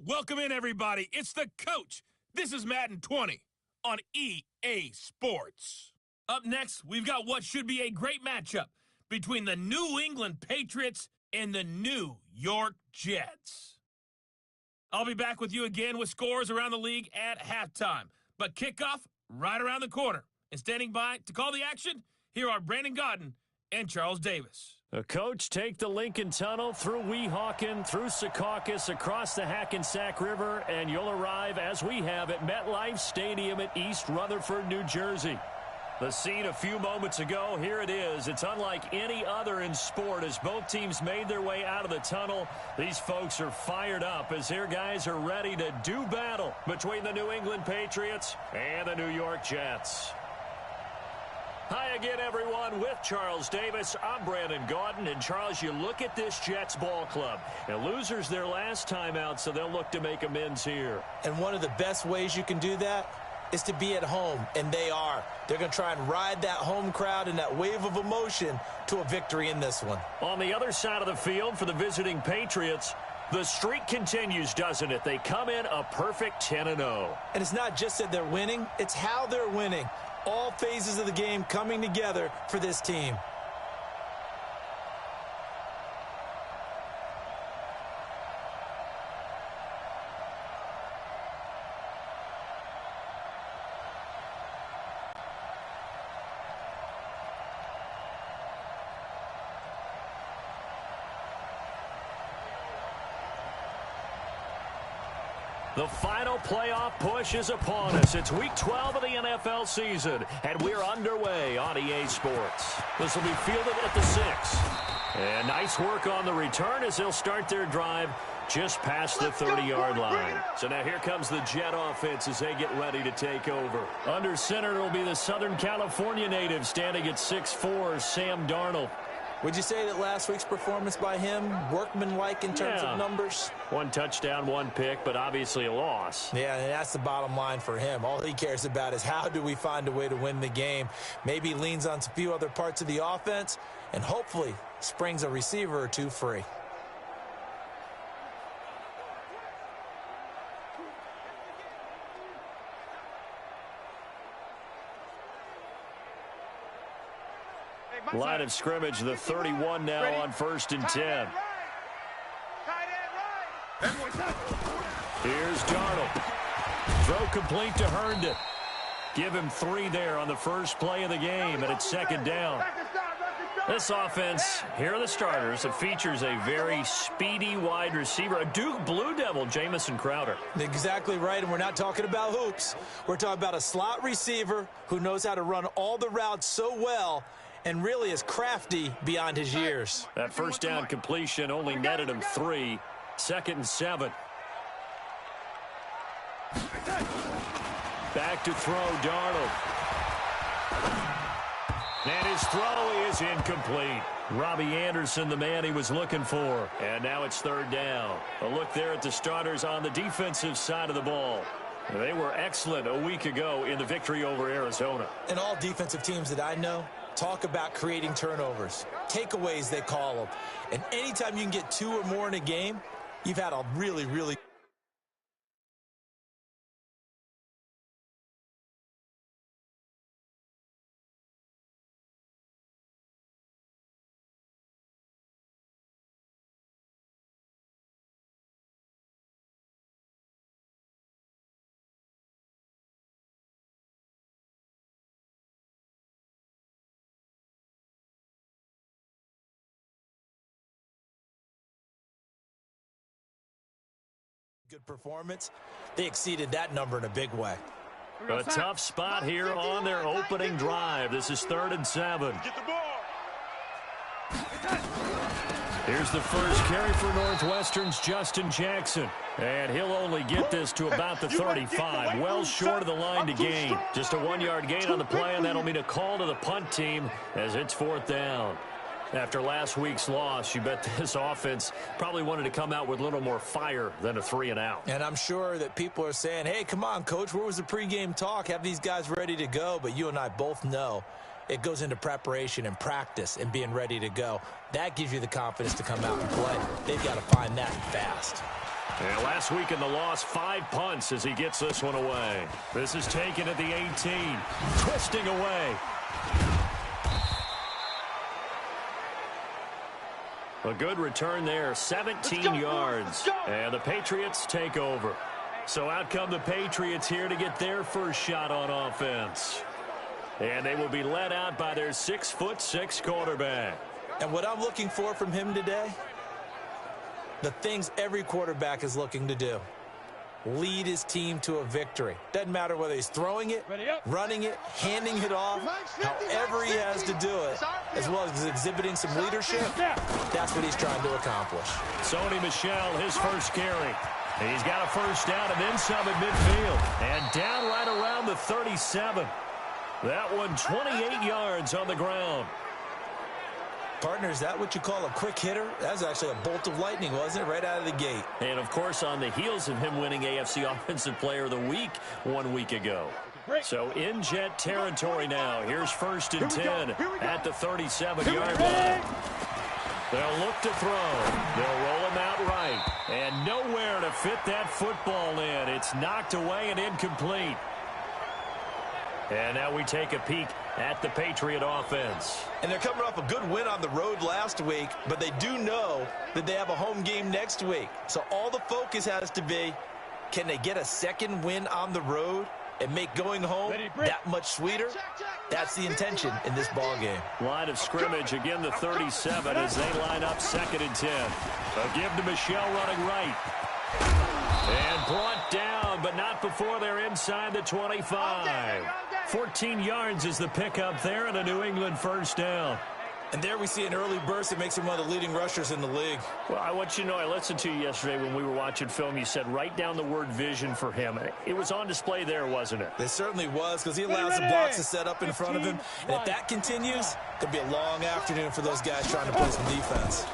Welcome in, everybody. It's the coach. This is Madden 20 on EA Sports. Up next, we've got what should be a great matchup between the New England Patriots and the New York Jets. I'll be back with you again with scores around the league at halftime. But kickoff right around the corner. And standing by to call the action, here are Brandon Godden and Charles Davis. Coach, take the Lincoln Tunnel through Weehawken, through Secaucus, across the Hackensack River, and you'll arrive, as we have, at MetLife Stadium at East Rutherford, New Jersey. The scene a few moments ago, here it is. It's unlike any other in sport as both teams made their way out of the tunnel. These folks are fired up as their guys are ready to do battle between the New England Patriots and the New York Jets. Hi again, everyone. With Charles Davis, I'm Brandon Godden. And, Charles, you look at this Jets ball club. And losers their last time out, so they'll look to make amends here. And one of the best ways you can do that is to be at home, and they are. They're going to try and ride that home crowd and that wave of emotion to a victory in this one. On the other side of the field for the visiting Patriots, the streak continues, doesn't it? They come in a perfect 10-0. And it's not just that they're winning, it's how they're winning. All phases of the game coming together for this team. The final playoff push is upon us. It's Week 12 of the NFL season, and we're underway on EA Sports. This will be fielded at the 6. And nice work on the return as they'll start their drive just past the 30-yard line. So now here comes the Jet offense as they get ready to take over. Under center will be the Southern California native standing at 6'4", Sam Darnold. Would you say that last week's performance by him, workmanlike in terms of numbers? 1 touchdown, 1 pick, but obviously a loss. Yeah, and that's the bottom line for him. All he cares about is how do we find a way to win the game. Maybe leans on a few other parts of the offense, and hopefully springs a receiver or two free. Line of scrimmage, the 31 now on 1st and 10. Here's Darnold. Throw complete to Herndon. Give him 3 there on the first play of the game, and it's 2nd down. This offense, here are the starters. It features a very speedy wide receiver, a Duke Blue Devil, Jamison Crowder. Exactly right, and we're not talking about hoops. We're talking about a slot receiver who knows how to run all the routes so well and really is crafty beyond his years. That first down completion only netted him 3. 2nd and 7. Back to throw, Darnold. And his throw is incomplete. Robbie Anderson, the man he was looking for. And now it's 3rd down. A look there at the starters on the defensive side of the ball. They were excellent a week ago in the victory over Arizona. And all defensive teams that I know talk about creating turnovers. Takeaways, they call them. And anytime you can get 2 or more in a game, you've had a really, really good performance. They exceeded that number in a big way. A tough spot here on their opening drive. This is 3rd and 7. Get the ball. Here's the first carry for Northwestern's Justin Jackson. And he'll only get this to about the 35, well short of the line to gain. Just a 1-yard gain on the play, and that'll mean a call to the punt team as it's 4th down. After last week's loss, you bet this offense probably wanted to come out with a little more fire than a 3-and-out. And I'm sure that people are saying, hey, come on, Coach, where was the pregame talk? Have these guys ready to go? But you and I both know it goes into preparation and practice and being ready to go. That gives you the confidence to come out and play. They've got to find that fast. And last week in the loss, 5 punts as he gets this one away. This is taken at the 18. Twisting away. A good return there, 17 yards. And the Patriots take over. So out come the Patriots here to get their first shot on offense. And they will be led out by their 6'6" quarterback. And what I'm looking for from him today, the things every quarterback is looking to do. Lead his team to a victory. Doesn't matter whether he's throwing it, running it, handing it off, however he has to do it, as well as exhibiting some leadership, that's what he's trying to accomplish. Sony Michel, his first carry. He's got a first down and then some at midfield. And down right around the 37. That one 28 yards on the ground. Partner, is that what you call a quick hitter? That was actually a bolt of lightning, wasn't it? Right out of the gate. And, of course, on the heels of him winning AFC Offensive Player of the Week 1 week ago. So in Jet territory now. Here's 1st and 10 at the 37-yard line. They'll look to throw. They'll roll him out right. And nowhere to fit that football in. It's knocked away and incomplete. And now we take a peek at the Patriot offense. And they're coming off a good win on the road last week, but they do know that they have a home game next week. So all the focus has to be, can they get a second win on the road and make going home that much sweeter? That's the intention in this ball game. Line of scrimmage, again the 37 as they line up 2nd and 10. A give to Michel running right. And brought down, but not before they're inside the 25. 14 yards is the pickup there and a New England first down. And there we see an early burst that makes him one of the leading rushers in the league. Well, I want you to know, I listened to you yesterday when we were watching film. You said write down the word vision for him. It was on display there, wasn't it? It certainly was, because he allows the blocks to set up in front of him. And if that continues, it'll be a long afternoon for those guys trying to play some defense.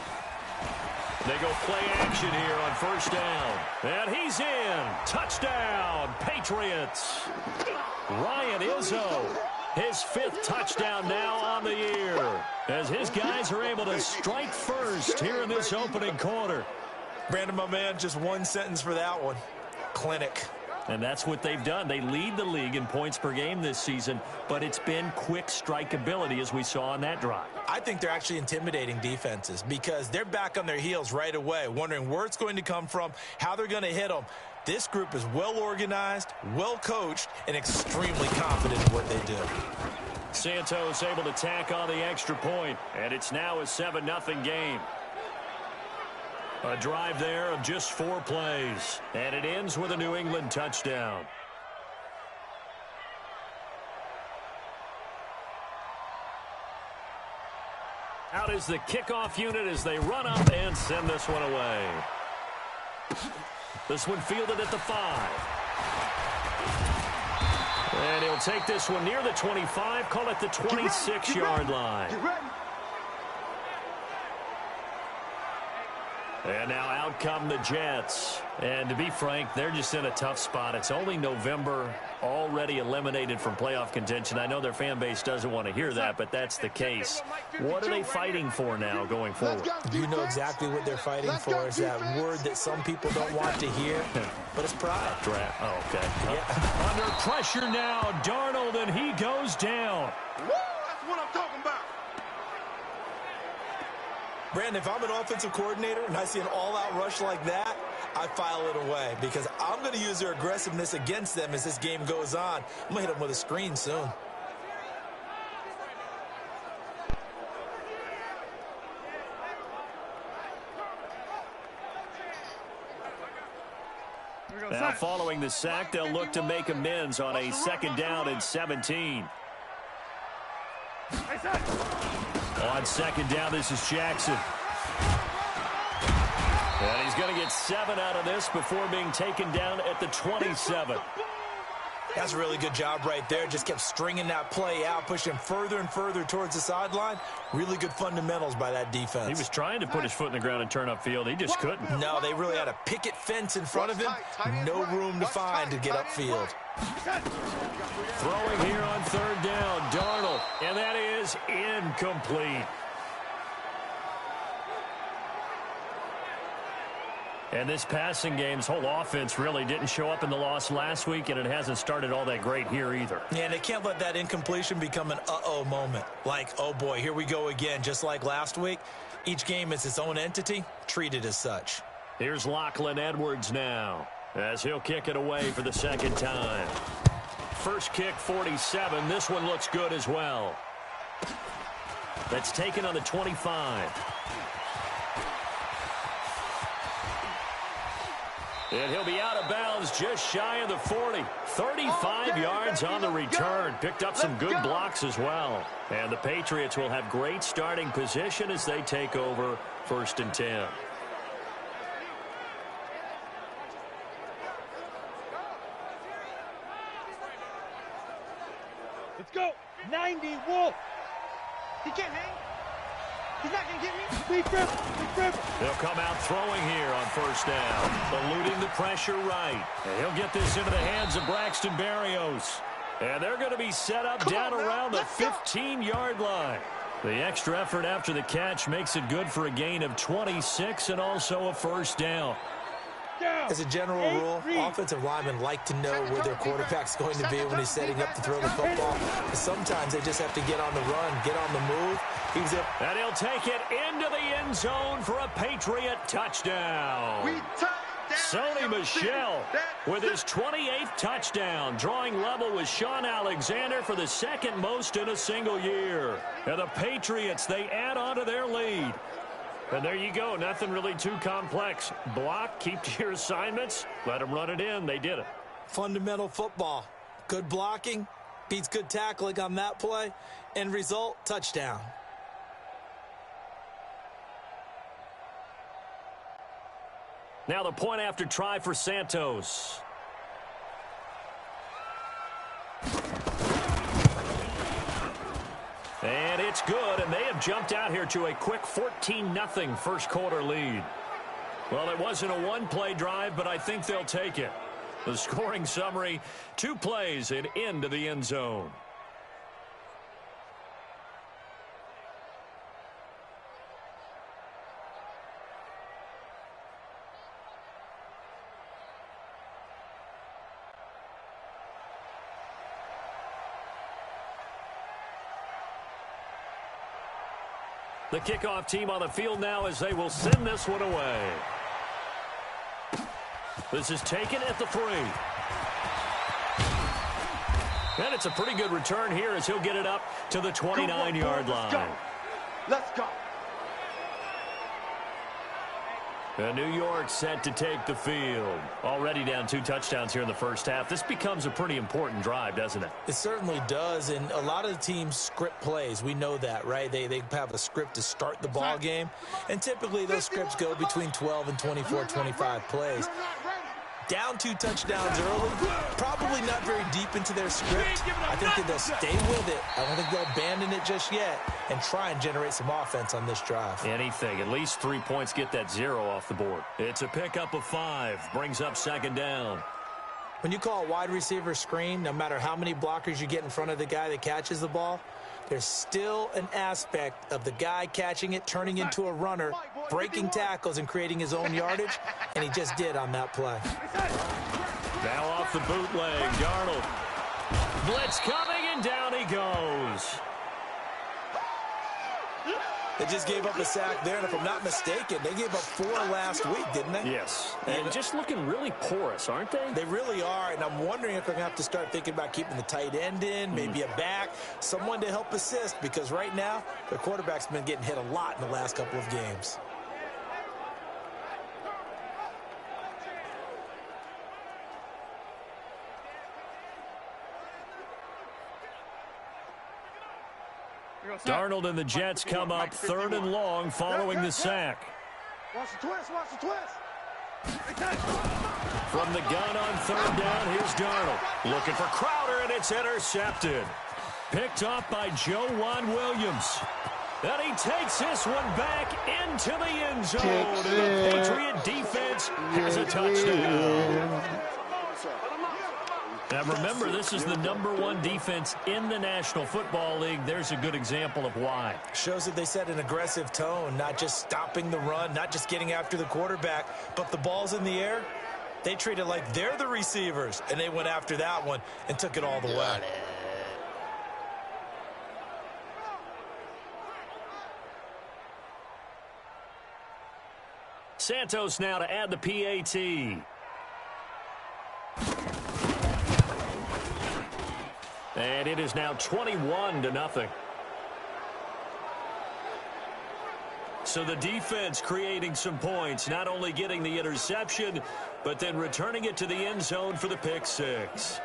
They go play action here on 1st down. And he's in. Touchdown, Patriots. Ryan Izzo, his 5th touchdown now on the year, as his guys are able to strike first here in this opening quarter. Brandon, my man, just one sentence for that one. Clinic. And that's what they've done. They lead the league in points per game this season, but it's been quick strikeability as we saw on that drive. I think they're actually intimidating defenses because they're back on their heels right away, wondering where it's going to come from, how they're going to hit them. This group is well organized, well coached, and extremely confident in what they do. Santos able to tack on the extra point, and it's now a 7-0 game. A drive there of just 4 plays, and it ends with a New England touchdown. Out is the kickoff unit as they run up and send this one away. This one fielded at the 5. And he'll take this one near the 25, call it the 26-yard line. And now out come the Jets. And to be frank, they're just in a tough spot. It's only November, already eliminated from playoff contention. I know their fan base doesn't want to hear that, but that's the case. What are they fighting for now going forward? You know exactly what they're fighting for. Is that word that some people don't want to hear, but it's pride. Oh, okay. Yeah. Under pressure now, Darnold, and he goes down. Woo! That's what I'm talking about. Brandon, if I'm an offensive coordinator and I see an all-out rush like that, I file it away because I'm going to use their aggressiveness against them as this game goes on. I'm going to hit them with a screen soon. Now following the sack, they'll look to make amends on a 2nd down and 17. On 2nd down, this is Jackson. And he's going to get 7 out of this before being taken down at the 27. That's a really good job right there. Just kept stringing that play out, pushing further and further towards the sideline. Really good fundamentals by that defense. He was trying to put his foot in the ground and turn upfield. He just couldn't. No, they really had a picket fence in front of him. No room to find to get upfield. Throwing here on 3rd down, Darnold. And that is incomplete. And this passing game's whole offense really didn't show up in the loss last week, and it hasn't started all that great here either. Yeah, and they can't let that incompletion become an uh-oh moment. Like, oh boy, here we go again, just like last week. Each game is its own entity, treated as such. Here's Lachlan Edwards now, as he'll kick it away for the second time. First kick, 47. This one looks good as well. That's taken on the 25. And he'll be out of bounds just shy of the 40. 35 yards on the return. Picked up some good blocks as well. And the Patriots will have great starting position as they take over 1st and 10. Let's go. 90, Wolf. He can't hang. He's not going to get me. Big grip. Big grip. They'll come out throwing here on 1st down. Eluding the pressure right. And he'll get this into the hands of Braxton Berrios. And they're going to be set up down around the 15-yard line. The extra effort after the catch makes it good for a gain of 26 and also a 1st down. As a general rule, offensive linemen like to know where their quarterback's going to be when he's setting up to throw the football. But sometimes they just have to get on the run, get on the move. And he'll take it into the end zone for a Patriot touchdown. Sony Michel with his 28th touchdown, drawing level with Sean Alexander for the second most in a single year. And the Patriots, they add on to their lead. And there you go. Nothing really too complex. Block, keep to your assignments, let them run it in. They did it. Fundamental football. Good blocking beats good tackling on that play. End result, touchdown. Now the point after try for Santos. And it's good, and they have jumped out here to a quick 14-0 first quarter lead. Well, it wasn't a one-play drive, but I think they'll take it. The scoring summary, 2 plays and into the end zone. The kickoff team on the field now as they will send this one away. This is taken at the 3. And it's a pretty good return here as he'll get it up to the 29-yard line. Let's go. And New York set to take the field. Already down 2 touchdowns here in the first half. This becomes a pretty important drive, doesn't it? It certainly does, and a lot of the teams script plays. We know that, right? They have a script to start the ball game, and typically those scripts go between 12 and 24, 25 plays. Down 2 touchdowns early, probably not very deep into their script. I think that they'll stay with it. I don't think they'll abandon it just yet and try and generate some offense on this drive. Anything. At least 3 points, get that 0 off the board. It's a pickup of 5. Brings up 2nd down. When you call a wide receiver screen, no matter how many blockers you get in front of the guy that catches the ball, there's still an aspect of the guy catching it, turning into a runner, breaking tackles and creating his own yardage, and he just did on that play. Now off the bootleg, Darnold. Blitz coming, and down he goes. They just gave up a sack there, and if I'm not mistaken, they gave up 4 last week, didn't they? Yes. And just looking really porous, aren't they? They really are, and I'm wondering if they're going to have to start thinking about keeping the tight end in, maybe a back, someone to help assist, because right now, their quarterback's been getting hit a lot in the last couple of games. Darnold and the Jets come up 3rd and long following the sack. Watch the twist, watch the twist. From the gun on 3rd down, here's Darnold. Looking for Crowder, and it's intercepted. Picked off by Joejuan Williams. And he takes this one back into the end zone. And the Patriot defense has a touchdown. Now remember, this is the #1 defense in the National Football League. There's a good example of why. Shows that they set an aggressive tone, not just stopping the run, not just getting after the quarterback, but the ball's in the air. They treat it like they're the receivers, and they went after that one and took it all the way. Santos now to add the PAT. And it is now 21-0. So the defense creating some points, not only getting the interception, but then returning it to the end zone for the pick six.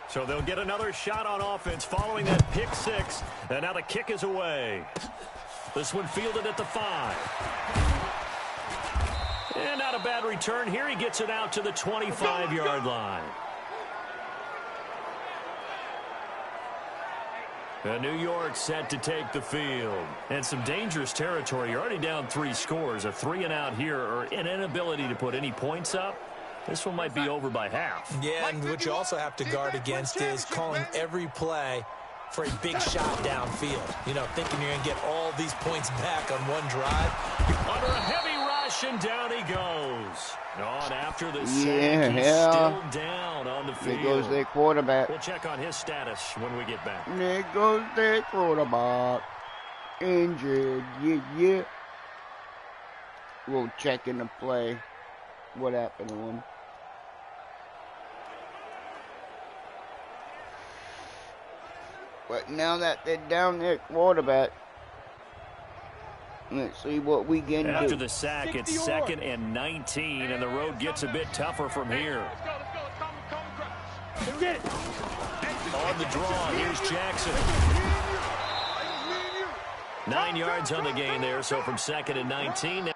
So they'll get another shot on offense following that pick six. And now the kick is away. This one fielded at the 5. And not a bad return here. He gets it out to the 25-yard line. And New York set to take the field. And some dangerous territory. You're already down 3 scores. A 3-and-out here, or an inability to put any points up. This one might be over by half. Yeah, and what you also have to guard against is calling every play for a big shot downfield. You know, thinking you're going to get all these points back on one drive. Under a heavy rush, and down he goes. On after the sack, he's still down on the field. There goes their quarterback. We'll check on his status when we get back. There goes their quarterback. Injured, yeah. We'll check in the play. What happened to him? But now that they're down their quarterback, let's see what we can do. After the sack, it's 2nd and 19, and the road gets a bit tougher from here. On the draw, here's Jackson. 9 yards on the gain there, so from 2nd and 19.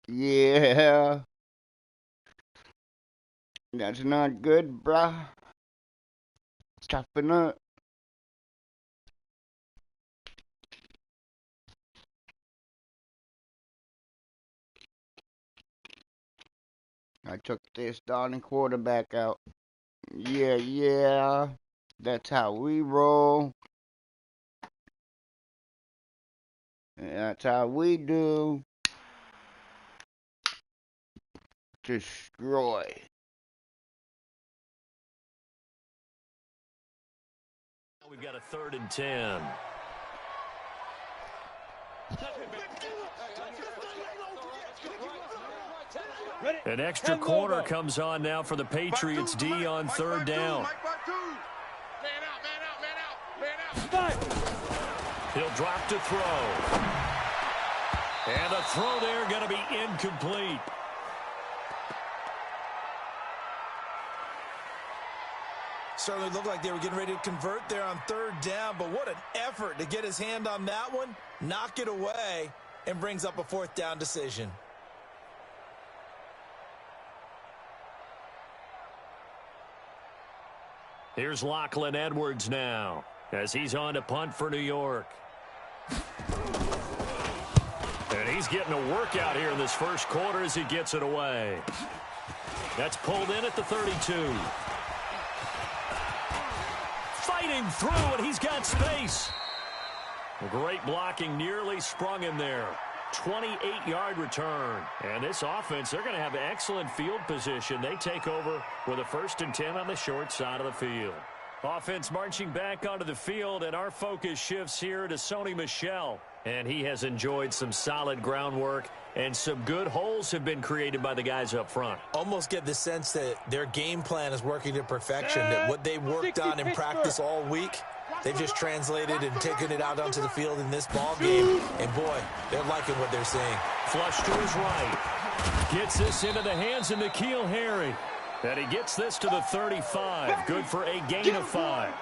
Yeah. That's not good, bruh. Toughen up. I took their starting quarterback out. Yeah. That's how we roll. That's how we do. Destroy. We've got a 3rd and 10. An extra corner comes on now for the Patriots D on 3rd down. He'll drop to throw. And the throw there going to be incomplete. Certainly looked like they were getting ready to convert there on third down, but what an effort to get his hand on that one, knock it away, and brings up a fourth down decision. Here's Lachlan Edwards now as he's on to punt for New York. And he's getting a workout here in this first quarter as he gets it away. That's pulled in at the 32. Fighting through, and he's got space. Great blocking, nearly sprung him there. 28-yard return. And this offense, they're going to have excellent field position. They take over with a 1st and 10 on the short side of the field. Offense marching back onto the field, and our focus shifts here to Sony Michel. And he has enjoyed some solid groundwork, and some good holes have been created by the guys up front. Almost get the sense that their game plan is working to perfection, that what they worked on in practice all week, they've just translated and taken it out onto the field in this ball game. And, boy, they're liking what they're seeing. Flush to his right. Gets this into the hands of N'Keal Harry. And he gets this to the 35. Good for a gain of 5.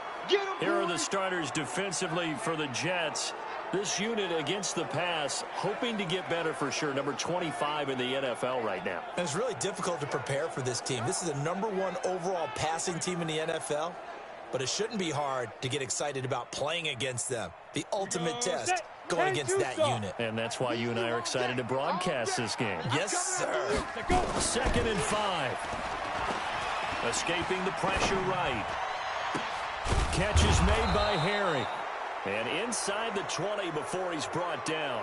Here are the starters defensively for the Jets. This unit against the pass, hoping to get better for sure. Number 25 in the NFL right now. And it's really difficult to prepare for this team. This is the #1 overall passing team in the NFL. But it shouldn't be hard to get excited about playing against them. The ultimate test going against that unit. And that's why you and I are excited to broadcast this game. Yes, sir. 2nd and 5. Escaping the pressure right. Catch is made by Harry. And inside the 20 before he's brought down.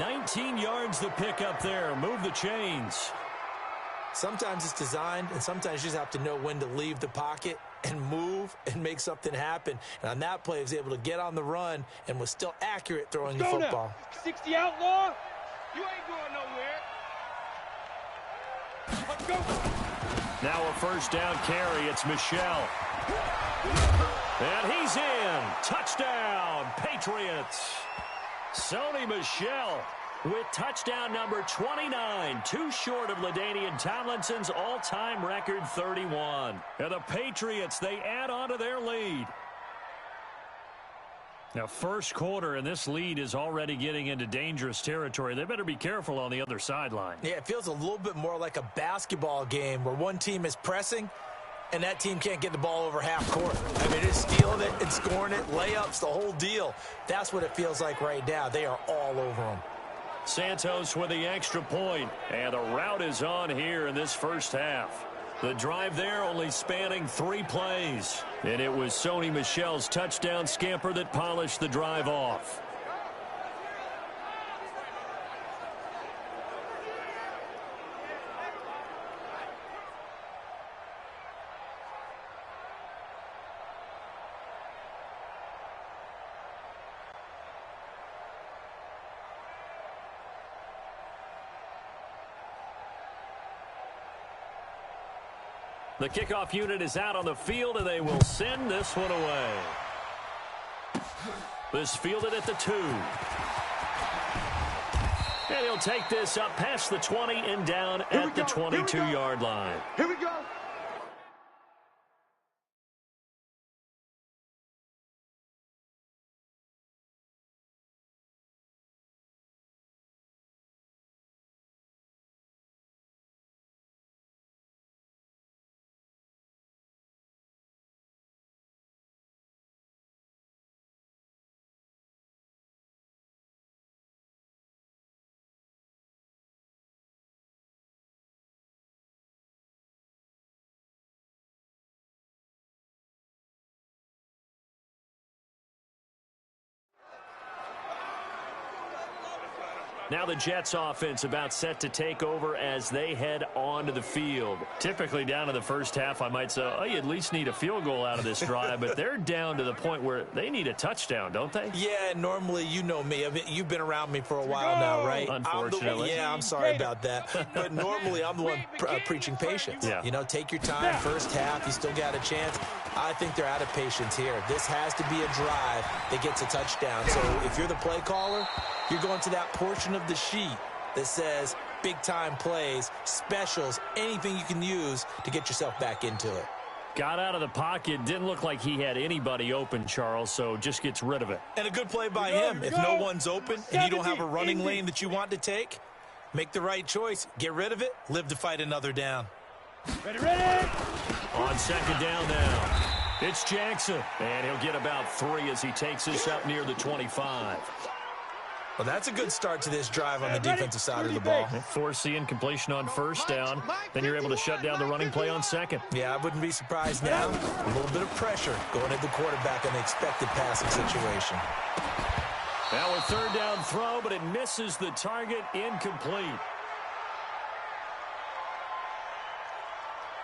19 yards to pick up there. Move the chains. Sometimes it's designed, and sometimes you just have to know when to leave the pocket and move and make something happen. And on that play, he was able to get on the run and was still accurate throwing the football. 60 outlaw. You ain't going nowhere. Let's go. Now a 1st down carry. It's Michel. And he's in. Touchdown, Patriots. Sony Michel with touchdown number 29. Too short of LaDainian Tomlinson's all-time record 31. And the Patriots, they add on to their lead. Now, first quarter, and this lead is already getting into dangerous territory. They better be careful on the other sideline. Yeah, it feels a little bit more like a basketball game where one team is pressing and that team can't get the ball over half court. I mean, it's stealing it and scoring it, layups, the whole deal. That's what it feels like right now. They are all over them. Santos with the extra point, and the route is on here in this first half. The drive there only spanning 3 plays, and it was Sony Michel's touchdown scamper that polished the drive off. The kickoff unit is out on the field, and they will send this one away. This fielded at the 2. And he'll take this up past the 20 and down at the 22-yard line. Here we go. Now the Jets offense about set to take over as they head onto the field. Typically down in the first half, I might say, oh, you at least need a field goal out of this drive, but they're down to the point where they need a touchdown, don't they? Yeah, normally, you know me. I mean, you've been around me for a while now, right? Unfortunately. I'm sorry about that. But normally, I'm the one preaching patience. Yeah. You know, take your time, first half, you still got a chance. I think they're out of patience here. This has to be a drive that gets a touchdown. So if you're the play caller, you're going to that portion of the sheet that says big-time plays, specials, anything you can use to get yourself back into it. Got out of the pocket. Didn't look like he had anybody open, Charles, so just gets rid of it. And a good play by him. If no one's open and you don't have a running lane that you want to take, make the right choice. Get rid of it. Live to fight another down. Ready. On second down now. It's Jackson, and he'll get about 3 as he takes us up near the 25. Well, that's a good start to this drive on the defensive side of the ball. Force the incompletion on first down. Then you're able to shut down the running play on second. Yeah, I wouldn't be surprised now. A little bit of pressure going at the quarterback on the expected passing situation. Now a third down throw, but it misses the target, incomplete.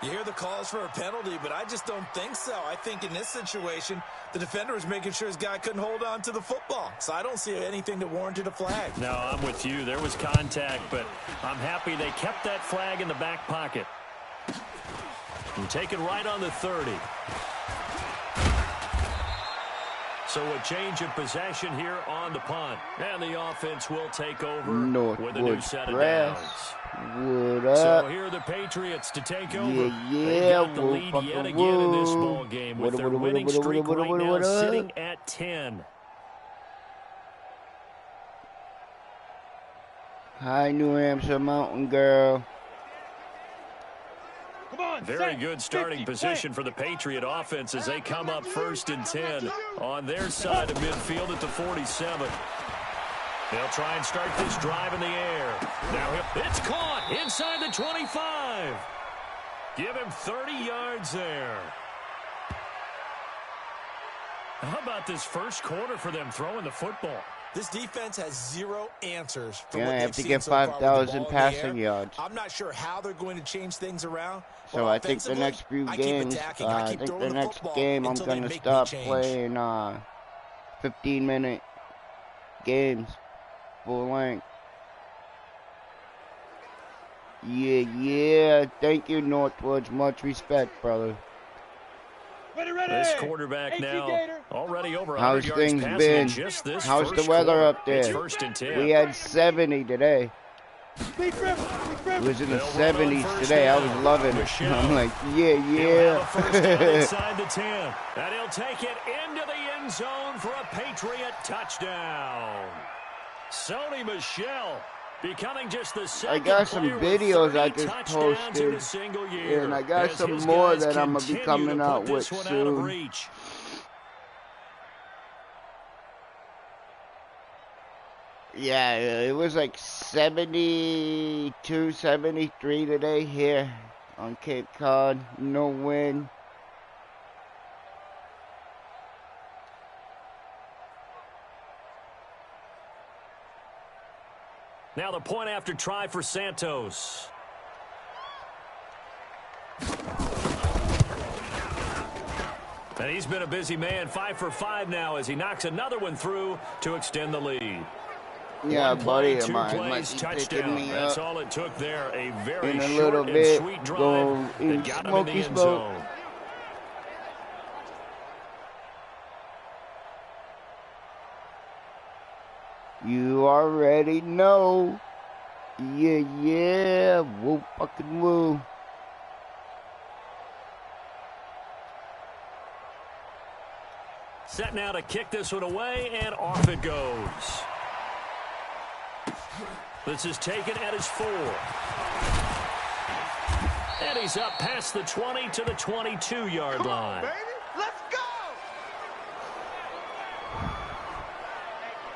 You hear the calls for a penalty, but I just don't think so. I think in this situation, the defender was making sure his guy couldn't hold on to the football. So I don't see anything that warranted a flag. No, I'm with you. There was contact, but I'm happy they kept that flag in the back pocket. And take it right on the 30. So a change of possession here on the punt. And the offense will take over with a new set of downs. What up? So here are the Patriots to take over. Yeah, They got the lead yet again in this ball game with their winning streak right now sitting at 10. Hi, New Hampshire Mountain Girl. Very good starting position for the Patriot offense as they come up 1st and 10 on their side of midfield at the 47. They'll try and start this drive in the air. Now it's caught inside the 25. Give him 30 yards there. How about this first quarter for them throwing the football? This defense has 0 answers for You're what gonna they've have to seen get so far with the 5,000 ball in the passing air. yards. I'm not sure how they're going to change things around. So I think the next few games, I think the next game I'm gonna stop playing 15-minute games, full length. Yeah. Thank you, Northwoods. Much respect, brother. This quarterback now already over 100 How's yards things passing been? just this How's the first weather quarter. up there? It's 1st and 10. We had 70 today. It was in the 70s today. I was loving it. I'm like, yeah. First down inside the 10. And he'll take it into the end zone for a Patriot touchdown. Sony Michel becoming just the second. I got some videos I just posted, and I got some more that I'm going to be coming out with soon. Yeah, it was like 72, 73 today here on Cape Cod. No wind. Now the point after try for Santos. And he's been a busy man, 5 for 5 now as he knocks another one through to extend the lead. Yeah, buddy of mine. 2 plays, touchdown. That's all it took there. A very in a short little and bit, sweet drive go that got him in the end zone. You already know. Yeah. Woo, fucking woo. Set now to kick this one away, and off it goes. This is taken at his 4. And he's up past the 20 to the 22-yard line. Baby, let's go!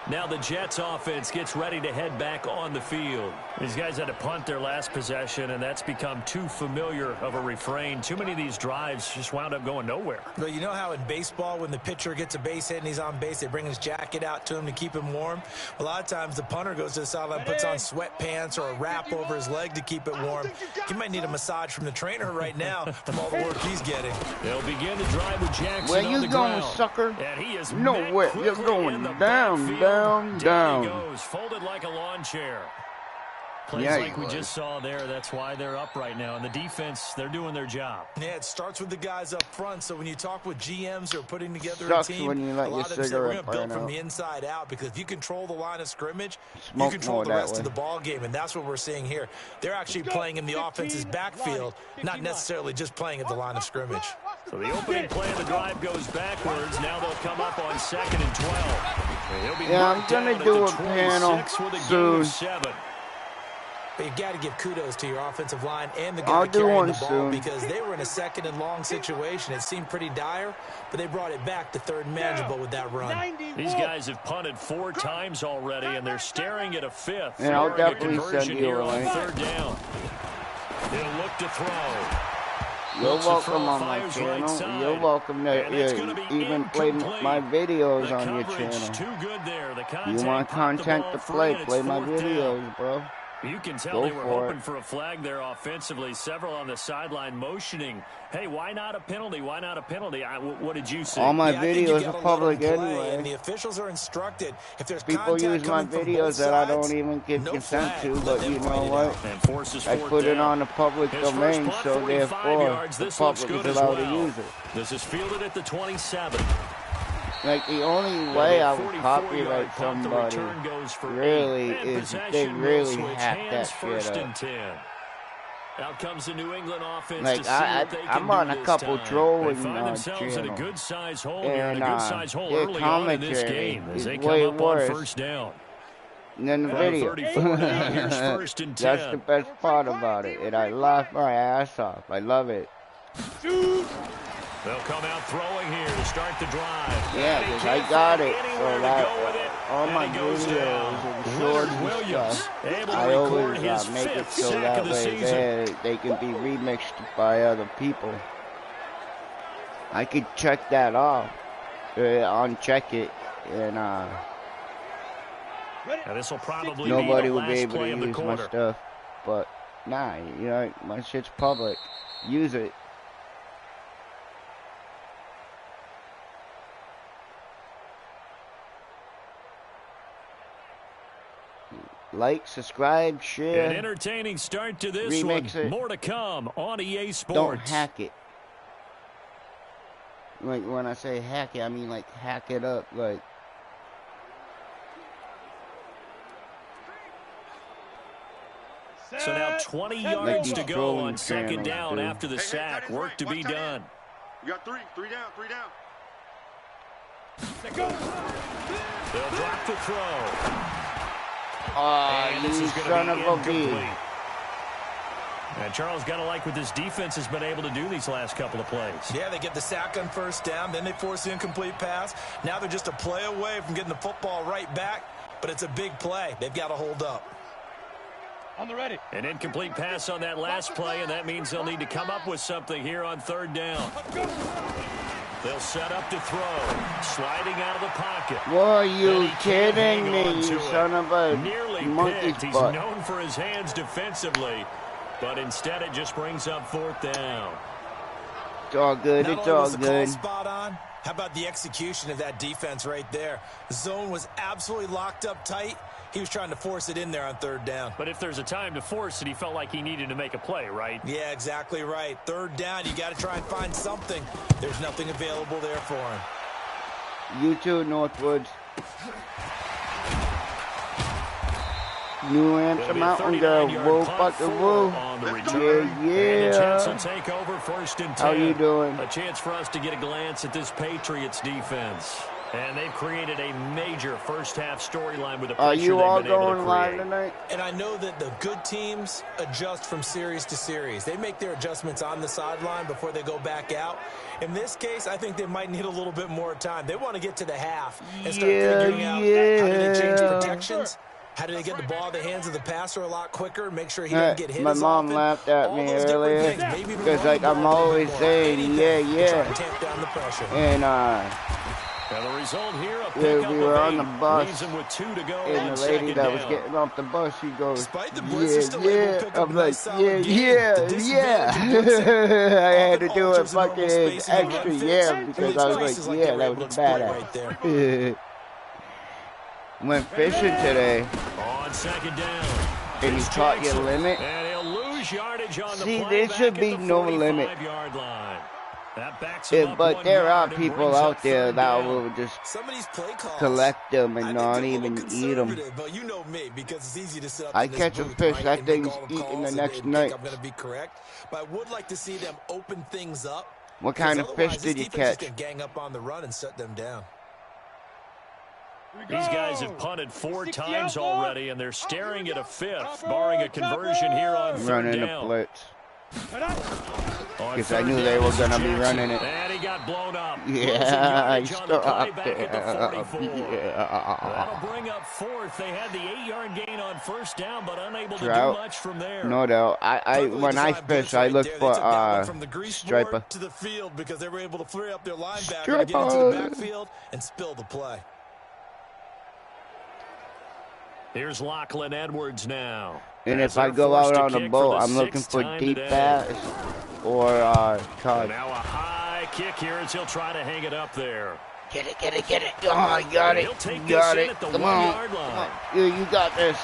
Now the Jets offense gets ready to head back on the field. These guys had to punt their last possession, and that's become too familiar of a refrain. Too many of these drives just wound up going nowhere. But you know how in baseball, when the pitcher gets a base hit and he's on base, they bring his jacket out to him to keep him warm? A lot of times the punter goes to the sideline, puts on sweatpants or a wrap over his leg to keep it warm. He might need a massage from the trainer right now from all the work he's getting. They'll begin to drive with Jackson Where you on the going, ground. sucker? And he is Nowhere. You're going down. Down he goes, folded like a lawn chair. Plays yeah, like we just saw there. That's why they're up right now. And the defense, they're doing their job. Yeah, it starts with the guys up front. So when you talk with GMs who are putting together Sucks a team, when you let a lot your of them say we're going to build burn from out. the inside out, because if you control the line of scrimmage, Smoke you control more the that rest way. of the ball game, and that's what we're seeing here. They're actually playing in the offense's backfield, not necessarily just playing at the line of scrimmage. So the opening play of the drive goes backwards. Now they'll come up on 2nd and 12. Yeah, I'm going to do a panel soon. But you got to give kudos to your offensive line and the guy I'll do carrying one the ball soon. because they were in a 2nd and long situation. It seemed pretty dire, but they brought it back to 3rd and manageable with that run. These guys have punted 4 times already, and they're staring at a 5th. And I'll definitely send you a link. 3rd down. He'll look to throw. You're welcome on my channel. You're welcome to even play my videos on your channel. You want content to play my videos, bro. You can tell they were hoping for a flag there offensively. Several on the sideline motioning. Hey, why not a penalty? Why not a penalty? What did you see? All my videos are public anyway. And the officials are instructed if there's people use my videos that I don't even give consent to, but you know what? I put it on the public domain, so therefore the public is allowed to use it. This is fielded at the 27. Like, the only way I would copyright somebody really is if they really hack that shit up. Out comes the New England offense. Like, I'm on a couple trolling channels, and their commentary is way worse than the video. That's the best part about it, and I laugh my ass off. I love it. They'll come out throwing here to start the drive. Yeah, because I got it. So that all my videos and shorts and stuff, I always make it so that way they can be remixed by other people. I could check that off, uncheck it, and this will probably nobody be will be able to use my quarter. stuff. But nah, you know, my shit's public. Use it. Like, subscribe, share. An entertaining start to this remix one. It. More to come on EA Sports. Don't hack it. Like, when I say hack it, I mean like hack it up. Like, so now 20 yards to go on 2nd down after the sack. Work to be done. You got three down. They'll drop the throw. You son of a bitch. And Charles got to like what this defense has been able to do these last couple of plays. Yeah, they get the sack on 1st down, then they force the incomplete pass. Now they're just a play away from getting the football right back, but it's a big play. They've got to hold up. On the ready. An incomplete pass on that last play, and that means they'll need to come up with something here on 3rd down. They'll set up to throw. Sliding out of the pocket. What are you kidding me, you son of a monkey's butt? He's known for his hands defensively, but instead it just brings up 4th down. It's all good. It's all good. Spot on. How about the execution of that defense right there? The zone was absolutely locked up tight. He was trying to force it in there on 3rd down. But if there's a time to force it, he felt like he needed to make a play, right? Yeah, exactly right. 3rd down, you got to try and find something. There's nothing available there for him. You too, Northwoods. New Hampshire Mountain Girl. Whoa, fucking whoa. Yeah. Take over 1st and 10. How you doing? A chance for us to get a glance at this Patriots defense. And they've created a major first-half storyline with the pressure. Are you all going live tonight? And I know that the good teams adjust from series to series. They make their adjustments on the sideline before they go back out. In this case, I think they might need a little bit more time. They want to get to the half and start figuring out how do they change protections. How do they get the ball in the hands of the passer a lot quicker, make sure he doesn't get hit My as mom often. laughed at me earlier because, like, I'm always saying, yeah. Tamp down the pressure. And, the result here, a yeah, we were on the bus, with 2 to go and the lady that was getting off the bus, she goes, yeah. I'm like, yeah. I had to do it fucking extra, yeah, because I was like, yeah, that was badass. Went fishing today, on 2nd down, and he caught your limit. And he'll lose yardage on the See, play there should be no limit. Line. That backs But there are people out there that will just collect them and not even eat them. But you know me, because it's easy to sit up I catch a fish, that thing's eating the next night. I'm going to be correct, but I would like to see them open things up What kind of fish did you catch? Gang up on the run and shut them down. These guys have punted 4 times already, and they're staring at a 5th, barring a conversion here on 3rd running down. a blitz. Because I knew they were going to be running it. And he got blown up. Yeah, I stopped there. Yeah. That'll bring up 4th. They had the 8-yard gain on 1st down, but unable to do much from there. No doubt. When I fish, I look for striper. To the field because they were able to flare up their linebacker to get into the backfield and spill the play. Here's Lachlan Edwards now. And if I go out on a boat, I'm looking for deep bass or cod. Now a high kick here as he'll try to hang it up there. Get it, get it, get it. Oh, I got it. Got it. Come on. You got this.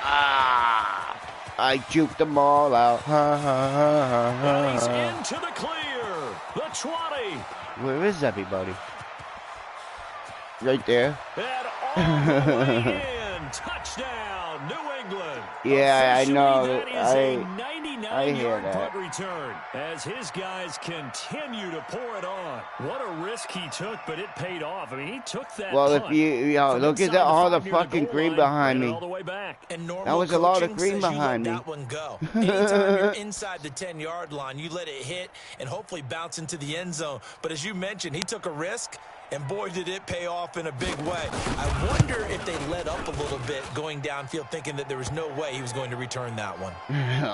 I juked them all out. And he's into the clear. The 20. Where is everybody? Right there. And all the way in. Touchdown, New England. Yeah, I know. That is a 99-yard that. punt return as his guys continue to pour it on. What a risk he took, but it paid off. I mean, he took that punt. If you look at all the fucking green behind me. All the way back. That was a lot of green behind me. That one go. Anytime you're inside the 10-yard line, you let it hit and hopefully bounce into the end zone. But as you mentioned, he took a risk. And boy, did it pay off in a big way. I wonder if they let up a little bit going downfield, thinking that there was no way he was going to return that one.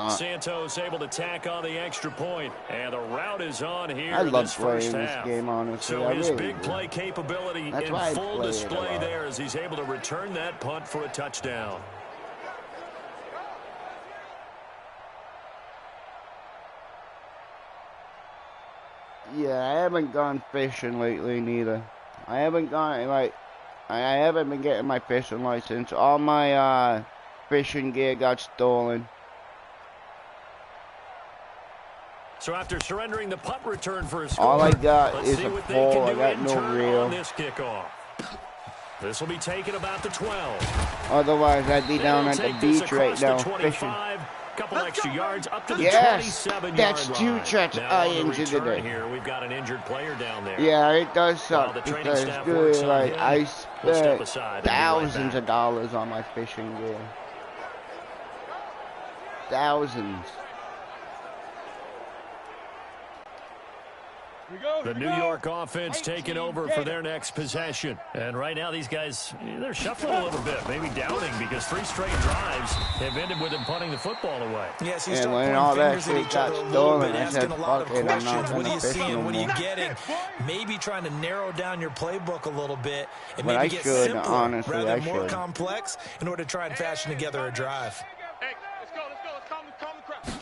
Santos able to tack on the extra point, and the route is on here. I love this playing first this half. game, honestly. So his really big play capability That's in full display there as he's able to return that punt for a touchdown. Yeah, I haven't gone fishing lately neither. I haven't been getting my fishing license. All my fishing gear got stolen. So after surrendering the punt return for a score, all I got let's is see a what pole. they can I do got in no turn reel. on this kickoff. This will be taken about the 12. Otherwise, I'd be down at the beach right now fishing. Couple extra yards up to the 27-yard line. That's 2 checks I injured today. Here, we've got an injured player down there. Yeah, it does suck because, dude, like, I spent thousands of dollars on my fishing gear. Thousands. The New York offense taking over for their next possession. And right now, these guys, they're shuffling a little bit, maybe doubting, because 3 straight drives have ended with them punting the football away. Yes, and when all that shit got stolen, I said, fuck it, I'm not what are you fish seeing? no what are you more. getting? Maybe trying to narrow down your playbook a little bit and But maybe I get should, simpler honestly, rather I than more should. complex in order to try and fashion together a drive.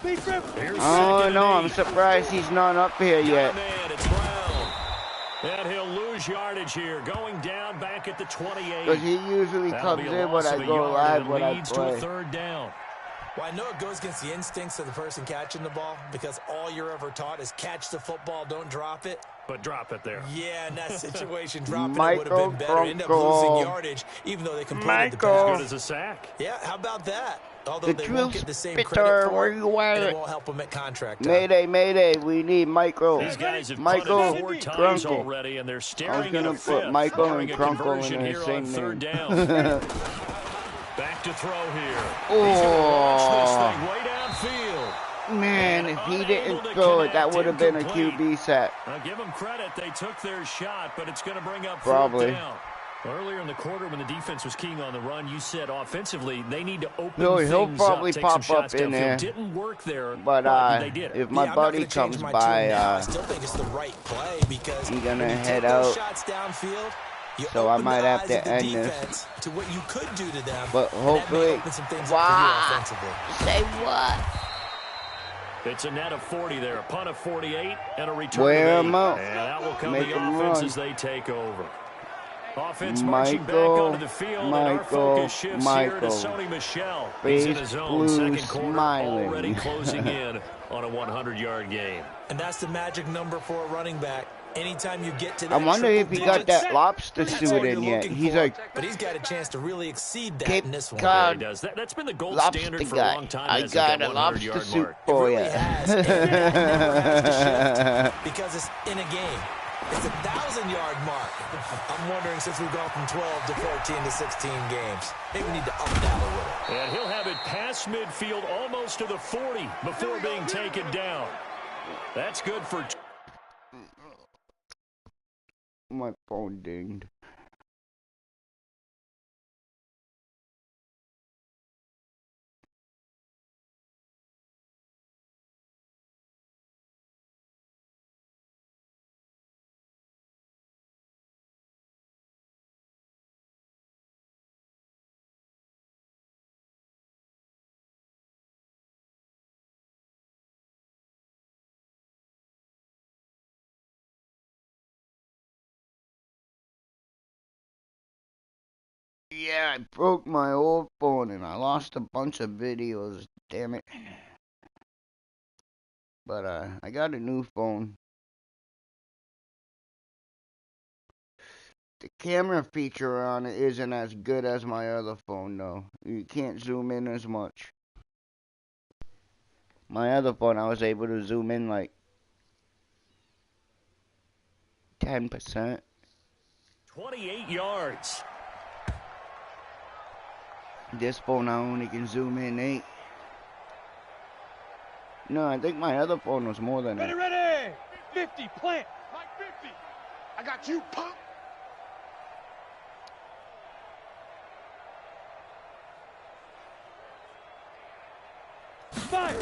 Oh, no, I'm surprised he's not up here yet. And he'll lose yardage here, going down back at the 28. Because he usually comes in when I go live when I play. To a 3rd down. Well, I know it goes against the instincts of the person catching the ball because all you're ever taught is catch the football, don't drop it. But drop it there. Yeah, in that situation, dropping it would have been better. End up losing yardage, even though they completed the pass. pass. Good as a sack. Yeah, how about that? Although The they drill won't get the same spitter, credit for where it, you at? and it won't help them at contract time. Mayday, mayday, we need Michael. These guys have Michael, punted 4 times Crunkle. already, and they're I was staring going at to put 5th, Michael barring and a Crunkle conversion in the here on same 3rd name. down. Back to throw here. Oh. He's going to launch this thing way downfield. Man, if he didn't throw it, that would have been a QB sack. I'll give them credit. They took their shot, but it's going to bring up 4th Probably. down. Earlier in the quarter, when the defense was keying on the run, you said offensively they need to open He'll things probably up, take pop some shots up in downfield. there. Didn't work there, But they did. if my I'm buddy not gonna comes change my by, tune now. I still think it's the right play because he's gonna when you head take those out. shots downfield, you So I open might the have eyes to of the end this. defense to what you could do to them. But and that may hopefully, open some things up for you offensively. Say what? It's a net of 40 there, a punt of 48, and a return Wear of 8. him out. And that will come Make the him offense run. as they take over. Offense marching back onto the field, and our focus shifts here to Sony Michel. He's in his own second quarter, already closing in on a 100-yard game. And that's the magic number for a running back. Anytime you get to that, I wonder if he got that lobster suit in yet. He's like, but he's got a chance to really exceed that in this one. Yeah, he does. That's been the gold standard for a long time. I got a lobster suit for you. It never has to shift because it's in a game. It's a 1,000-yard mark. I'm wondering, since we've gone from 12 to 14 to 16 games, maybe we need to up that a little. And he'll have it past midfield, almost to the 40, before being taken down. That's good for... My phone dinged. Yeah, I broke my old phone and I lost a bunch of videos, damn it. But I got a new phone. The camera feature on it isn't as good as my other phone though. You can't zoom in as much. My other phone I was able to zoom in like 10%. 28 yards. This phone I only can zoom in 8. No, I think my other phone was more than that. Ready! 50, plant! Like 50. I got you, punk. Fire!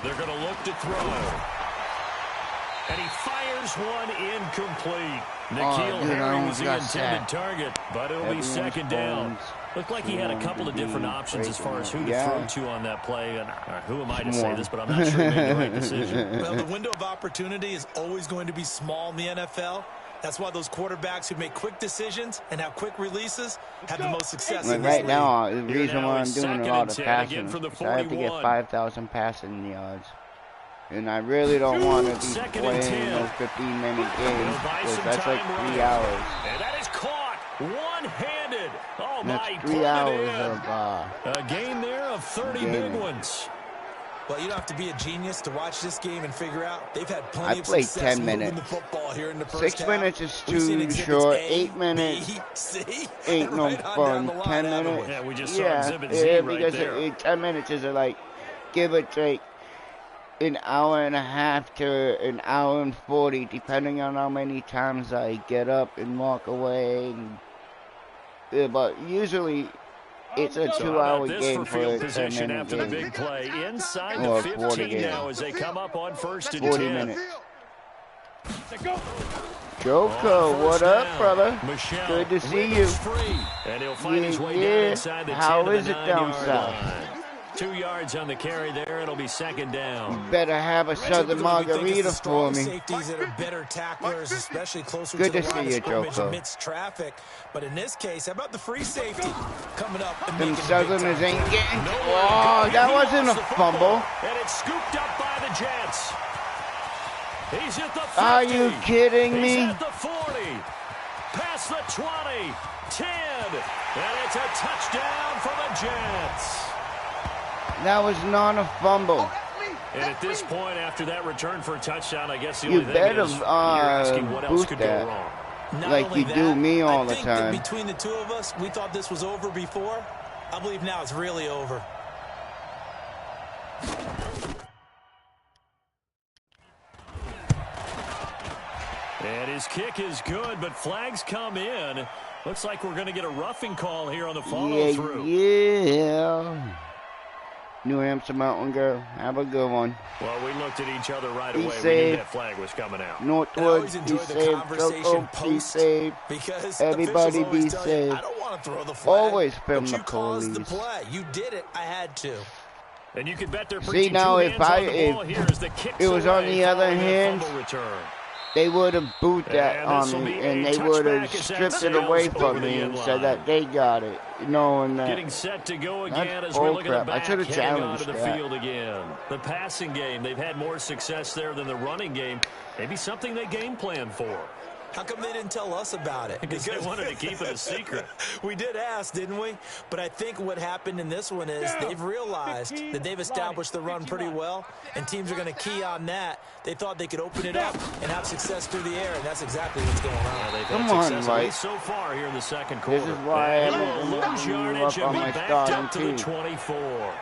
They're going to look to throw. And he fires one incomplete. N'Keal Harry was the intended target, but it'll be second down. Looked like he had a couple of different options as far as who to throw to on that play. And who am I to say this, but I'm not sure he made the right decision. Well, the window of opportunity is always going to be small in the NFL. That's why those quarterbacks who make quick decisions and have quick releases have the most success in this right league. Now, the reason why I'm doing a lot of passing is I have to get 5,000 passing yards. And I really don't want to be playing those 15-minute games because that's like 3 hours. And that is caught one-handed. Oh, my, that's 3 hours of a game there of 30 big ones. Well, you don't have to be a genius to watch this game and figure out they've had plenty of success 10 minutes. The football here in the first 6 half. minutes is too short. 8 minutes ain't no fun. 10 minutes, yeah, we just saw Exhibit Z right because there. 10 minutes is like give or take an hour and a half to an hour and 40, depending on how many times I get up and walk away. But usually it's a 2-hour game for a 10-minute after game. The big play inside the 15 now as they come up on 1st and 10. 40 minutes. Joko, what up, brother? Michelle, good to see you. And he'll find his way down inside the 10 How to is the it down 9-yard south? line. 2 yards on the carry there. It'll be second down. You better have a Southern margarita for me. Safeties that are better tacklers, especially closer good to to the line see you, of scrimmage Joko. amidst traffic. But in this case, how about the free safety coming up and Them making Southerners ain't getting. Oh, that wasn't a fumble. And it's scooped up by the Jets. He's at the 50. Are you kidding me? He's at the 40. Past the 20. 10. And it's a touchdown for the Jets. That was not a fumble. And at this point, after that return for a touchdown, I guess the You only thing better is you're asking what else could that. go wrong. Not like you that, do me all the I think time. That between the two of us, we thought this was over before. I believe now it's really over. And his kick is good, but flags come in. Looks like we're going to get a roughing call here on the follow-through. Yeah. New Hampshire Mountain Girl, have a good one. Well, we looked at each other right Be away. safe. We knew that flag was coming out. Northwood, be safe. Joko, be safe. Everybody be safe. I don't want to throw the flag. Always film but the you caused the police. play. You did it. I had to. And you can bet they're See now, if it was on the other hand, they would have booed that on me, and they would have stripped it away from me and said that they got it, knowing that. Getting set to go again as we look at the back, I should have challenged the field again. The passing game, they've had more success there than the running game. Maybe something they game plan for. How come they didn't tell us about it? Because they wanted to keep it a secret. We did ask, didn't we? But I think what happened in this one is they've realized that they've established the run pretty well, and teams are going to key on that. They thought they could open it up and have success through the air, and that's exactly what's going on. Yeah, they've had success at least so far here in the second quarter. This is why I lose yardage up on my starting to the 24.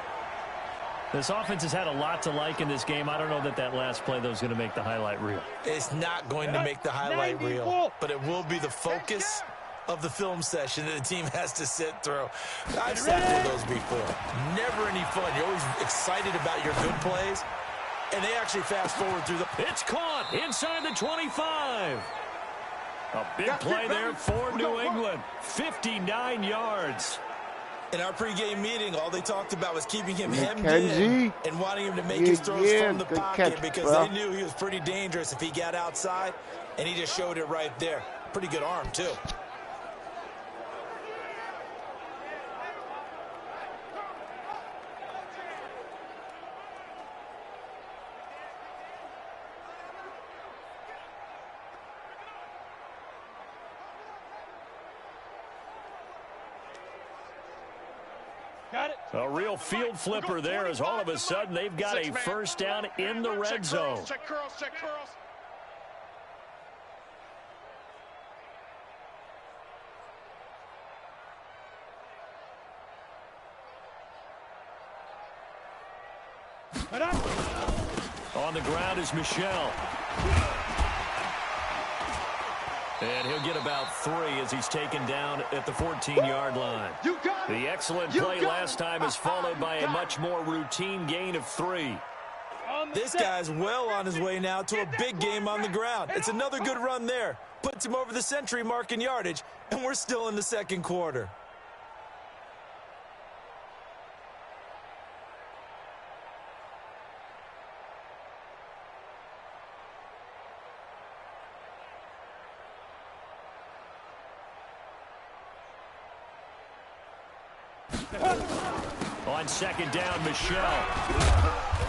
This offense has had a lot to like in this game. I don't know that that last play, though, is going to make the highlight reel. It's not going to make the highlight reel, but it will be the focus of the film session that the team has to sit through. I've sat through those before. Never any fun. You're always excited about your good plays, and they actually fast forward through the... It's caught inside the 25. A big play there for New England. 59 yards. In our pregame meeting, all they talked about was keeping him hemmed in and wanting him to make his throws from the pocket because they knew he was pretty dangerous if he got outside, and he just showed it right there. Pretty good arm, too. A real field flipper there as all of a sudden they've got a first down in the red zone. Check curls, check curls. On the ground is Michel. And he'll get about 3 as he's taken down at the 14-yard line. The excellent play last time is followed by a much more routine gain of 3. This guy's well on his way now to a big game on the ground. It's another good run there. Puts him over the century mark in yardage, and we're still in the second quarter. On second down, Michel.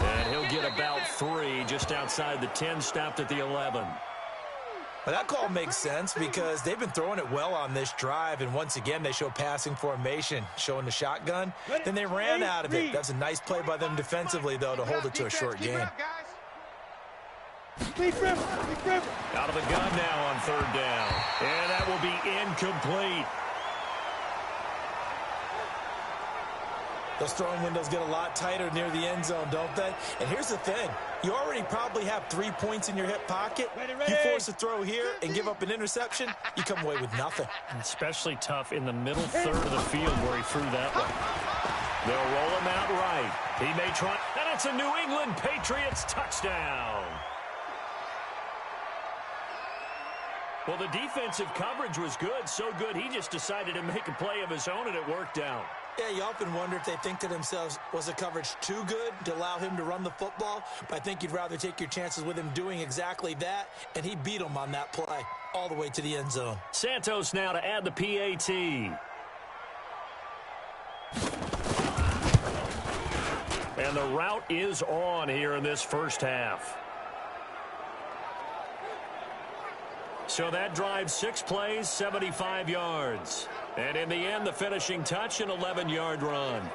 And he'll get about 3 just outside the 10, stopped at the 11. Well, that call makes sense because they've been throwing it well on this drive, and once again they show passing formation, showing the shotgun. Then they ran out of it. That's a nice play by them defensively, though, to hold it to a short gain. Out of the gun now on third down. And that will be incomplete. Those throwing windows get a lot tighter near the end zone, don't they? And here's the thing. You already probably have 3 points in your hip pocket. You force a throw here and give up an interception, you come away with nothing. Especially tough in the middle third of the field where he threw that one. They'll roll him out right. He may try. And it's a New England Patriots touchdown. Well, the defensive coverage was good, so good he just decided to make a play of his own, and it worked out. Yeah, you often wonder if they think to themselves, was the coverage too good to allow him to run the football? But I think you'd rather take your chances with him doing exactly that, and he beat him on that play all the way to the end zone. Santos now to add the PAT. And the route is on here in this first half. So that drives 6 plays, 75 yards. And in the end, the finishing touch, an 11-yard run.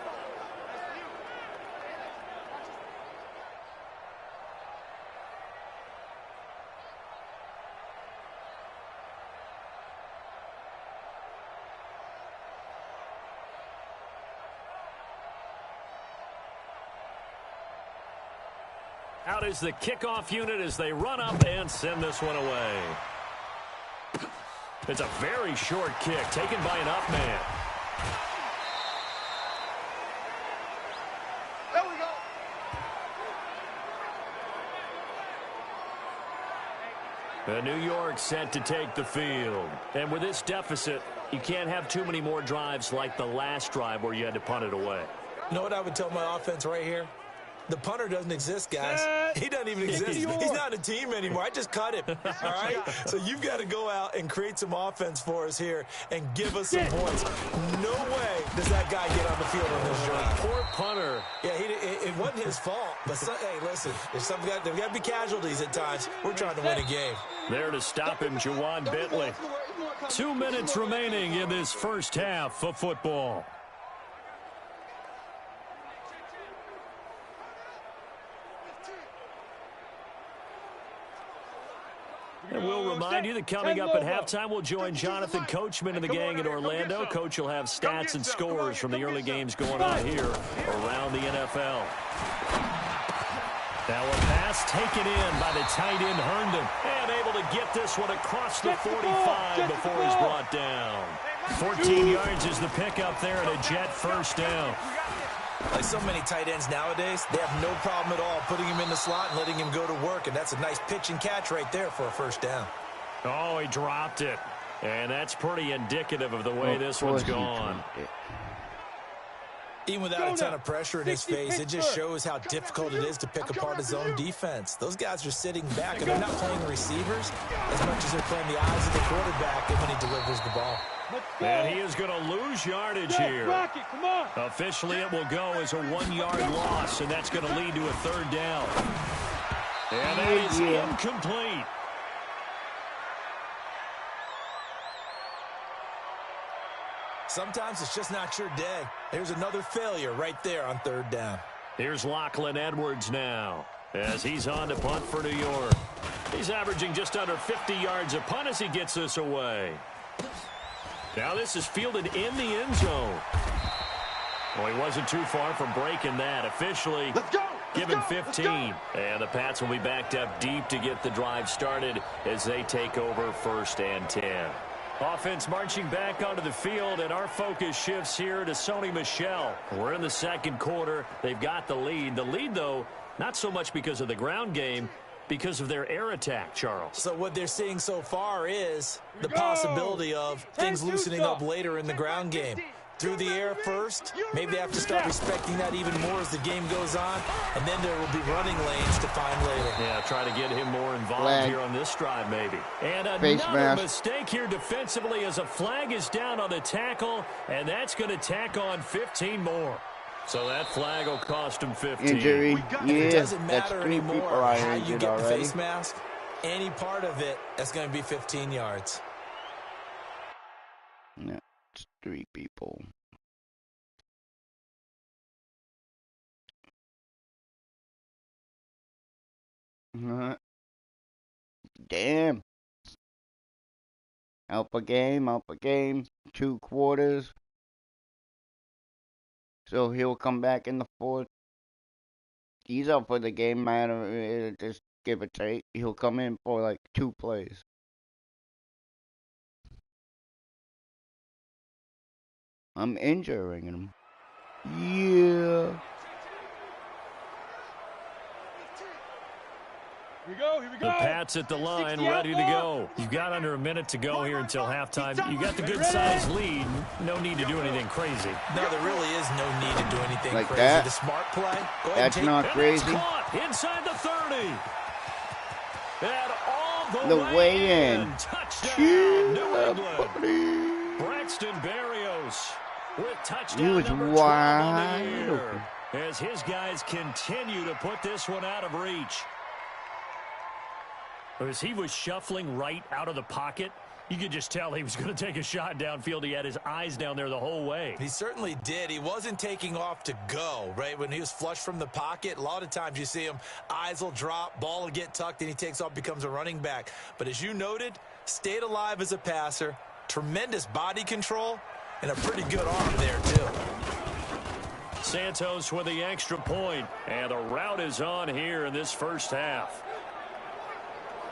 Out is the kickoff unit as they run up and send this one away. It's a very short kick taken by an up man. There we go. The New York set to take the field. And with this deficit, you can't have too many more drives like the last drive where you had to punt it away. You know what I would tell my offense right here? The punter doesn't exist, guys. He doesn't even exist. He's not a team anymore. I just cut him. All right? So you've got to go out and create some offense for us here and give us some points. No way does that guy get on the field on this drive. Poor punter. Yeah, it wasn't his fault. But, hey, listen, there's got to be casualties at times. We're trying to win a game. There to stop him, Juwan Bentley. 2 minutes remaining in this first half of football. And we'll remind you that coming up at halftime, we'll join Jonathan Coachman and the gang in Orlando. Coach will have stats and scores from the early games going on here around the NFL. Now a pass taken in by the tight end Herndon. And able to get this one across the 45 before he's brought down. 14 yards is the pickup there and a Jet first down. Like so many tight ends nowadays, they have no problem at all putting him in the slot and letting him go to work. And that's a nice pitch and catch right there for a first down. Oh, he dropped it. And that's pretty indicative of the way this one's gone. Even without a ton of pressure in his face, it just shows how difficult it is to pick apart his own defense. Those guys are sitting back, and they're not playing receivers as much as they're playing the eyes of the quarterback when he delivers the ball. And he is going to lose yardage here. Officially, it will go as a 1-yard loss, and that's going to lead to a third down. And that is incomplete. Sometimes it's just not your day. There's another failure right there on third down. Here's Lachlan Edwards now as he's on to punt for New York. He's averaging just under 50 yards a punt as he gets this away. Now this is fielded in the end zone. Well, he wasn't too far from breaking that. Officially, give him 15. And the Pats will be backed up deep to get the drive started as they take over 1st and 10. Offense marching back onto the field, and our focus shifts here to Sony Michel. We're in the second quarter. They've got the lead. The lead, though, not so much because of the ground game, because of their air attack, Charles. So what they're seeing so far is the possibility of things loosening up later in the ground game. Through the air first, maybe they have to start respecting that even more as the game goes on, and then there will be running lanes to find later. Yeah, try to get him more involved here on this drive, maybe. And another mistake here defensively as a flag is down on the tackle, and that's going to tack on 15 more. So that flag will cost him 15. Injury, yeah, it doesn't matter that's 3 anymore people are how you injured get already. the face mask. Any part of it, that's going to be 15 yards. No, it's 3 people. Damn. Up a game, 2 quarters. So he'll come back in the 4th. He's up for the game, man. Just give or take. He'll come in for like 2 plays. I'm injuring him. Yeah. Here we go. The Pats at the line, ready to go. You've got under a minute to go here until halftime. You got the good-sized lead. No need to do anything crazy. No, there really is no need to do anything like crazy. that. The smart play. Go ahead That's not crazy. Inside the 30. And all the way in. Touchdown, New England. Braxton Berrios with touchdown number 12 on the year. As his guys continue to put this one out of reach. As he was shuffling right out of the pocket, you could just tell he was going to take a shot downfield. He had his eyes down there the whole way. He certainly did. He wasn't taking off to go, right? When he was flush from the pocket, a lot of times you see him, eyes will drop, ball will get tucked, and he takes off, becomes a running back. But as you noted, stayed alive as a passer, tremendous body control, and a pretty good arm there, too. Santos with the extra point, and the route is on here in this first half.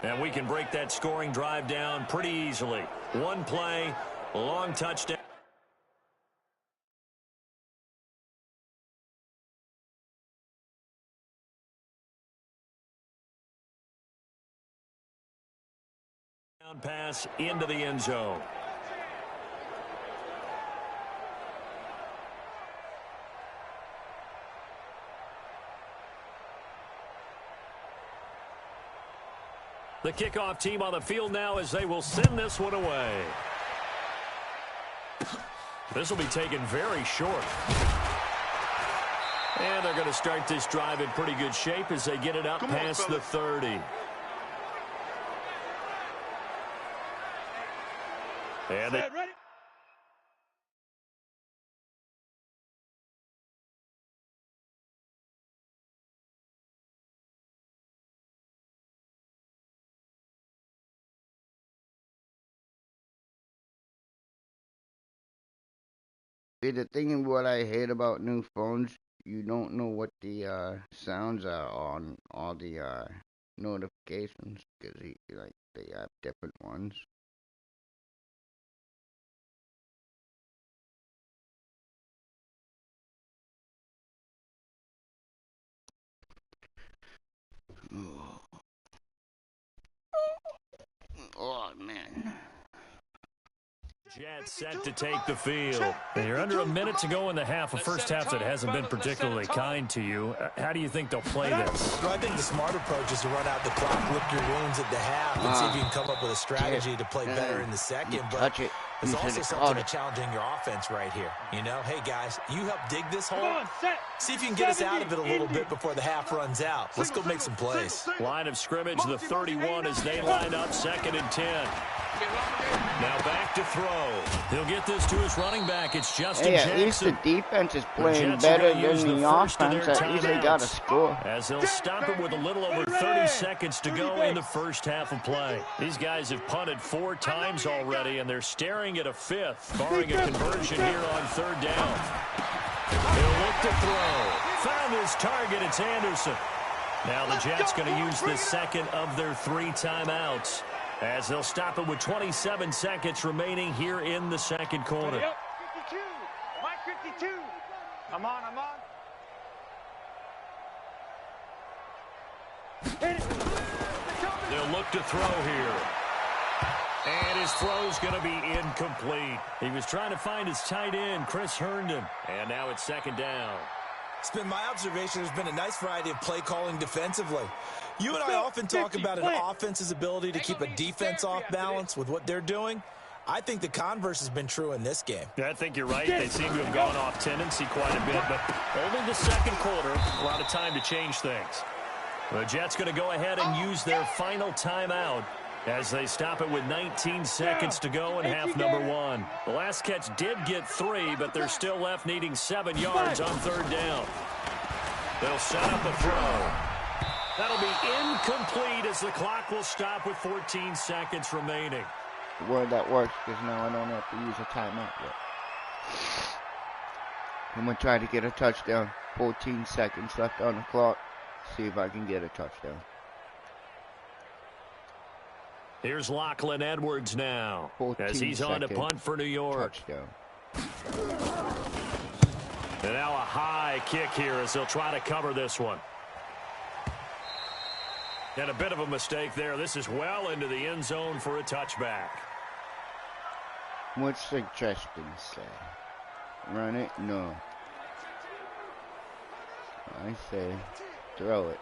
And we can break that scoring drive down pretty easily. 1 play, long touchdown. Pass into the end zone. The kickoff team on the field now as they will send this one away. This will be taken very short. And they're going to start this drive in pretty good shape as they get it up past the 30. And they... The thing what I hate about new phones, you don't know what the sounds are on all the notifications because they have different ones. Oh man. Jets set to take the field. And you're under a minute to go in the half, a first half that hasn't been particularly kind to you. How do you think they'll play this? Well, I think the smart approach is to run out the clock, lick your wounds at the half, and see if you can come up with a strategy to play better in the second. But there's also something challenging your offense right here. You know, hey, guys, you help dig this hole. See if you can get us out of it a little bit before the half runs out. Let's go make some plays. Line of scrimmage, the 31 as they line up, 2nd and 10. Now back to throw. He'll get this to his running back. It's Justin Jackson. At least the defense is playing better than the offense. At least they got a score. As they'll stop it with a little over 30 seconds to go in the first half of play. These guys have punted 4 times already, and they're staring at a 5th, barring a conversion here on 3rd down. He'll look to throw. Found his target. It's Anderson. Now the Jets going to use the second of their 3 timeouts, as they'll stop it with 27 seconds remaining here in the second quarter. 52. Mike 52. I'm on. They'll look to throw here. And his throw's going to be incomplete. He was trying to find his tight end, Chris Herndon. And now it's 2nd down. It's been my observation there's been a nice variety of play calling defensively. You and I often talk about an offense's ability to keep a defense off balance with what they're doing. I think the converse has been true in this game. Yeah, I think you're right. They seem to have gone off tendency quite a bit, but only the second quarter, a lot of time to change things. The Jets going to go ahead and use their final timeout as they stop it with 19 seconds to go in half number 1. The last catch did get 3, but they're still left needing 7 yards on 3rd down. They'll set up a throw. That'll be incomplete as the clock will stop with 14 seconds remaining. The word that works, because now I don't have to use a timeout yet. I'm going to try to get a touchdown. 14 seconds left on the clock. See if I can get a touchdown. Here's Lachlan Edwards now as he's on to punt for New York. Touchdown. And now a high kick here as they'll try to cover this one. And a bit of a mistake there. This is well into the end zone for a touchback. What suggestions say? Run it? No. I say throw it.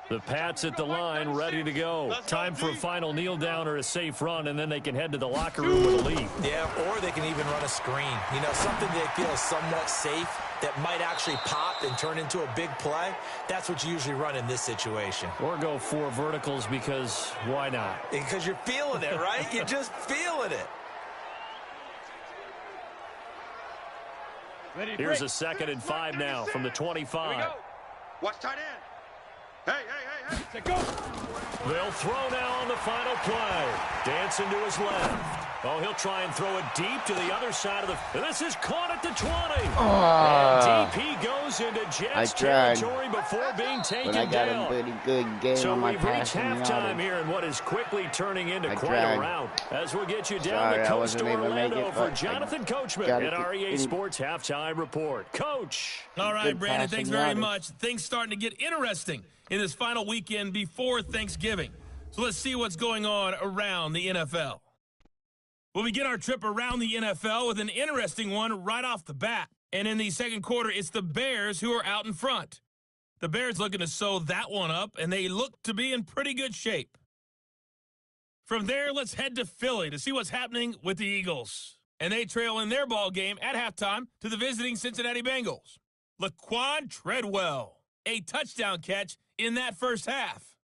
The Pats at the line, ready to go. Time for a final kneel down or a safe run, and then they can head to the locker room with a lead. Yeah, or they can even run a screen. You know, something they feel is somewhat safe that might actually pop and turn into a big play. That's what you usually run in this situation. Or go 4 verticals because why not? Because you're feeling it, right? You're just feeling it. Here's a 2nd and 5 now from the 25. Watch tight end. Hey. Go. They'll throw now on the final play. Dancing to his left. Oh, he'll try and throw it deep to the other side of the... This is caught at the 20. And DP goes into Jets territory before being taken down. But I got a pretty good game so on my we've reached halftime yardage. here in what is quickly turning into quite a rout. As we'll get you down the coast to Orlando for Jonathan Coachman at REA Sports Halftime Report. Coach. All right, Brandon, thanks very much. Things starting to get interesting in this final weekend before Thanksgiving. So let's see what's going on around the NFL. We'll begin our trip around the NFL with an interesting one right off the bat. And in the second quarter, it's the Bears who are out in front. The Bears looking to sew that one up, and they look to be in pretty good shape. From there, let's head to Philly to see what's happening with the Eagles. And they trail in their ball game at halftime to the visiting Cincinnati Bengals. Laquan Treadwell, a touchdown catch in that first half.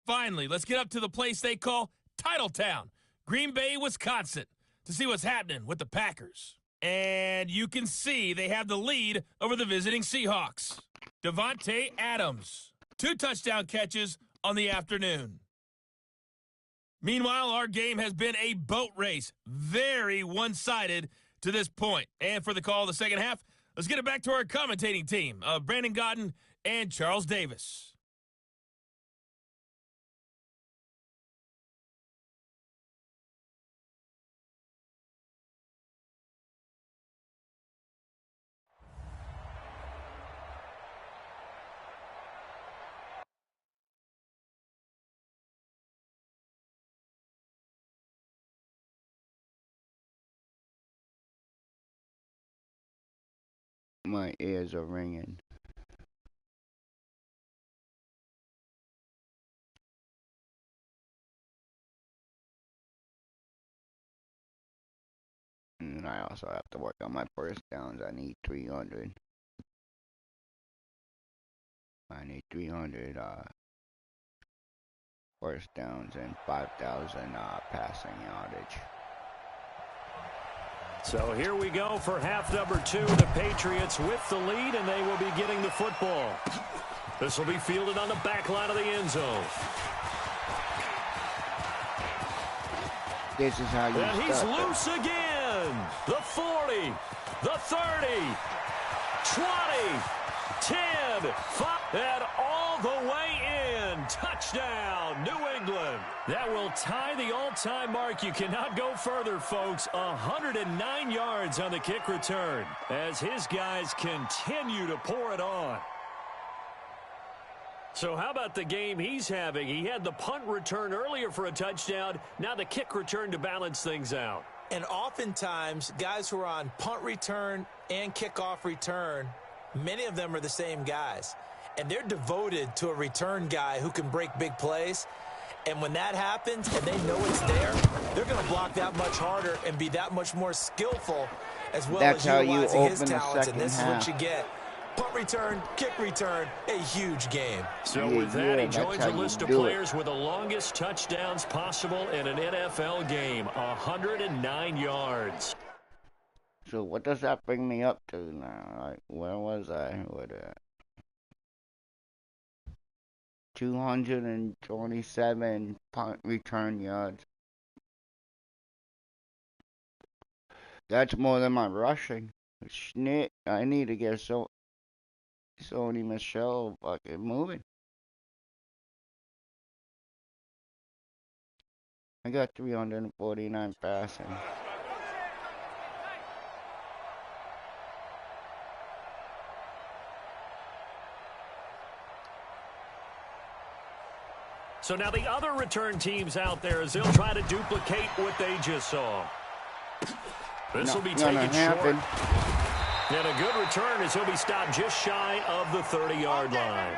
Finally, let's get up to the place they call Titletown, Green Bay, Wisconsin, to see what's happening with the Packers. And you can see they have the lead over the visiting Seahawks. Devontae Adams, 2 touchdown catches on the afternoon. Meanwhile, our game has been a boat race, very one-sided to this point. And for the call of the second half, let's get it back to our commentating team of Brandon Godden and Charles Davis. My ears are ringing. And I also have to work on my first downs. I need 300. I need 300 first downs and 5,000 passing yardage. So here we go for half number 2. The Patriots with the lead, and they will be getting the football. This will be fielded on the back line of the end zone. This is how you and he's loose again. The 40, the 30, 20, 10, 5, and all the way in. Touchdown, New England. That will tie the all-time mark. You cannot go further, folks. 109 yards on the kick return as his guys continue to pour it on. So how about the game he's having? He had the punt return earlier for a touchdown. Now the kick return to balance things out. And oftentimes, guys who are on punt return and kickoff return, many of them are the same guys. And they're devoted to a return guy who can break big plays. And when that happens and they know it's there, they're going to block that much harder and be that much more skillful as well as utilizing his talents. And this is what you get. Punt return, kick return, a huge game. So with that, he joins a list of players with the longest touchdowns possible in an NFL game, 109 yards. So what does that bring me up to now? Like, where was I with it? 227 punt return yards. That's more than my rushing. Snit, I need to get Sony Michelle fucking moving. I got 349 passing. So now the other return teams out there as they'll try to duplicate what they just saw. This will be taken short. And a good return as he'll be stopped just shy of the 30-yard line.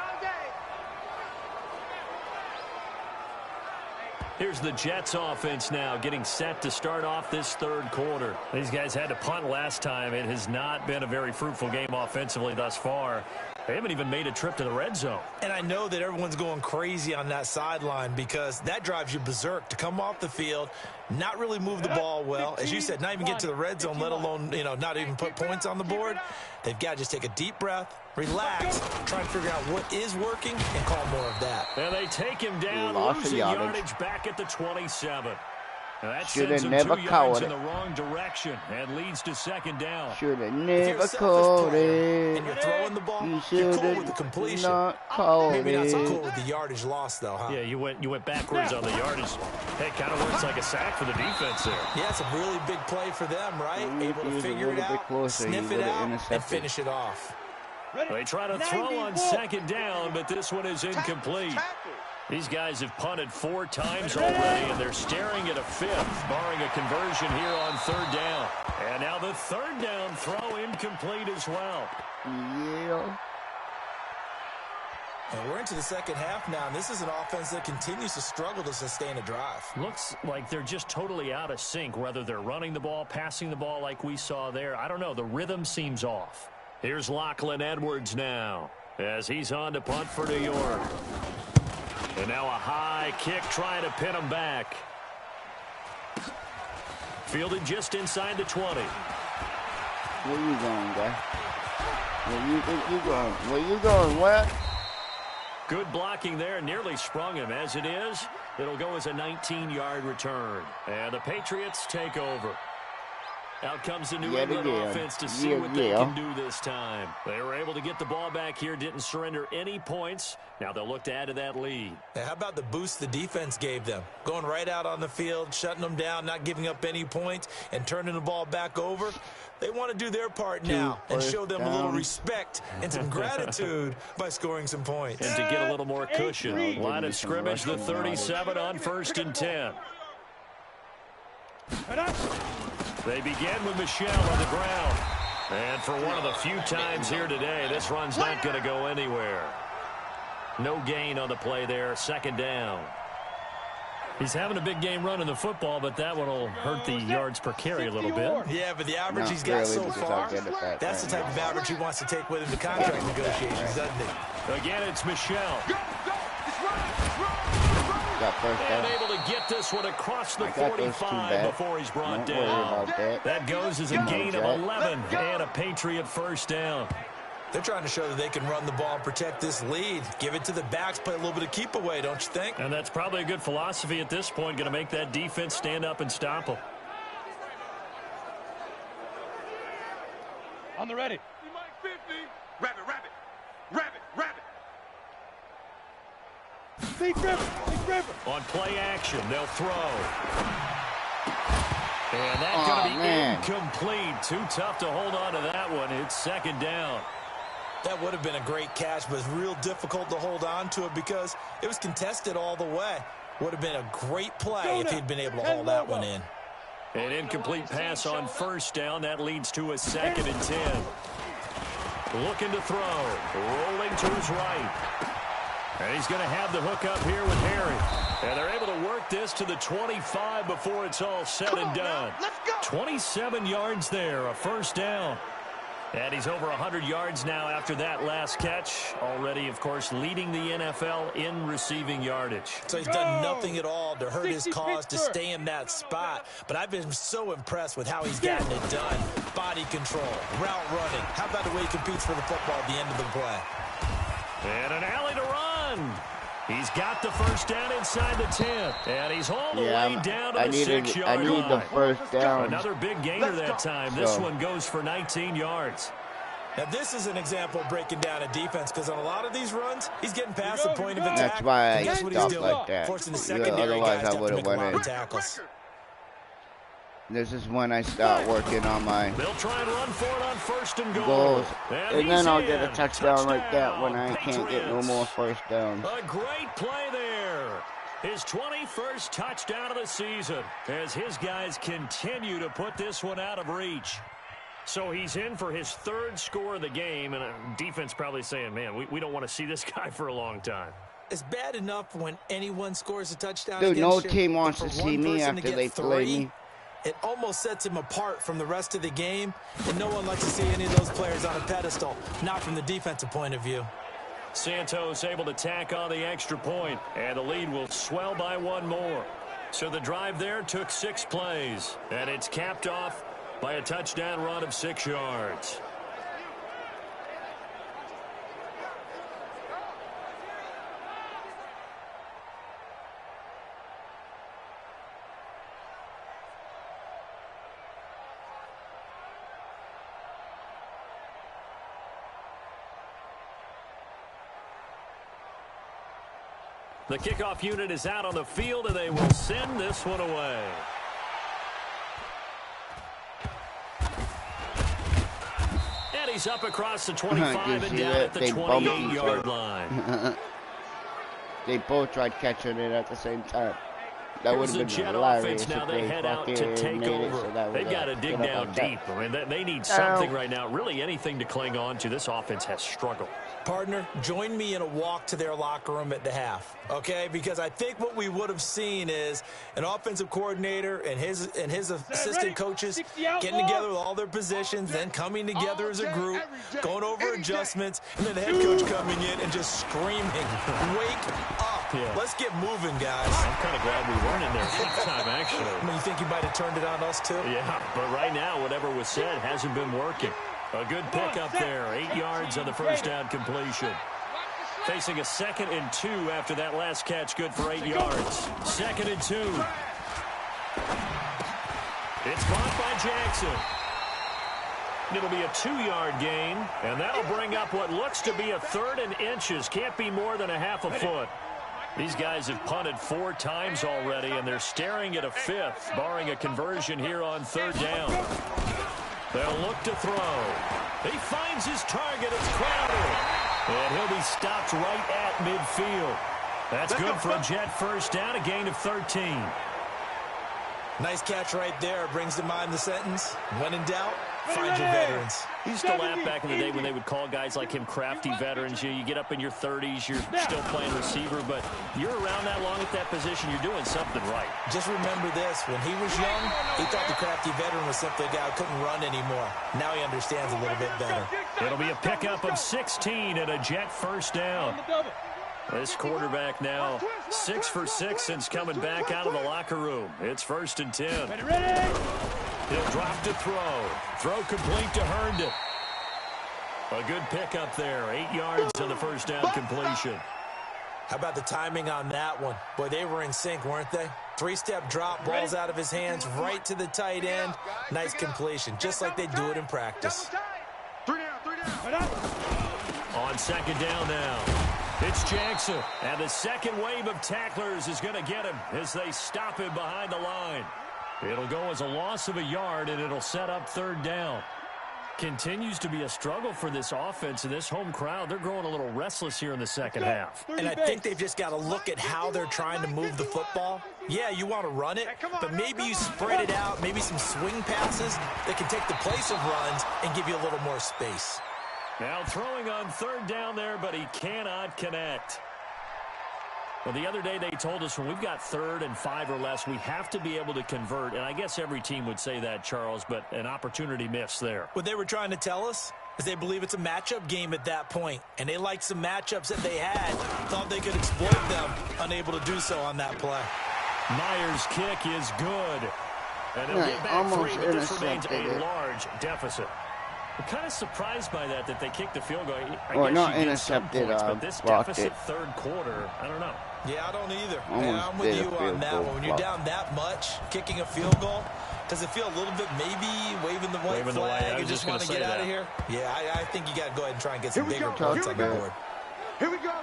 Here's the Jets offense now getting set to start off this third quarter. These guys had to punt last time. It has not been a very fruitful game offensively thus far. They haven't even made a trip to the red zone. And I know that everyone's going crazy on that sideline because that drives you berserk to come off the field, not really move the ball well. As you said, not even get to the red zone, let alone, not even put points on the board. They've got to just take a deep breath, relax, try and figure out what is working, and call more of that. And they take him down, losing yardage back at the 27. That should sends have him never 2 called yards it. in the wrong direction and leads to second down. Should have never called it. And you're throwing the ball, You you're should cool with the completion. not called Maybe not so cool it. with the yardage loss, though, huh? Yeah, you went backwards on the yardage. Hey, kind of works like a sack for the defense there. Yeah, it's a really big play for them, right? Able to figure it out, sniff it out, and finish it off. They try to throw on second down, but this one is incomplete. These guys have punted 4 times already, and they're staring at a 5th, barring a conversion here on third down. And now the third down throw incomplete as well. Yeah. And we're into the second half now, and this is an offense that continues to struggle to sustain a drive. Looks like they're just totally out of sync, whether they're running the ball, passing the ball like we saw there. I don't know. The rhythm seems off. Here's Lachlan Edwards now as he's on to punt for New York. And now a high kick trying to pin him back. Fielded just inside the 20. Where you going, guy? Where you think you going? Where you going, what? Good blocking there, nearly sprung him. As it is, it'll go as a 19-yard return. And the Patriots take over. Out comes the New England offense to see what they can do this time. They were able to get the ball back here, didn't surrender any points. Now they'll look to add to that lead. Hey, how about the boost the defense gave them? Going right out on the field, shutting them down, not giving up any points, and turning the ball back over. They want to do their part now and show them a little respect and some gratitude by scoring some points. And to get a little more cushion. Line of scrimmage, the 37 on 1st and 10. They begin with Michel on the ground. And for one of the few times here today, this run's not going to go anywhere. No gain on the play there, 2nd down. He's having a big game running the football, but that one will hurt the yards per carry a little bit. Yeah, but the average he's got so far, that's the type of average he wants to take with him to contract negotiations, doesn't he? Again, it's Michel. And able to get this one across the 45 before he's brought down. That goes as a gain of 11 and a Patriot 1st down. They're trying to show that they can run the ball and protect this lead. Give it to the backs, play a little bit of keep away, don't you think? And that's probably a good philosophy at this point, going to make that defense stand up and stop them. On the ready. Rabbit, rabbit, rabbit, rabbit. Big river, big river. On play action, they'll throw. And that's going to be incomplete. Too tough to hold on to that one. It's 2nd down. That would have been a great catch, but it's real difficult to hold on to it because it was contested all the way. Would have been a great play if he'd been able to haul that one in. An incomplete pass on 1st down. That leads to a 2nd and 10. Looking to throw. Rolling to his right. And he's going to have the hook up here with Harry. And they're able to work this to the 25 before it's all said and done. 27 yards there, a 1st down. And he's over 100 yards now after that last catch. Already, of course, leading the NFL in receiving yardage. So he's done nothing at all to hurt his cause to stay in that spot. But I've been so impressed with how he's gotten it done. Body control, route running. How about the way he competes for the football at the end of the play? And an alley to run. He's got the 1st down inside the 10. And he's all the way down to the 6-yard line. I need the 1st down. Another big gainer that time. This one goes for 19 yards. Now, this is an example of breaking down a defense because on a lot of these runs, he's getting past the point of attack. That's why I stopped like that. Forcing the secondary guys to have to make a lot of tackles. This is when I start working on my They'll try and run for it on 1st and goals. And then I'll get a touchdown like that when I can't get no more 1st downs. A great play there. His 21st touchdown of the season as his guys continue to put this one out of reach. So he's in for his 3rd score of the game, and defense probably saying, man, we don't want to see this guy for a long time. It's bad enough when anyone scores a touchdown. Dude, no against team you, wants to see me after they play me. It almost sets him apart from the rest of the game, and no one likes to see any of those players on a pedestal, not from the defensive point of view. Santos able to tack on the extra point, and the lead will swell by 1 more. So the drive there took 6 plays, and it's capped off by a touchdown run of 6 yards. The kickoff unit is out on the field, and they will send this one away. And he's up across the 25 and down at the 28-yard line. They both tried catching it at the same time. That would Here's have the been Jet hilarious offense now. if They they head out to fucking take made it, over. so that They've would got to dig get up down like that. deep. I mean, they need something right now. Really anything to cling on to. This offense has struggled. Partner, join me in a walk to their locker room at the half, okay? Because I think what we would have seen is an offensive coordinator and his assistant coaches getting together with all their positions, then coming together as a group, going over adjustments, and then the head coach coming in and just screaming, "Wake up. Yeah. Let's get moving, guys." I'm kind of glad we weren't in there at halftime, actually. I mean, you think you might have turned it on us, too? Yeah, but right now, whatever was said hasn't been working. A good pickup there. 8 yards on the first down completion. Facing a 2nd and 2 after that last catch. Good for 8 yards. 2nd and 2. It's caught by Jackson. It'll be a 2-yard gain, and that'll bring up what looks to be a 3rd and inches. Can't be more than a half a foot. These guys have punted 4 times already, and they're staring at a 5th, barring a conversion here on 3rd down. They'll look to throw. He finds his target. It's Crowder. And he'll be stopped right at midfield. That's good for a Jet first down, a gain of 13. Nice catch right there. Brings to mind the sentence, when in doubt, find your veterans. He used to laugh back in the day when they would call guys like him crafty veterans. You get up in your 30s, you're still playing receiver, but you're around that long at that position, you're doing something right. Just remember this. When he was young, he thought the crafty veteran was simply a guy who couldn't run anymore. Now he understands a little bit better. It'll be a pickup of 16 and a Jet first down. This quarterback now 6 for 6 since coming back out of the locker room. It's 1st and 10. He'll drop to throw. Throw complete to Herndon. A good pickup there. 8 yards on the first down completion. How about the timing on that one? Boy, they were in sync, weren't they? 3-step drop, balls out of his hands, right to the tight end. Nice completion, just like they do it in practice. 3 down. On 2nd down now. It's Jackson. And the second wave of tacklers is going to get him as they stop him behind the line. It'll go as a loss of a yard, and it'll set up 3rd down. Continues to be a struggle for this offense and this home crowd. They're growing a little restless here in the second half. And I think they've just got to look at how they're trying to move the football. Yeah, you want to run it, but maybe you spread it out, maybe some swing passes that can take the place of runs and give you a little more space. Now throwing on 3rd down there, but he cannot connect. Well, the other day they told us when we've got 3rd and 5 or less, we have to be able to convert. And I guess every team would say that, Charles, but an opportunity missed there. What they were trying to tell us is they believe it's a matchup game at that point, and they liked some matchups that they had, thought they could exploit them, unable to do so on that play. Myers' kick is good. And they'll get back 3, but this remains a large deficit. I'm kind of surprised by that they kicked the field goal. I guess not you get some intercepted, points, but this deficit it. 3rd quarter, I don't know. Yeah, I don't either. Almost I'm with did you a on field that goal one. When you're block. down that much, kicking a field goal, does it feel a little bit maybe waving the white flag and just want to get out of here? Yeah, I think you got to go ahead and try and get some bigger points on the board. Here we go.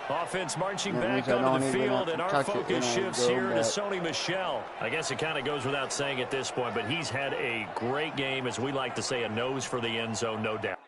Offense marching That back means I onto don't the even field, have and to our touch it focus when I shifts go here to back. Sony Michel. I guess it kind of goes without saying at this point, but he's had a great game, as we like to say, a nose for the end zone, no doubt.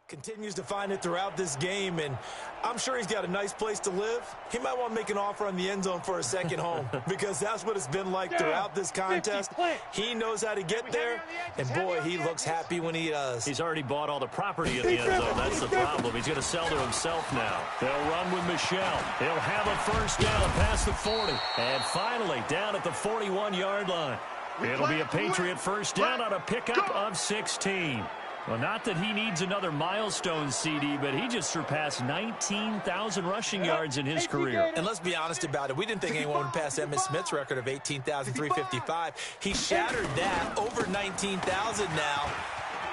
Continues to find it throughout this game, and I'm sure he's got a nice place to live. He might want to make an offer on the end zone for a second home because that's what it's been like throughout this contest. He knows how to get there, and boy, he looks happy when he does. He's already bought all the property in the end zone. That's the problem. He's going to sell to himself now. They'll run with Michel. He'll have a first down past the 40. And finally, down at the 41-yard line. It'll be a Patriot first down on a pickup of 16. Well, not that he needs another milestone, CD, but he just surpassed 19,000 rushing yards in his career. And let's be honest about it. We didn't think anyone would pass Emmitt Smith's record of 18,355. He shattered that, over 19,000 now.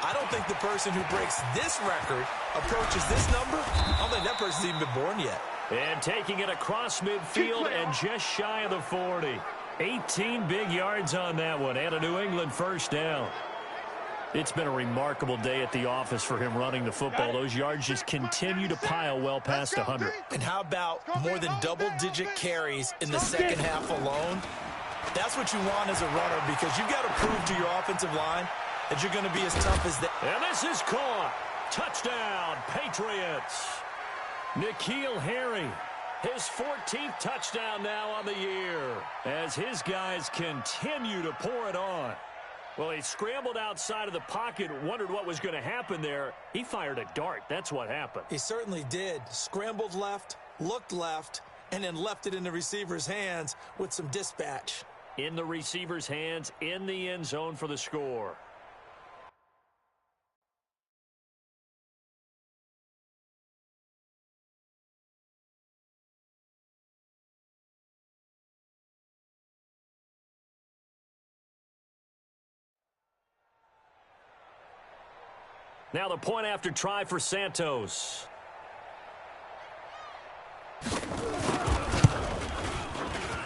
I don't think the person who breaks this record approaches this number. I don't think that person's even been born yet. And taking it across midfield and just shy of the 40. 18 big yards on that one and a New England first down. It's been a remarkable day at the office for him running the football. Those yards just continue to pile well past 100. And how about more than double-digit carries in the second half alone? That's what you want as a runner, because you've got to prove to your offensive line that you're going to be as tough as they. And this is caught. Touchdown, Patriots. N'Keal Harry, his 14th touchdown now on the year, as his guys continue to pour it on. Well, he scrambled outside of the pocket, wondered what was going to happen there. He fired a dart. That's what happened. He certainly did. Scrambled left, looked left, and then left it in the receiver's hands with some dispatch. In the receiver's hands, in the end zone for the score. Now the point after try for Santos.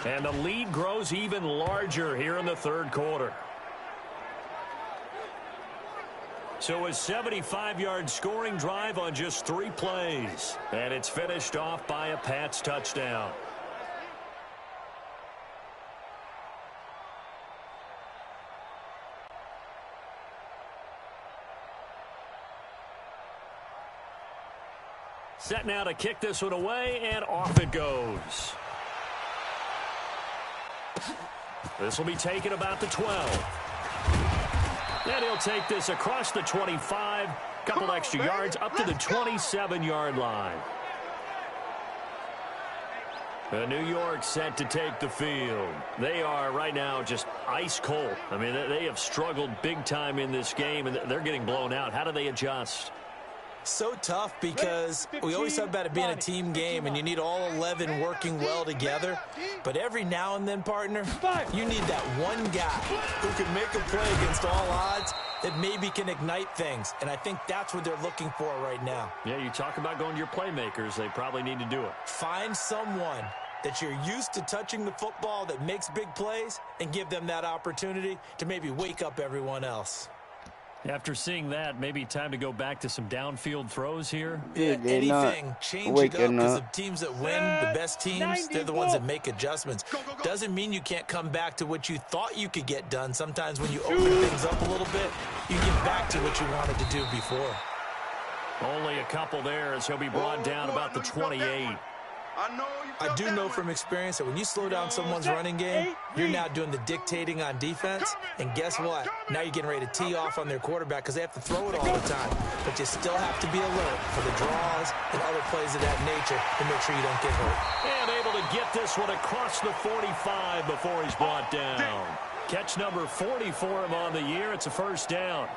And the lead grows even larger here in the third quarter. So a 75-yard scoring drive on just 3 plays. And it's finished off by a Pats touchdown. Set now to kick this one away, and off it goes. This will be taken about the 12. And he'll take this across the 25, couple extra yards up to the 27-yard line. New York set to take the field. They are right now just ice cold. I mean, they have struggled big time in this game, and they're getting blown out. How do they adjust? So tough, because we always talk about it being a team game and you need all 11 working well together. But every now and then, partner, you need that one guy who can make a play against all odds that maybe can ignite things. And I think that's what they're looking for right now. Yeah, you talk about going to your playmakers. They probably need to do it. Find someone that you're used to touching the football that makes big plays and give them that opportunity to maybe wake up everyone else. After seeing that, maybe time to go back to some downfield throws here. Yeah, anything, change it up, because the teams that win, the best teams, they're the ones that make adjustments. Doesn't mean you can't come back to what you thought you could get done. Sometimes when you open things up a little bit, you get back to what you wanted to do before. Only a couple there as he'll be brought down about the 28. I do know from experience that when you slow down someone's running game, you're now doing the dictating on defense. And guess what? Now you're getting ready to tee off on their quarterback because they have to throw it all the time. But you still have to be alert for the draws and other plays of that nature to make sure you don't get hurt. And able to get this one across the 45 before he's brought down. Catch number 40 for him on the year. It's a first down.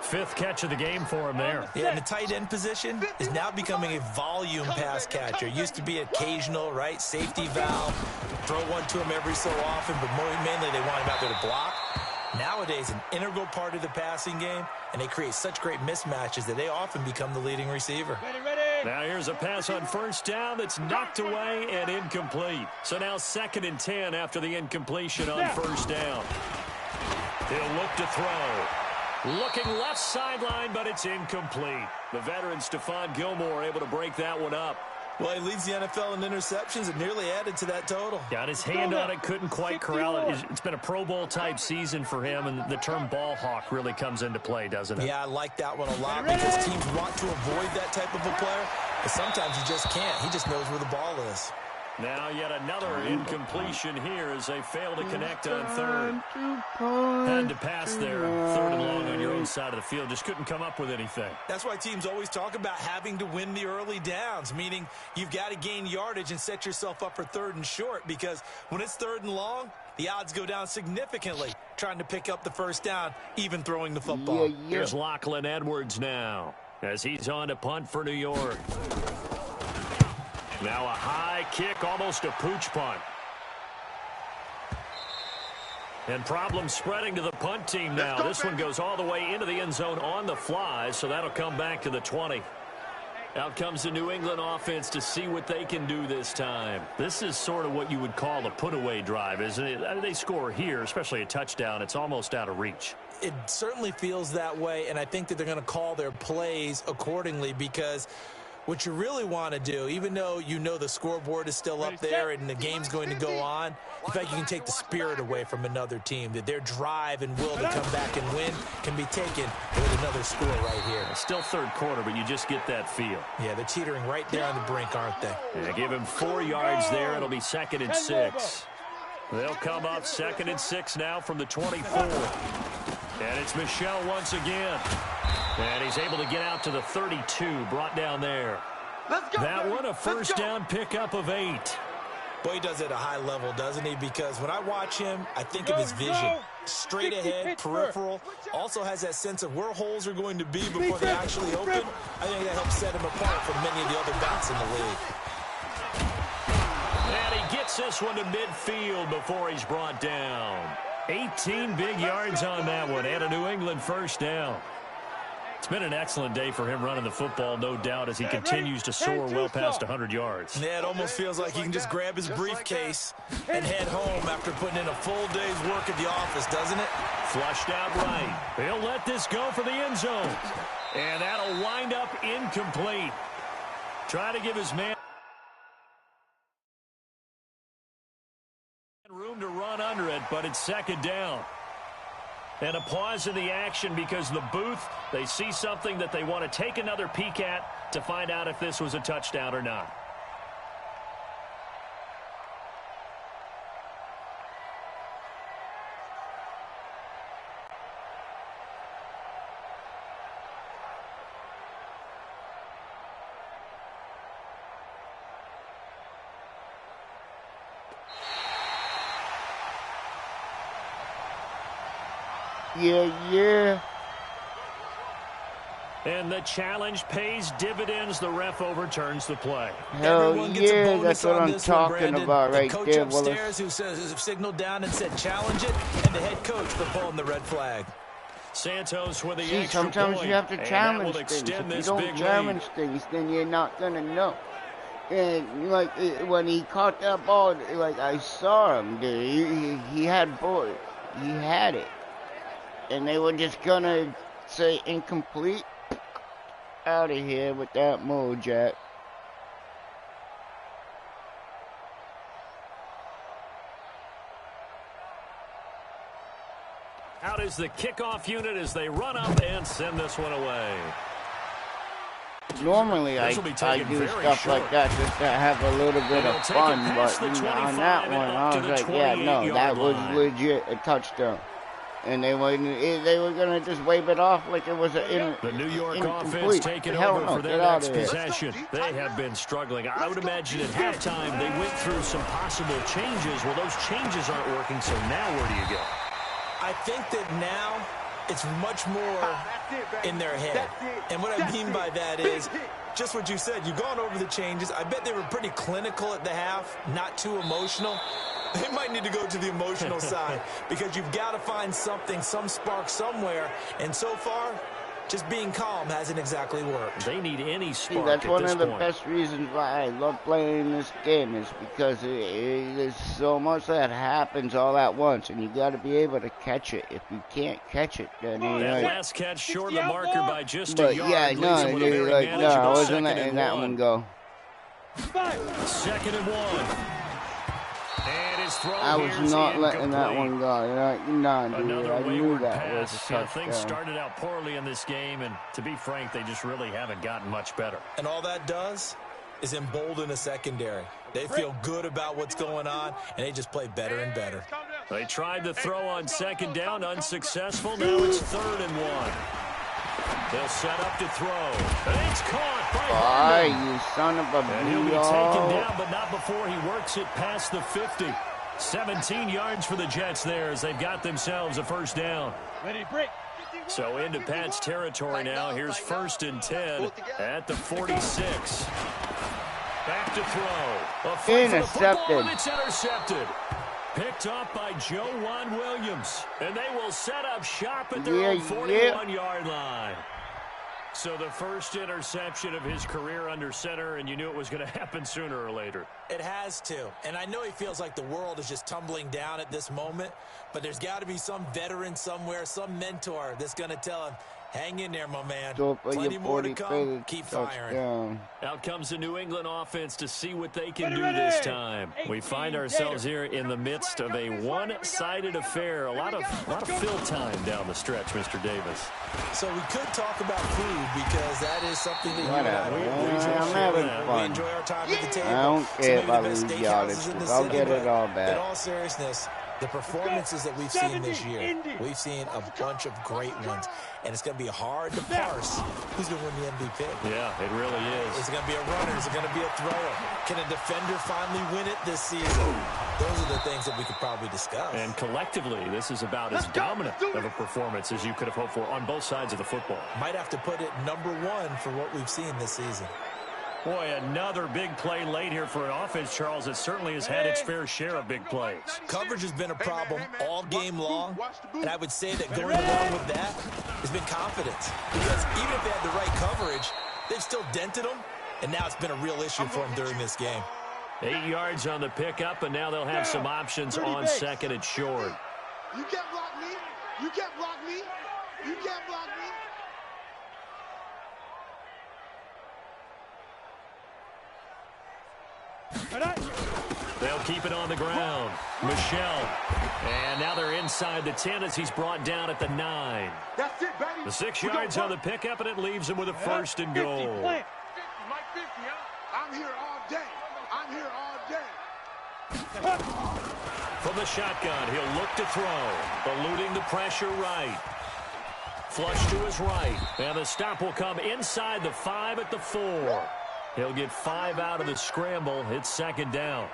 5th catch of the game for him there. Yeah, and the tight end position is now becoming a volume pass catcher. Used to be occasional, right? Safety valve. Throw one to him every so often, but mainly they want him out there to block. Nowadays, an integral part of the passing game, and they create such great mismatches that they often become the leading receiver. Now here's a pass on first down that's knocked away and incomplete. So now 2nd and 10 after the incompletion on first down. He'll look to throw. Looking left sideline, but it's incomplete. The veteran Stephon Gilmore able to break that one up. Well, he leads the NFL in interceptions and nearly added to that total. Got his hand on it, couldn't quite corral it. It's been a Pro Bowl-type season for him, and the term ball hawk really comes into play, doesn't it? Yeah, I like that one a lot because teams want to avoid that type of a player, but sometimes you just can't. He just knows where the ball is. Now yet another incompletion here as they fail to connect on third. Had to pass there, 3rd and long on your own side of the field. Just couldn't come up with anything. That's why teams always talk about having to win the early downs, meaning you've got to gain yardage and set yourself up for 3rd and short, because when it's 3rd and long, the odds go down significantly trying to pick up the first down, even throwing the football. Here's Lachlan Edwards now as he's on to punt for New York. Now a high kick, almost a pooch punt. And problems spreading to the punt team now. This one goes all the way into the end zone on the fly, so that'll come back to the 20. Out comes the New England offense to see what they can do this time. This is sort of what you would call a put-away drive, isn't it? I mean, they score here, especially a touchdown. It's almost out of reach. It certainly feels that way, and I think that they're going to call their plays accordingly, because what you really want to do, even though you know the scoreboard is still up there and the game's going to go on, in fact, you can take the spirit away from another team, that their drive and will to come back and win can be taken with another score right here. It's still third quarter, but you just get that feel. Yeah, they're teetering right there on the brink, aren't they? Yeah, give him 4 yards there. It'll be 2nd and 6. They'll come up 2nd and 6 now from the 24. And it's Michel once again. And he's able to get out to the 32, brought down there. That one, a first down pickup of 8. Boy, he does it at a high level, doesn't he? Because when I watch him, I think of his vision. Straight ahead, peripheral. Also has that sense of where holes are going to be before they actually open. I think that helps set him apart from many of the other backs in the league. And he gets this one to midfield before he's brought down. 18 big yards on that one, and a New England first down. It's been an excellent day for him running the football, no doubt, as he continues to soar well past 100 yards. Yeah, it almost feels like he can just grab his briefcase and head home after putting in a full day's work at the office, doesn't it? Flushed out right. He'll let this go for the end zone. And that'll wind up incomplete. Try to give his man room to run under it, but it's 2nd down. And a pause in the action because the booth, they see something that they want to take another peek at to find out if this was a touchdown or not. Yeah. And the challenge pays dividends. The ref overturns the play. Hell yeah, that's what I'm talking about right there. The coach upstairs who signaled down and said challenge it, and the head coach for pulling the red flag. Santos with the extra point. Sometimes you have to challenge things. If you don't challenge things, then you're not going to know. And, like, when he caught that ball, like, I saw him, dude. He had boy. He had it. And they were just going to say incomplete. Out of here with that move, Jack. Out is the kickoff unit as they run up and send this one away. Normally I do stuff like that just to have a little bit of fun, but on that one I was like, yeah, no, that was legit a touchdown. And they were going to just wave it off like it was the New York offense taking over for their next possession. They have been struggling. I would imagine at halftime they went through some possible changes. Well, those changes aren't working, so now where do you go? I think that now it's much more in their head. And what I mean by that is just what you said. You've gone over the changes. I bet they were pretty clinical at the half, not too emotional. They might need to go to the emotional side because you've got to find something, some spark somewhere. And so far, just being calm hasn't exactly worked. They need any spark. That's one of the best reasons why I love playing this game is because there's so much that happens all at once, and you got to be able to catch it. If you can't catch it, then that last catch short of the marker by just a yard. Yeah, I wasn't letting that one go. 2nd and 1. I was not letting that one go. Nah, dude, I knew that was a touchdown. Things started out poorly in this game, and to be frank, they just really haven't gotten much better. And all that does is embolden a secondary. They feel good about what's going on, and they just play better and better. They tried to throw on 2nd down, unsuccessful. Now it's 3rd and 1. They'll set up to throw. And it's caught by you son of a and he'll be taken down, but not before he works it past the 50. 17 yards for the Jets there as they've got themselves a first down. Ready, break. So into Pat's territory now. Here's 1st and 10 at the 46. Back to throw. Intercepted. It's intercepted. Picked up by Joe Williams. And they will set up shop at their own 41-yard line. So the first interception of his career under center, and you knew it was going to happen sooner or later. It has to. And I know he feels like the world is just tumbling down at this moment, but there's got to be some veteran somewhere, some mentor that's going to tell him, hang in there, my man. Plenty more to come. Keep firing. Out comes the New England offense to see what they can do this time. We find ourselves here in the midst of a one-sided affair. A lot of fill time down the stretch, Mr. Davis. So we could talk about food because that is something that I'm having fun. We enjoy our time at the table. I don't care if I lose yardage. I'll get it all back. In all seriousness, the performances that we've seen this year, we've seen a bunch of great ones. And it's going to be hard to parse who's going to win the MVP. Yeah, it really is. Is it going to be a runner? Is it going to be a thrower? Can a defender finally win it this season? Those are the things that we could probably discuss. And collectively, this is about as dominant of a performance as you could have hoped for on both sides of the football. Might have to put it #1 for what we've seen this season. Boy, another big play late here for an offense, Charles. It certainly has had its fair share of big plays. Coverage has been a problem all game long, and I would say that going along with that has been confidence. Because even if they had the right coverage, they've still dented them, and now it's been a real issue for them during this game. 8 yards on the pickup, and now they'll have some options on second and short. You can't block me. You can't block me. You can't block me. They'll keep it on the ground. Michelle. And now they're inside the 10 as he's brought down at the 9. That's it, baby. The 6 yards on the pickup, and it leaves him with a first and goal. 50, Mike 50, huh? I'm here all day. I'm here all day. From the shotgun, he'll look to throw. Eluding the pressure right. Flush to his right. And the stop will come inside the 5 at the 4. He'll get 5 out of the scramble. It's second down.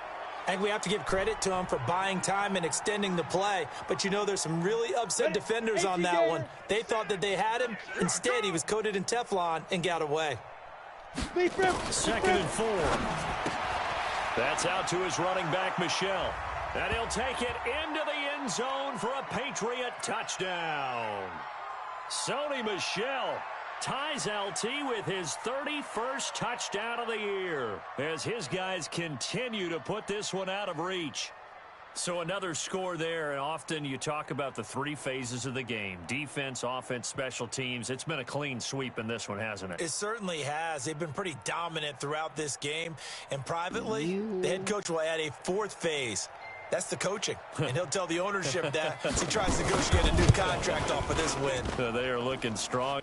I think we have to give credit to him for buying time and extending the play. But, you know, there's some really upset defenders on that one. They thought that they had him. Instead, he was coated in Teflon and got away. Second and 4. That's out to his running back, Michelle. And he'll take it into the end zone for a Patriot touchdown. Sony Michel ties LT with his 31st touchdown of the year as his guys continue to put this one out of reach. So another score there, and often you talk about the 3 phases of the game: defense, offense, special teams. It's been a clean sweep in this one, hasn't it? It certainly has. They've been pretty dominant throughout this game. And privately, the head coach will add a 4th phase. That's the coaching. And he'll tell the ownership that as he tries to negotiate a new contract off of this win. They are looking strong.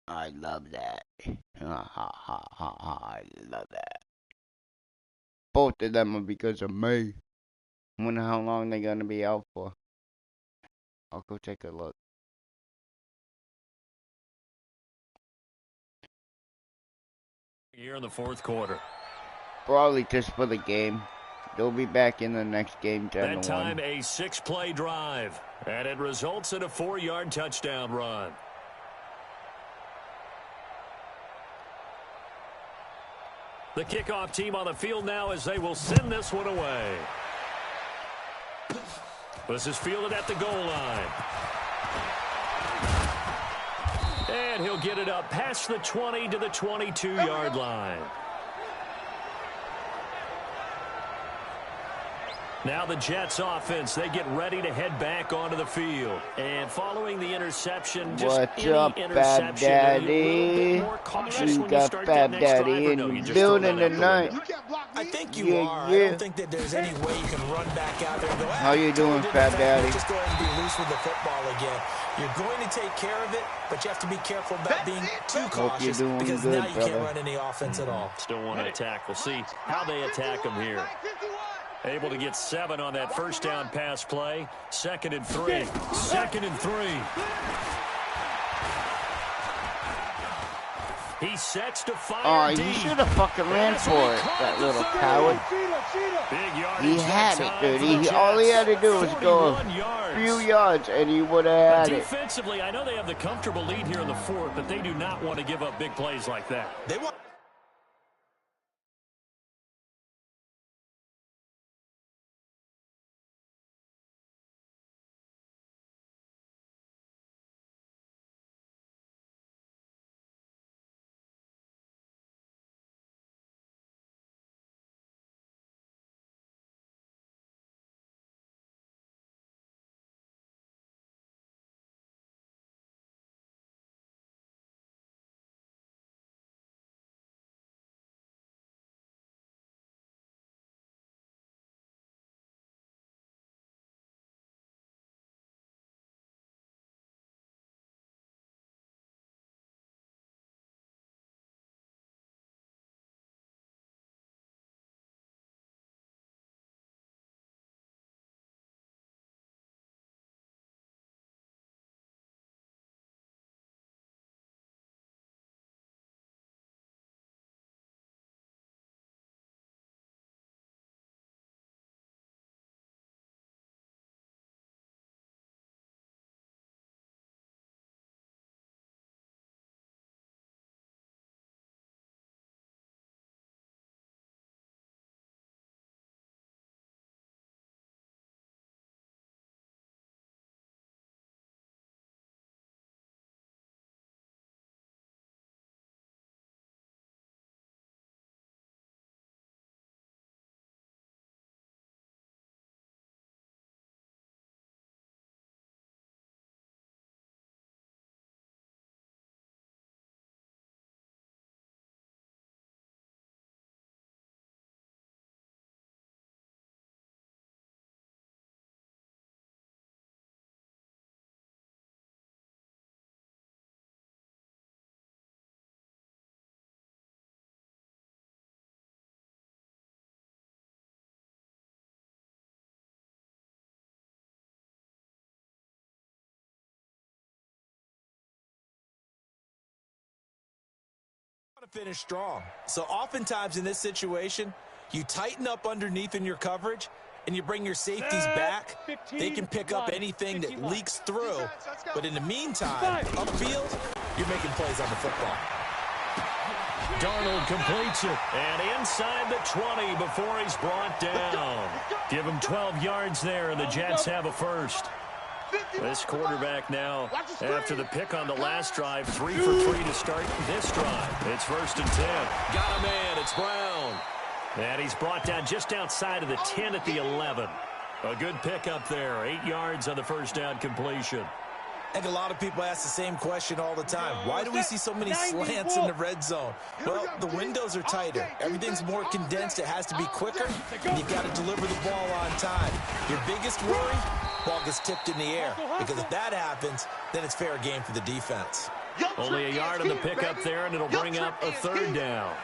I love that. Ha ha ha ha. I love that. Both of them are because of me. I wonder how long they're gonna be out for. I'll go take a look. Here in the fourth quarter. Probably just for the game. They'll be back in the next game 10-1. That time a 6-play drive, and it results in a 4-yard touchdown run. The kickoff team on the field now as they will send this one away. This is fielded at the goal line. And he'll get it up past the 20 to the 22-yard line. Now the Jets offense, they get ready to head back onto the field. And following the interception, just what's up, Fab Daddy? You got Fab Daddy in the building tonight. I think you are. I don't think that there's any way you can run back out there and go, how you doing, Fab Daddy? Just go ahead and be loose with the football again. You're going to take care of it, but you have to be careful about being too cautious because good, now you can't run any offense at all. Still want to attack. We'll see how they attack him here. Able to get 7 on that first down pass play. 2nd and 3. 2nd and 3. He sets to fire deep. He should have fucking ran for it, that little coward. He had it, dude. All he had to do was go a few yards, and he would have had it. Defensively, I know they have the comfortable lead here in the fourth, but they do not want to give up big plays like that. They want. To finish strong. So oftentimes in this situation, you tighten up underneath in your coverage and you bring your safeties back. They can pick up anything that leaks through. But in the meantime, upfield, you're making plays on the football. Darnold completes it. And inside the 20 before he's brought down. Give him 12 yards there, and the Jets have a first. This quarterback now, after the pick on the last drive, 3 for 3 to start this drive. It's 1st and 10. Got a man. It's Brown. And he's brought down just outside of the 10 at the 11. A good pick up there. 8 yards on the first down completion. I think a lot of people ask the same question all the time. Why do we see so many slants in the red zone? Well, the windows are tighter. Everything's more condensed. It has to be quicker, and you've got to deliver the ball on time. Your biggest worry? Ball gets tipped in the air, because if that happens, then it's fair game for the defense. Only a yard on the pickup there, and it'll bring up a third down.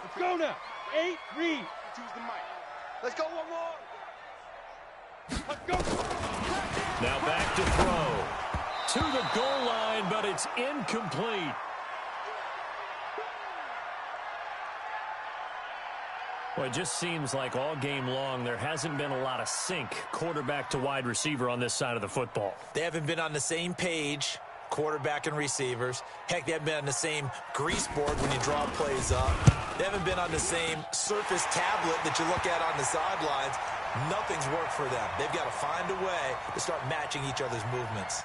Let's go now. 8, read. Choose the mic. Let's go one more. Let's go. Now back to throw. To the goal line, but it's incomplete. Well, it just seems like all game long there hasn't been a lot of sync quarterback to wide receiver on this side of the football. They haven't been on the same page, quarterback and receivers. Heck, they haven't been on the same grease board when you draw plays up. They haven't been on the same surface tablet that you look at on the sidelines. Nothing's worked for them. They've got to find a way to start matching each other's movements.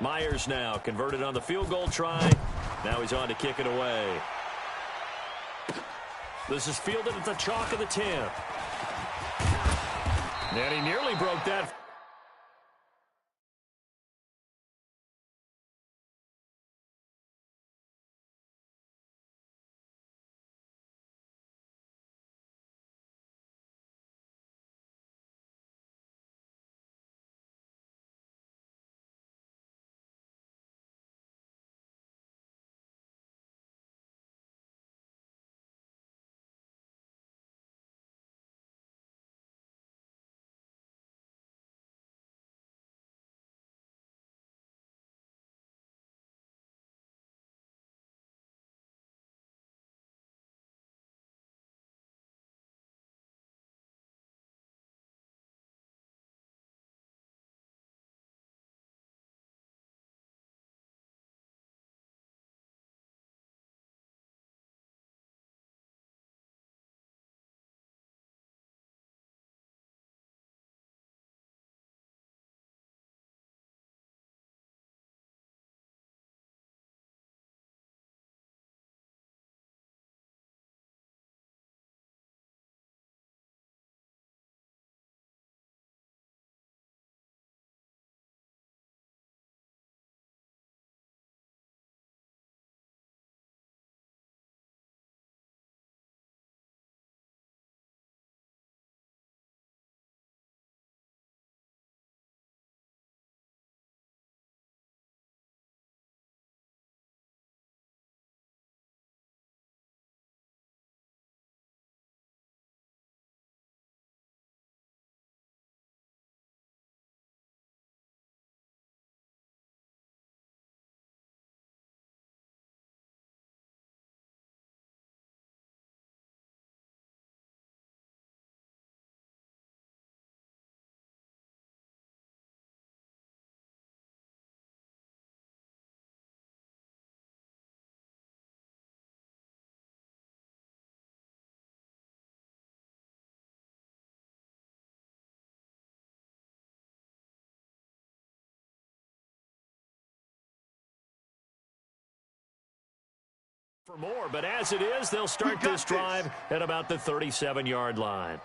Myers now converted on the field goal try. Now he's on to kick it away. This is fielded at the chalk of the 10. And he nearly broke that. For more, but as it is, they'll start this drive at about the 37-yard line.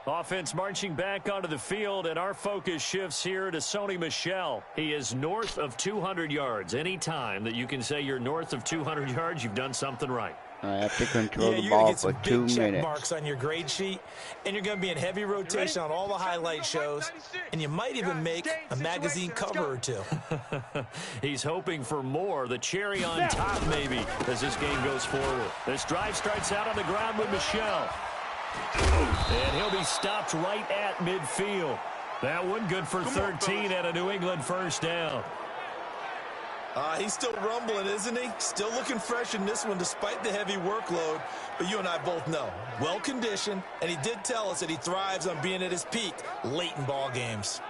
Offense marching back onto the field, and our focus shifts here to Sony Michel. He is north of 200 yards. Any time that you can say you're north of 200 yards, you've done something right. I have to control the ball for 2 minutes. Check marks on your grade sheet, and you're going to be in heavy rotation on all the highlight shows, and you might even make a magazine cover or two. He's hoping for more, the cherry on top maybe, as this game goes forward. This drive starts out on the ground with Michel. And he'll be stopped right at midfield. That one good for 13 and a New England first down. He's still rumbling, isn't he? Still looking fresh in this one despite the heavy workload. But you and I both know, well-conditioned, and he did tell us that he thrives on being at his peak late in ball games.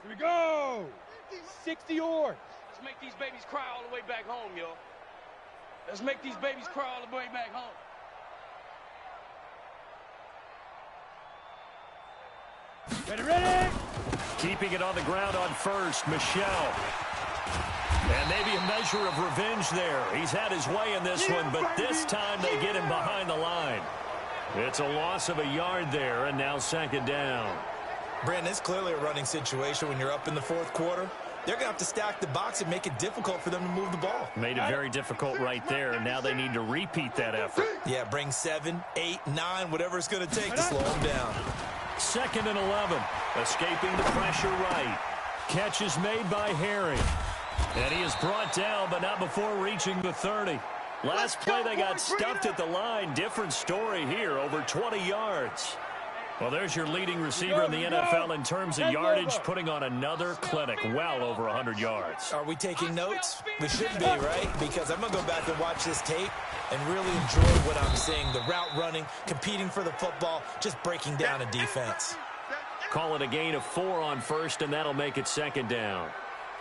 Here we go. 60 yards. Let's make these babies cry all the way back home, yo. Let's make these babies cry all the way back home. Ready. Keeping it on the ground on first, Michelle. And maybe a measure of revenge there. He's had his way in this one, but this time they get him behind the line. It's a loss of a yard there, and now second down. Brandon, it's clearly a running situation when you're up in the fourth quarter. They're going to have to stack the box and make it difficult for them to move the ball. Made it very difficult right there, and now they need to repeat that effort. Yeah, bring 7, 8, 9, whatever it's going to take to slow them down. 2nd and 11. Escaping the pressure right. Catch is made by Herring. And he is brought down, but not before reaching the 30. Last play, they got stuffed at the line. Different story here, over 20 yards. Well, there's your leading receiver in the NFL in terms of yardage, putting on another clinic, well over 100 yards. Are we taking notes? We should be, right? Because I'm going to go back and watch this tape and really enjoy what I'm seeing. The route running, competing for the football, just breaking down a defense. Call it a gain of 4 on first, and that'll make it second down.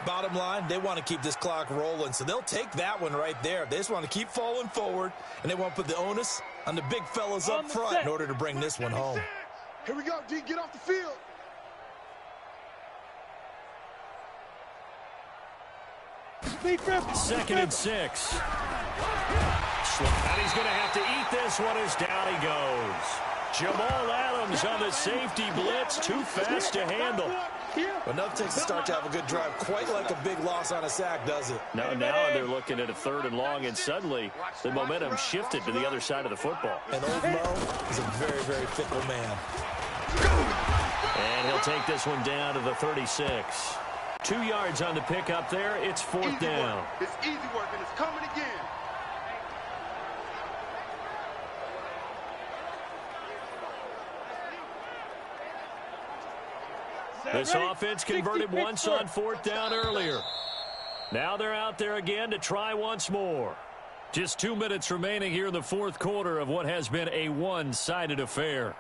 Bottom line, they want to keep this clock rolling, so they'll take that one right there. They just want to keep falling forward, and they want to put the onus on the big fellas up front in order to bring this one home. Here we go, D. Get off the field. Second and 6. And he's going to have to eat this one as down he goes. Jamal Adams on the safety blitz, too fast to handle. Enough takes to start to have a good drive, quite like a big loss on a sack, does it? Now they're looking at a 3rd and long, and suddenly the momentum shifted to the other side of the football. And old Mo is a very, very fickle man. And he'll take this one down to the 36. 2 yards on the pickup there. It's 4th down. It's easy work, and it's coming again. This offense converted once on 4th down earlier. Now they're out there again to try once more. Just 2 minutes remaining here in the fourth quarter of what has been a one-sided affair.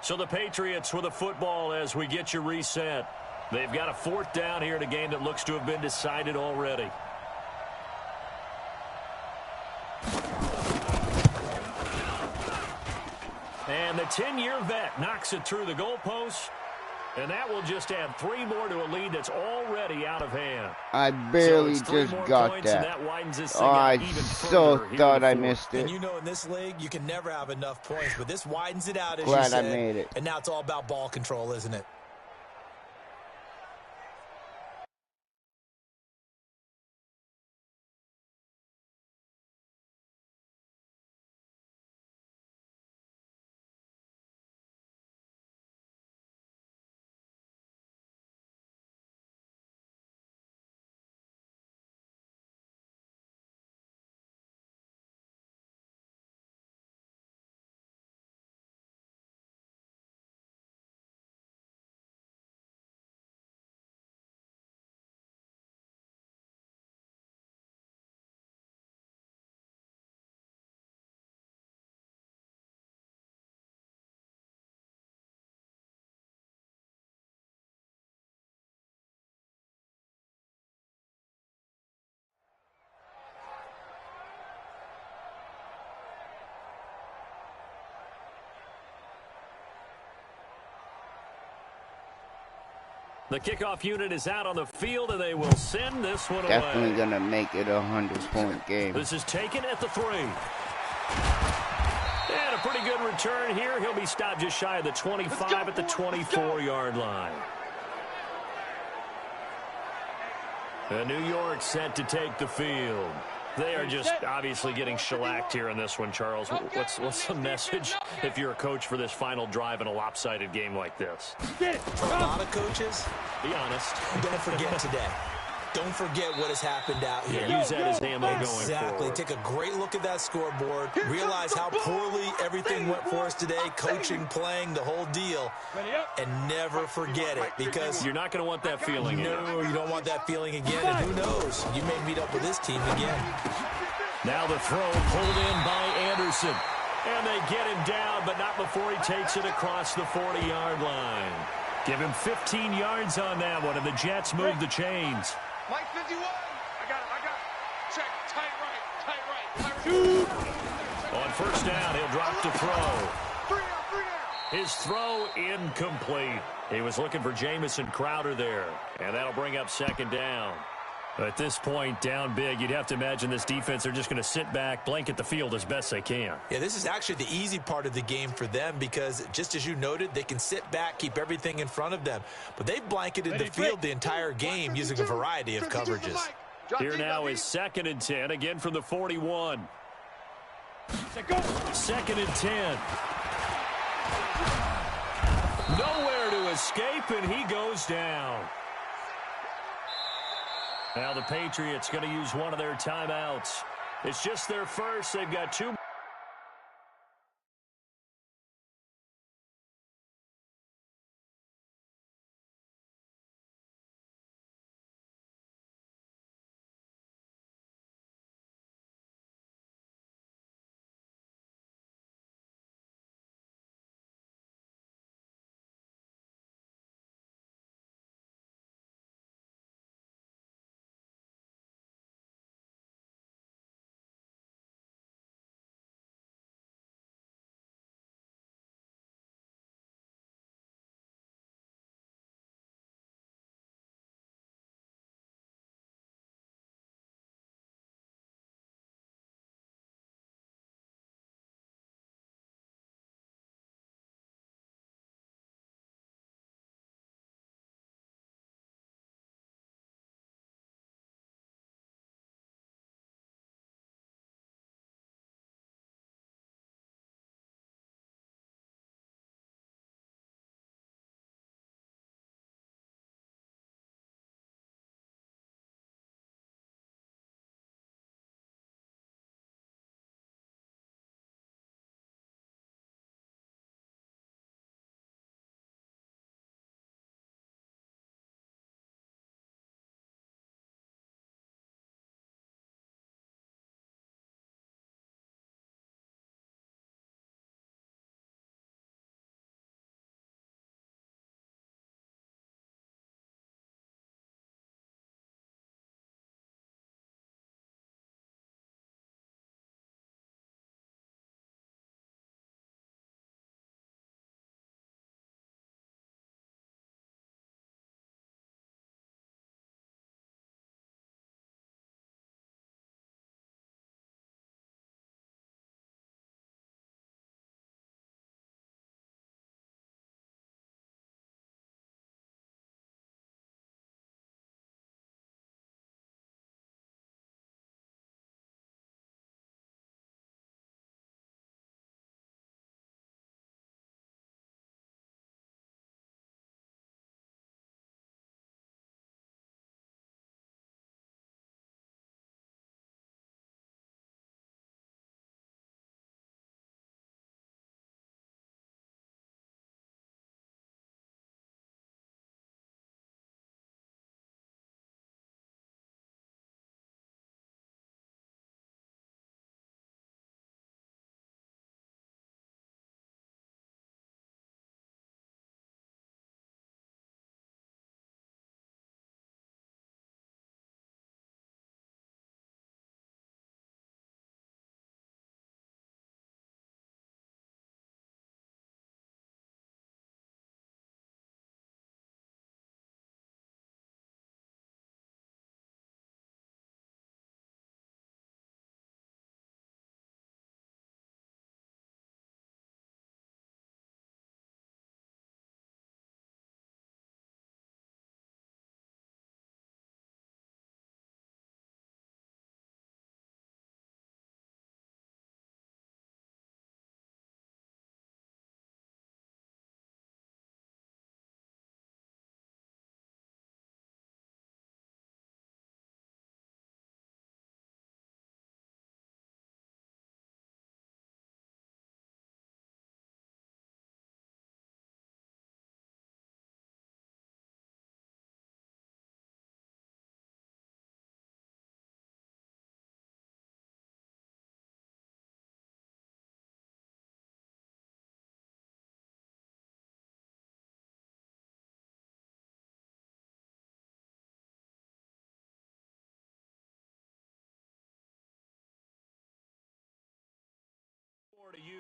So the Patriots with a football as we get you reset. They've got a 4th down here in a game that looks to have been decided already. And the 10-year vet knocks it through the goalpost. And that will just add 3 more to a lead that's already out of hand. I barely just got that. Oh, I so thought I missed it. And you know, in this league, you can never have enough points, but this widens it out, as Glad you said. I made it. And now it's all about ball control, isn't it? The kickoff unit is out on the field, and they will send this one away. Definitely going to make it a 100-point game. This is taken at the 3. And a pretty good return here. He'll be stopped just shy of the 25 at the 24-yard line. New York set to take the field. They are just obviously getting shellacked here in this one, Charles. What's the message if you're a coach for this final drive in a lopsided game like this? For a lot of coaches, be honest. Don't forget today. Don't forget what has happened out here. Yeah, use that as ammo going forward. Exactly. Take a great look at that scoreboard. Realize how poorly everything went for us today. Coaching, playing, the whole deal. And never forget it, because you're not going to want that feeling again. No, you don't want that feeling again. And who knows? You may meet up with this team again. Now the throw pulled in by Anderson. And they get him down, but not before he takes it across the 40-yard line. Give him 15 yards on that one, and the Jets move the chains. Mike 51. I got it. Check. Tight right. On first down, he'll drop to throw. His throw incomplete. He was looking for Jamison Crowder there, and that'll bring up second down. At this point, down big, you'd have to imagine this defense, they're just going to sit back, blanket the field as best they can. Yeah, this is actually the easy part of the game for them because, just as you noted, they can sit back, keep everything in front of them. But they've blanketed the field the entire game using a variety of coverages. Here now is 2nd and 10, again from the 41. 2nd and 10. Nowhere to escape, and he goes down. Now the Patriots going to use one of their timeouts. It's just their first. They've got 2.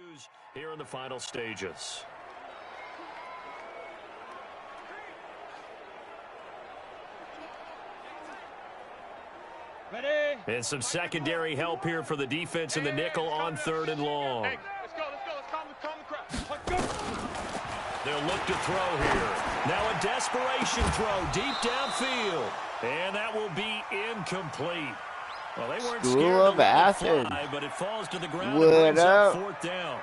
continues here in the final stages. Ready? And some secondary help here for the defense in the nickel on 3rd and long. Hey, let's go. Let's calm the crowd. They'll look to throw here. Now a desperation throw deep downfield. And that will be incomplete. Well, they weren't School scared of to let it Athens. fly, but it falls to the ground What and brings up? up 4th down.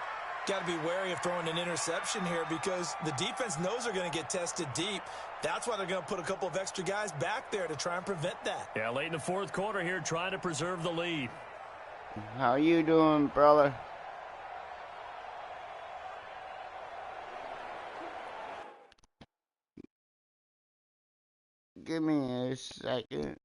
Got to be wary of throwing an interception here because the defense knows they're going to get tested deep. That's why they're going to put a couple of extra guys back there to try and prevent that. Yeah, late in the 4th quarter here, trying to preserve the lead. How you doing, brother? Give me a second.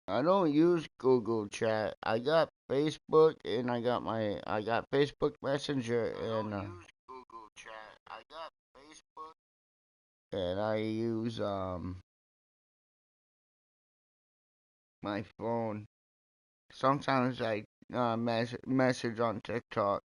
I don't use Google Chat. I got Facebook and I got Facebook Messenger and Google Chat. I got Facebook and I use my phone. Sometimes I message on TikTok.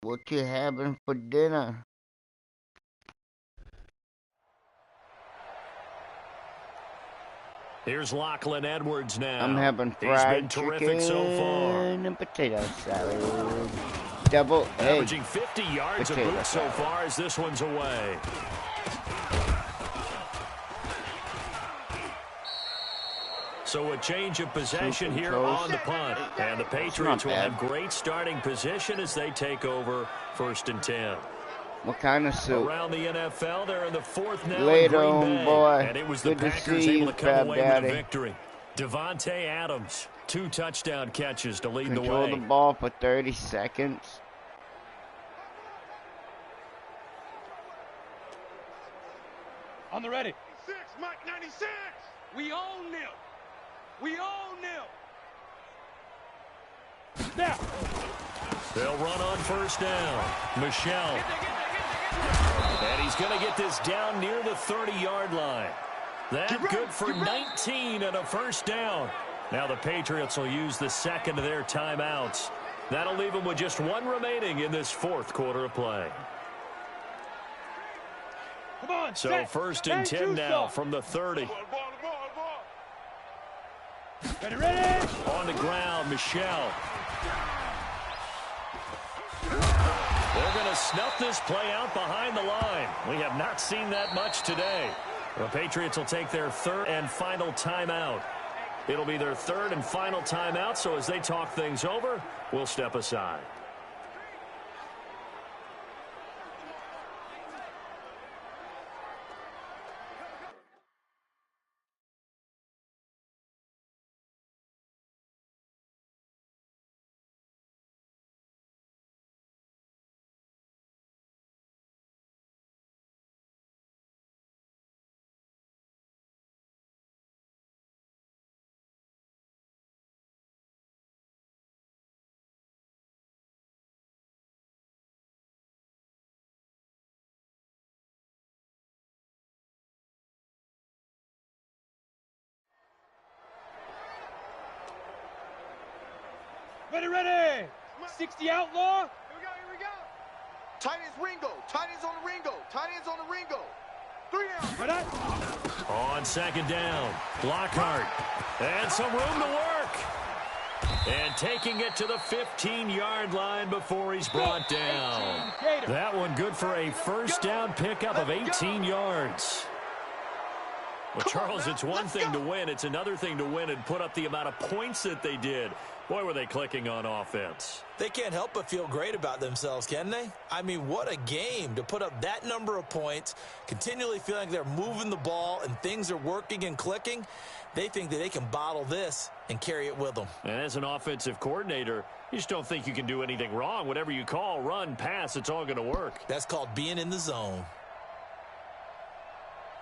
What you having for dinner? Here's Lachlan Edwards now. I'm having He's fried been terrific chicken so far. and potato salad. Double egg. Averaging 50 yards a boot so far as this one's away. So a change of possession here on the punt. And the Patriots will have great starting position as they take over 1st and 10. What kind of soup? Around the NFL, they're in the 4th now Later in Green on, Bay. boy. And it was Good the to Packers see able you, to come away Daddy. with a victory. Devontae Adams, 2 touchdown catches to lead the way. Control the ball for 30 seconds. On the ready. 96, Mike 96. We own them. We own them. Now. They'll run on 1st down. Michelle. And he's going to get this down near the 30-yard line. That good for 19 and a 1st down. Now the Patriots will use the second of their timeouts. That'll leave them with just 1 remaining in this 4th quarter of play. Come on, So set. 1st and 10 now from the 30. Ready. On the ground, Michelle. They're going to snuff this play out behind the line. We have not seen that much today. The Patriots will take their 3rd and final timeout. It'll be their third and final timeout, so as they talk things over, we'll step aside. Ready. 60 outlaw. Here we go. Tight ends Ringo. Tight ends on the Ringo. Tight ends on the Ringo. 3 down. Right On second down, Lockhart. And some room to work. And taking it to the 15-yard line before he's brought down. That one good for a first down pickup of 18 yards. Well, Charles, it's one thing to win. It's another thing to win and put up the amount of points that they did. Boy, were they clicking on offense. They can't help but feel great about themselves, can they? I mean, what a game to put up that number of points, continually feeling like they're moving the ball and things are working and clicking. They think that they can bottle this and carry it with them. And as an offensive coordinator, you just don't think you can do anything wrong. Whatever you call, run, pass, it's all going to work. That's called being in the zone.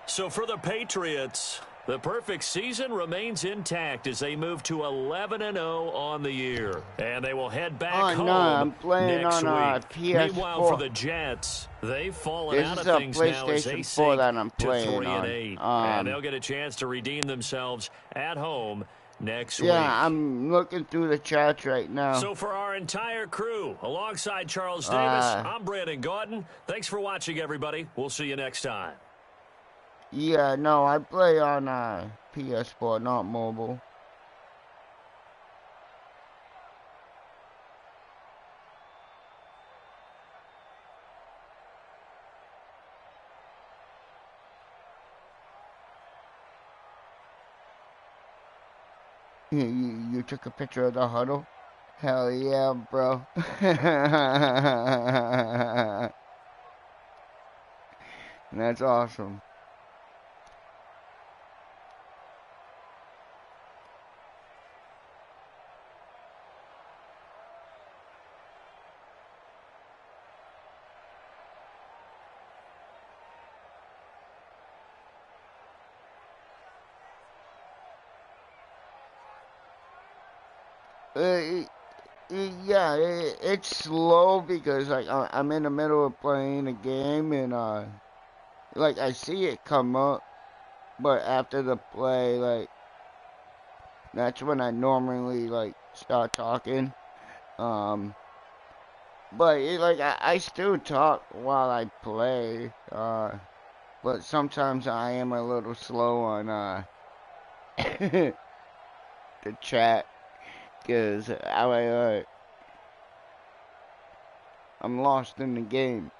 So for the Patriots, the perfect season remains intact as they move to 11-0 on the year. And they will head back home I'm playing next on week. PS4. Meanwhile, for the Jets, they've fallen out of things now as they PlayStation 4 that I'm sink to playing 3-8. on. And they'll get a chance to redeem themselves at home next week. Yeah, I'm looking through the chats right now. So for our entire crew, alongside Charles Davis, I'm Brandon Gaudin. Thanks for watching, everybody. We'll see you next time. Yeah, no, I play on PS4, not mobile. You took a picture of the huddle? Hell yeah, bro. That's awesome. Yeah, it's slow because like I'm in the middle of playing a game and like I see it come up, but after the play, like that's when I normally like start talking. But like I still talk while I play. But sometimes I am a little slow on the chat. Because I'm lost in the game.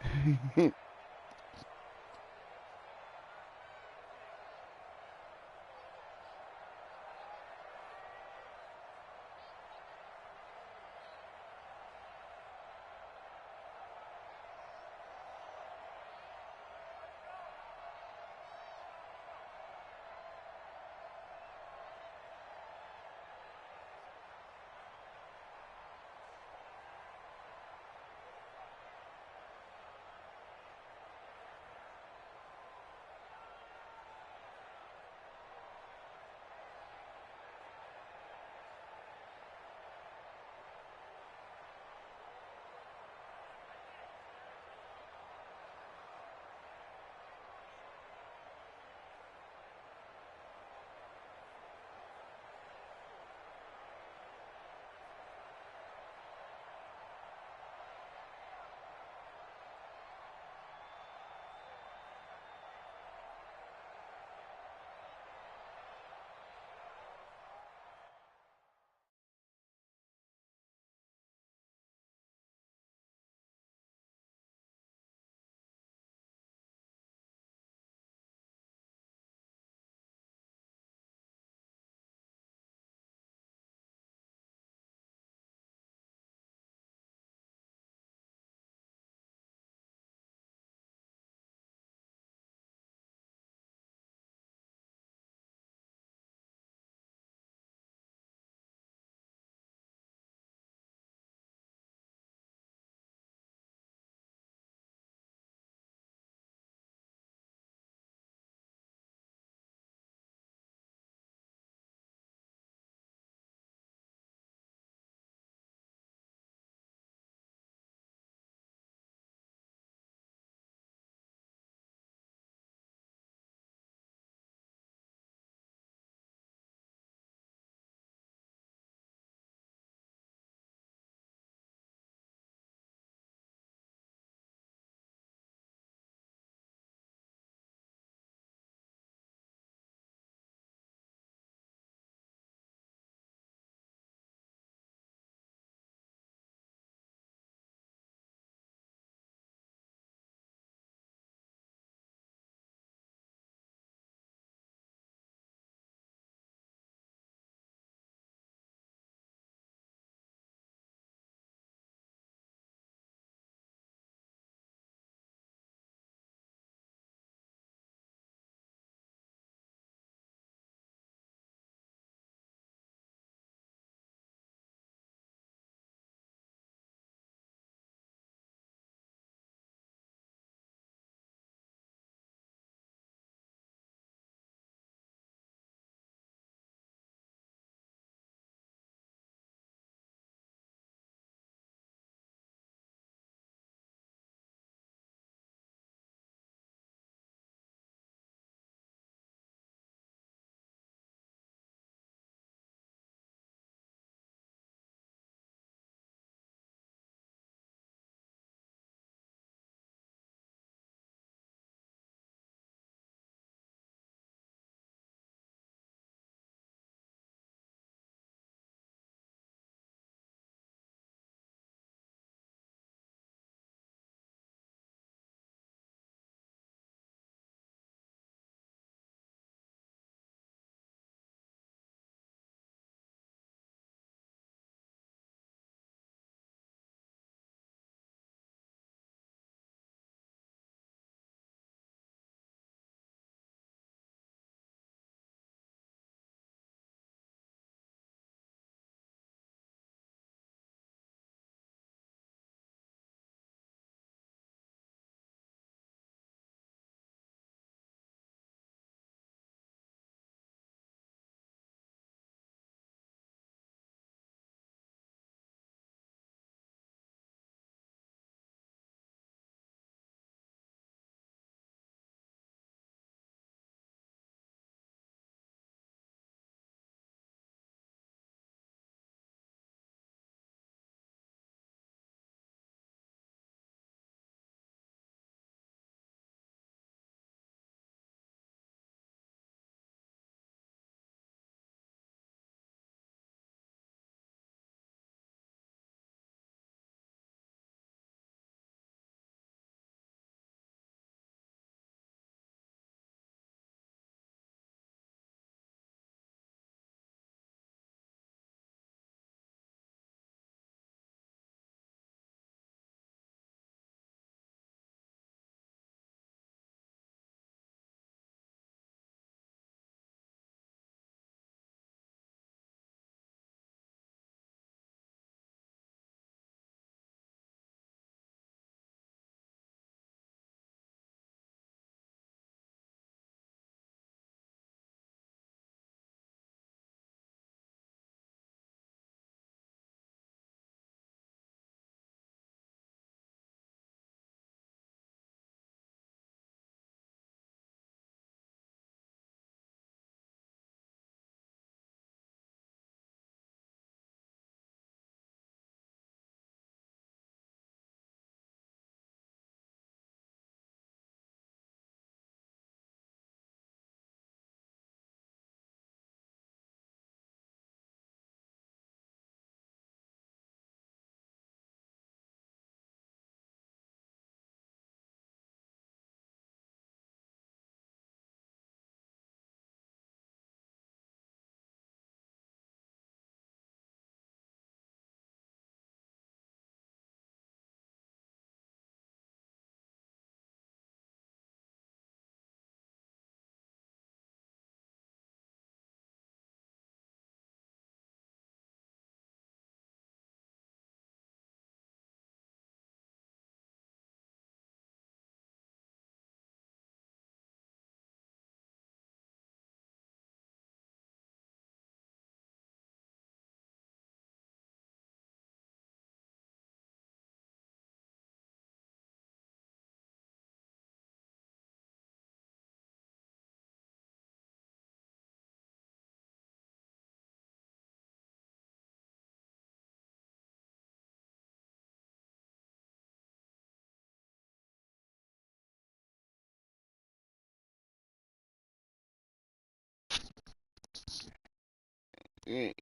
Yeah,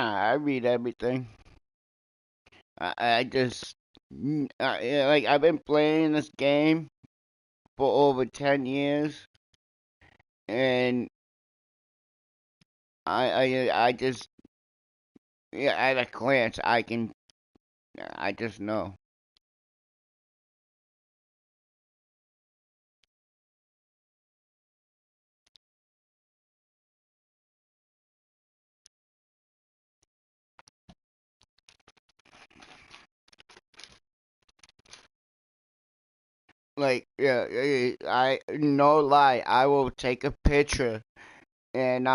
I read everything. I just like I've been playing this game for over 10 years, and I just at a glance I just know. Like I no lie, I will take a picture and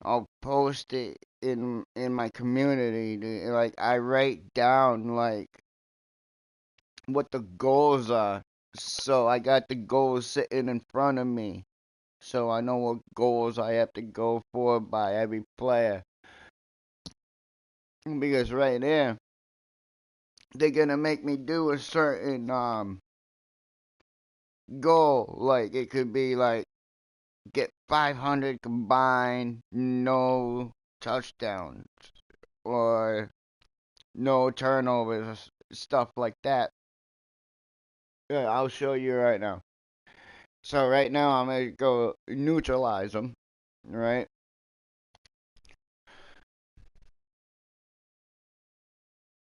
I'll post it in my community. Like I write down like what the goals are. So I got the goals sitting in front of me. So I know what goals I have to go for by every player. Because right there, they're gonna make me do a certain goal. Like it could be like get 500 combined, no touchdowns or no turnovers, stuff like that. Yeah, I'll show you right now. So right now I'm gonna go neutralize them, right?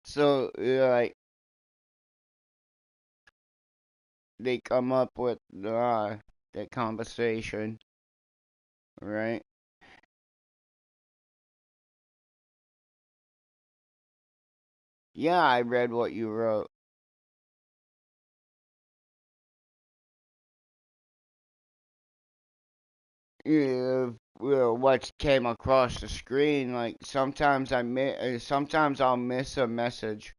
So like they come up with that conversation, right? Yeah, I read what you wrote. Yeah, well, what came across the screen, like sometimes I'll miss a message.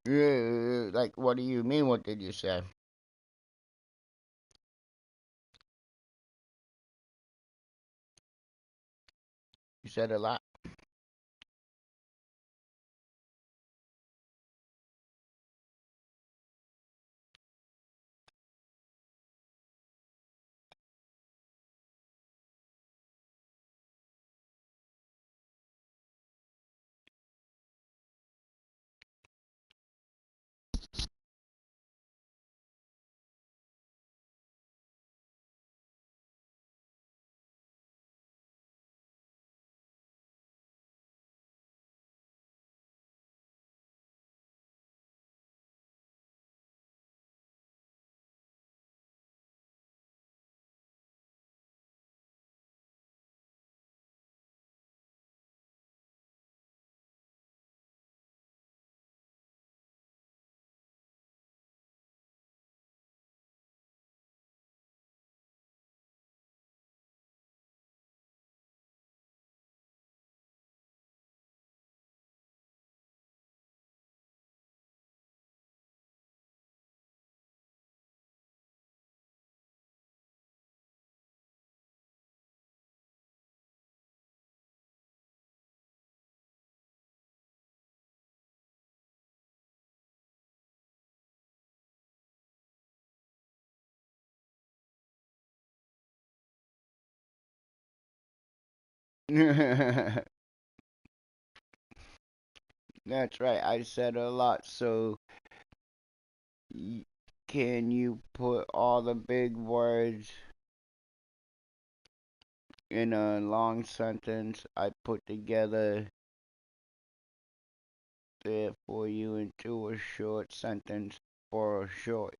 Yeah, like what do you mean? What did you say? You said a lot. That's right. I said a lot. So, can you put all the big words in a long sentence I put together there for you into a short sentence for a short?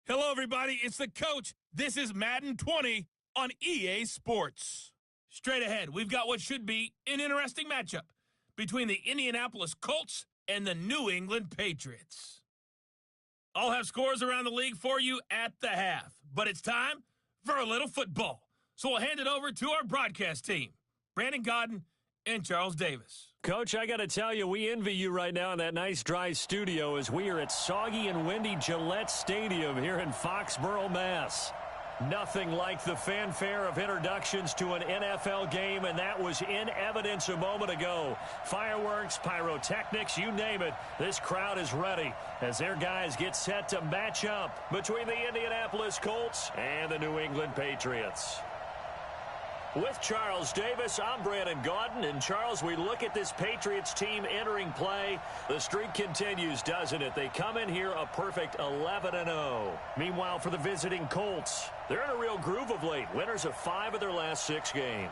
Hello, everybody. It's the coach. This is Madden 20 on EA Sports. Straight ahead, we've got what should be an interesting matchup between the Indianapolis Colts and the New England Patriots. I'll have scores around the league for you at the half, but it's time for a little football. So we'll hand it over to our broadcast team, Brandon Godden and Charles Davis. Coach, I got to tell you, we envy you right now in that nice dry studio as we are at soggy and windy Gillette Stadium here in Foxborough, Mass. Nothing like the fanfare of introductions to an NFL game, and that was in evidence a moment ago. Fireworks, pyrotechnics, you name it. This crowd is ready as their guys get set to match up between the Indianapolis Colts and the New England Patriots. With Charles Davis, I'm Brandon Gaudin. And, Charles, we look at this Patriots team entering play. The streak continues, doesn't it? They come in here a perfect 11-0. Meanwhile, for the visiting Colts, they're in a real groove of late. Winners of 5 of their last 6 games.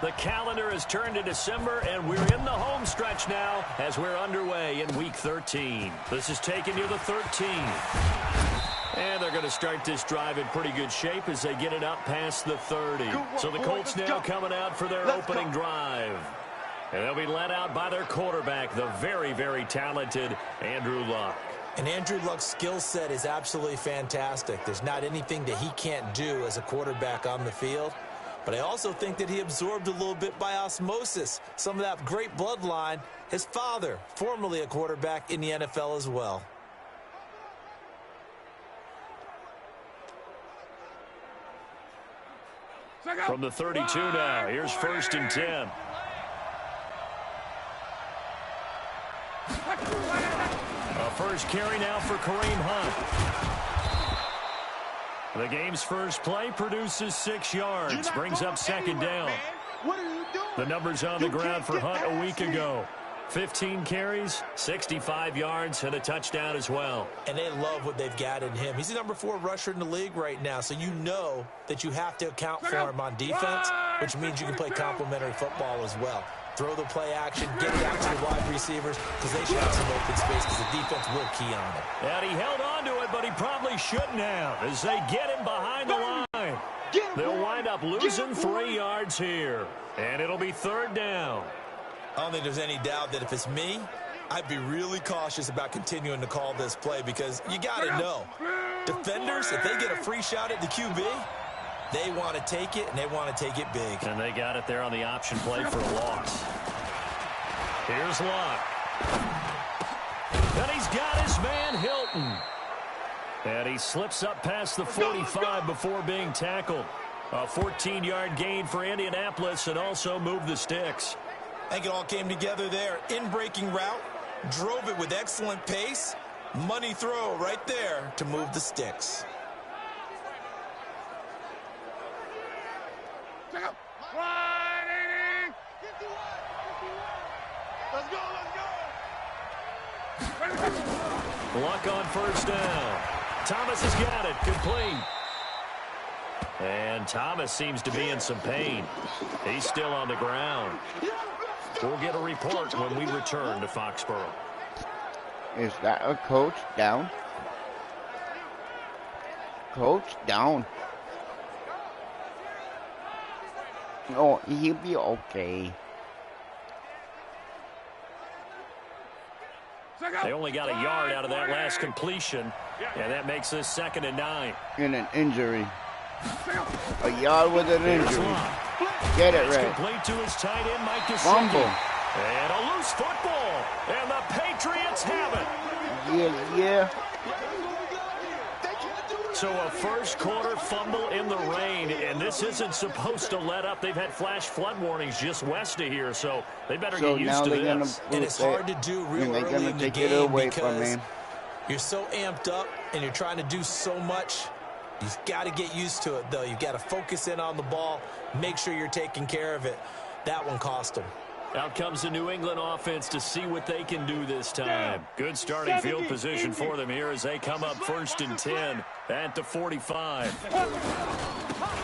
The calendar has turned to December, and we're in the home stretch now as we're underway in Week 13. This is taking you to 13. And they're going to start this drive in pretty good shape as they get it up past the 30. So the Colts now coming out for their opening drive. And they'll be led out by their quarterback, the very, very talented Andrew Luck. And Andrew Luck's skill set is absolutely fantastic. There's not anything that he can't do as a quarterback on the field. But I also think that he absorbed a little bit by osmosis some of that great bloodline. His father, formerly a quarterback in the NFL as well. From the 32 now, here's 1st and 10. A first carry now for Kareem Hunt. The game's first play produces 6 yards, brings up 2nd down. The numbers on the ground for Hunt a week ago. 15 carries, 65 yards, and a touchdown as well. And they love what they've got in him. He's the number 4 rusher in the league right now, so you know that you have to account for him on defense, which means you can play complementary football as well. Throw the play action, get it out to the wide receivers because they should have some open space because the defense will key on it. And he held on to it, but he probably shouldn't have as they get him behind the line. They'll wind up losing 3 yards here, and it'll be 3rd down. I don't think there's any doubt that if it's me, I'd be really cautious about continuing to call this play because you got to know, defenders, if they get a free shot at the QB, they want to take it, and they want to take it big. And they got it there on the option play for a loss. Here's Luck. And he's got his man Hilton. And he slips up past the 45 before being tackled. A 14-yard gain for Indianapolis and also moved the sticks. I think it all came together there. In-breaking route, drove it with excellent pace. Money throw right there to move the sticks. Let's go, let's go. Luck on 1st down. Thomas has got it. Complete. And Thomas seems to be in some pain. He's still on the ground. We'll get a report when we return to Foxborough. Is that a coach down? Coach down. Oh, he'll be okay. They only got a yard out of that last completion, and that makes this 2nd and 9. And an injury. A yard with an injury. Get it right. Complete to his tight end, Mike Gesicki. Fumble. And a loose football. And the Patriots have it. Yeah. So a first quarter fumble in the rain, and this isn't supposed to let up. They've had flash flood warnings just west of here, so they better get used to this. And it's hard to do real early in the game because you're so amped up and you're trying to do so much. You've got to get used to it, though. You've got to focus in on the ball, make sure you're taking care of it. That one cost them. Out comes the New England offense to see what they can do this time. Good starting field position for them here as they come up 1st and 10 at the 45.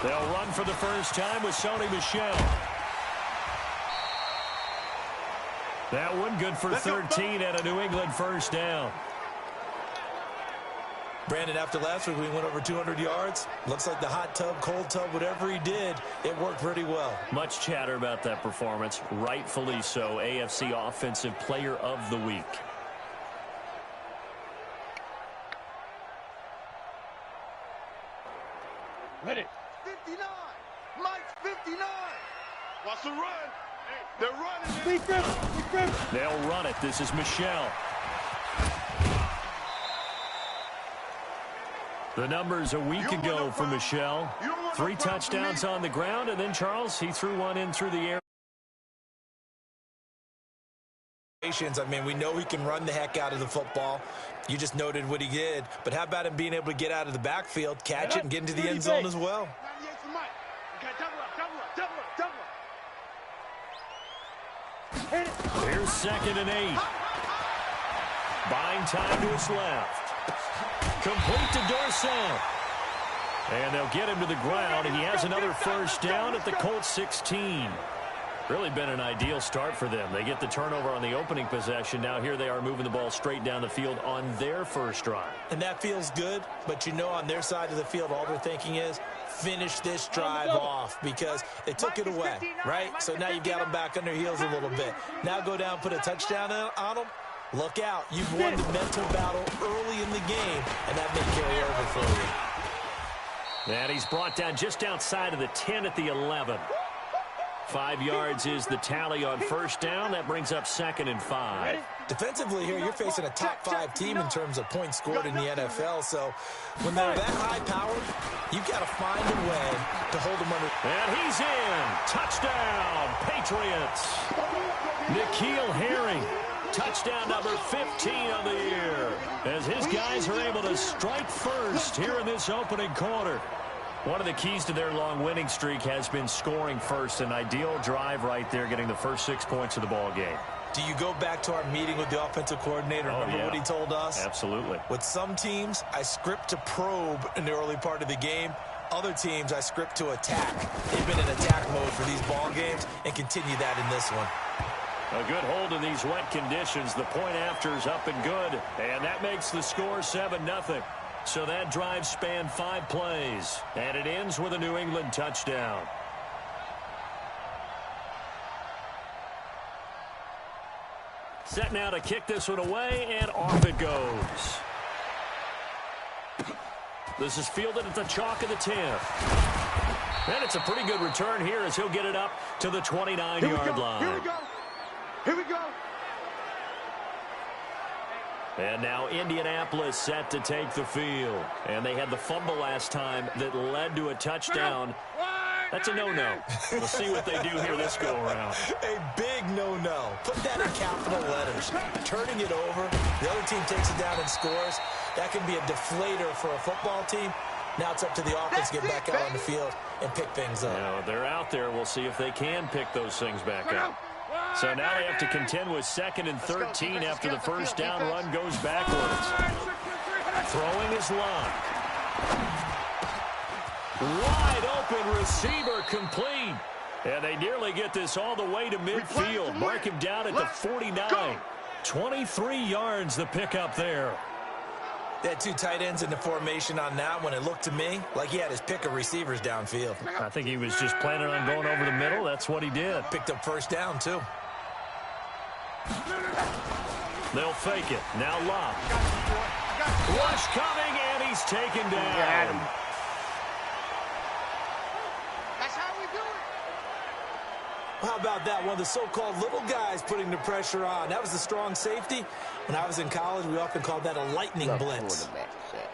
They'll run for the first time with Sony Michel. That one good for 13 at a New England first down. Brandon, after last week, we went over 200 yards. Looks like the hot tub, cold tub, whatever he did, it worked pretty well. Much chatter about that performance. Rightfully so. AFC Offensive Player of the Week. Ready. 59. Mike's 59. What's the run? They're running. They'll run it. This is Michel. The numbers a week ago for Michel. 3 touchdowns on the ground, and then Charles, he threw one in through the air. I mean, we know he can run the heck out of the football. You just noted what he did. But how about him being able to get out of the backfield, catch it, and get into the end zone as well? Here's 2nd and 8. Buying time to his left. Complete to Dorsett. And they'll get him to the ground, and he has another first down at the Colts 16. Really been an ideal start for them. They get the turnover on the opening possession. Now here they are moving the ball straight down the field on their first drive. And that feels good, but you know on their side of the field, all they're thinking is finish this drive off because they took it away, right? So now you've got them back on their heels a little bit. Now go down, put a touchdown on them. Look out. You've won the mental battle early in the game, and that may carry over for you. And he's brought down just outside of the 10 at the 11. 5 yards is the tally on first down. That brings up 2nd and 5. Defensively here, you're facing a top 5 team in terms of points scored in the NFL. So when they're that high-powered, you've got to find a way to hold them under. And he's in. Touchdown, Patriots. N'Keal Harry. Touchdown number 15 on the year as his guys are able to strike first here in this opening quarter. One of the keys to their long winning streak has been scoring first. An ideal drive right there, getting the first 6 points of the ball game. Do you go back to our meeting with the offensive coordinator? Remember what he told us? Absolutely. With some teams, I script to probe in the early part of the game. Other teams, I script to attack. They've been in attack mode for these ball games and continue that in this one. A good hold in these wet conditions. The point after is up and good. And that makes the score 7-0. So that drive spanned 5 plays. And it ends with a New England touchdown. Set now to kick this one away, and off it goes. This is fielded at the chalk of the 10. And it's a pretty good return here as he'll get it up to the 29-yard line. Here we go. Here we go. And now Indianapolis set to take the field. And they had the fumble last time that led to a touchdown. That's a no-no. We'll see what they do here this go-around. A big no-no. Put that in capital letters. Turning it over, the other team takes it down and scores. That can be a deflator for a football team. Now it's up to the offense to get back out on the field and pick things up. Now, they're out there. We'll see if they can pick those things back up. So now they have to contend with 2nd and 13 after the first down run goes backwards. Throwing his line. Wide open receiver complete. And they nearly get this all the way to midfield. Mark him down at the 49. 23 yards the pickup there. They had two tight ends in the formation on that one. It looked to me like he had his pick of receivers downfield. I think he was just planning on going over the middle. That's what he did. Picked up first down, too. They'll fake it. Now Love. Rush coming, and he's taken down. Got him. That's how we do it. How about that? One of the so-called little guys putting the pressure on. That was the strong safety. When I was in college, we often called that a lightning blitz. Quarterback sacks.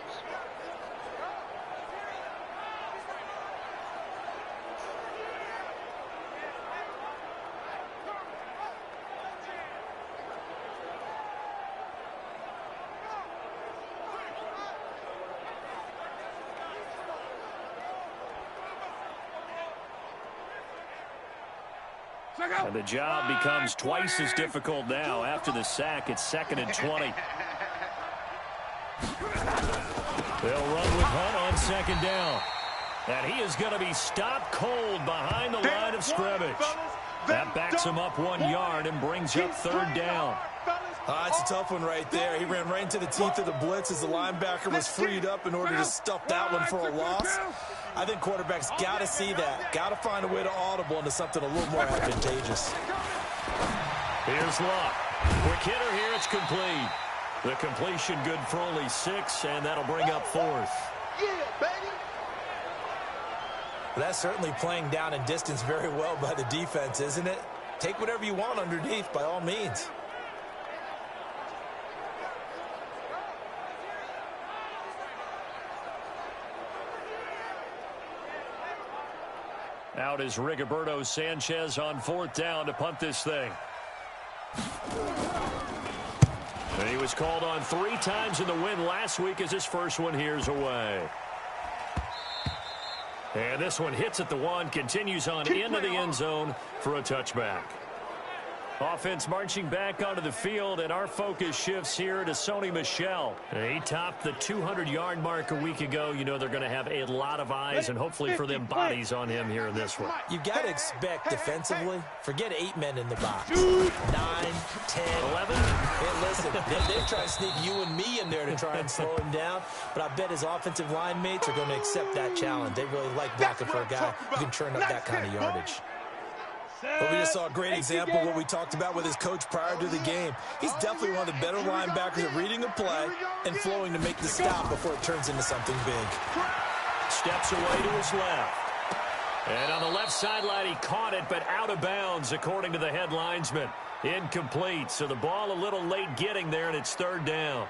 And the job becomes twice as difficult now. After the sack, it's 2nd and 20. They'll run with Hunt on 2nd down. And he is going to be stopped cold behind the line of scrimmage. That backs him up 1 yard and brings up 3rd down. It's a tough one right there. He ran right into the teeth of the blitz as the linebacker was freed up in order to stuff that one for a loss. I think quarterbacks got to see that. Got to find a way to audible into something a little more advantageous. Here's Luck. Quick hitter here. It's complete. The completion good for only 6, and that'll bring up 4th. Yeah, baby. That's certainly playing down in distance very well by the defense, isn't it? Take whatever you want underneath, by all means. Out is Rigoberto Sanchez on 4th down to punt this thing. And he was called on 3 times in the win last week as his first one here's away. And this one hits at the 1, continues on into the end zone for a touchback. Offense marching back onto the field, and our focus shifts here to Sony Michel. He topped the 200-yard mark a week ago. You know they're going to have a lot of eyes and hopefully for them bodies on him here in this one. You got to expect defensively, forget 8 men in the box. 9, 10, 11. Hey, listen, they're trying to sneak you and me in there to try and slow him down, but I bet his offensive line mates are going to accept that challenge. They really like blocking for a guy who can turn up that kind of yardage. But we just saw a great example of what we talked about with his coach prior to the game. He's definitely one of the better linebackers at reading a play and flowing to make the stop before it turns into something big. Steps away to his left. And on the left sideline, he caught it, but out of bounds, according to the head linesman. Incomplete, so the ball a little late getting there, and it's 3rd down.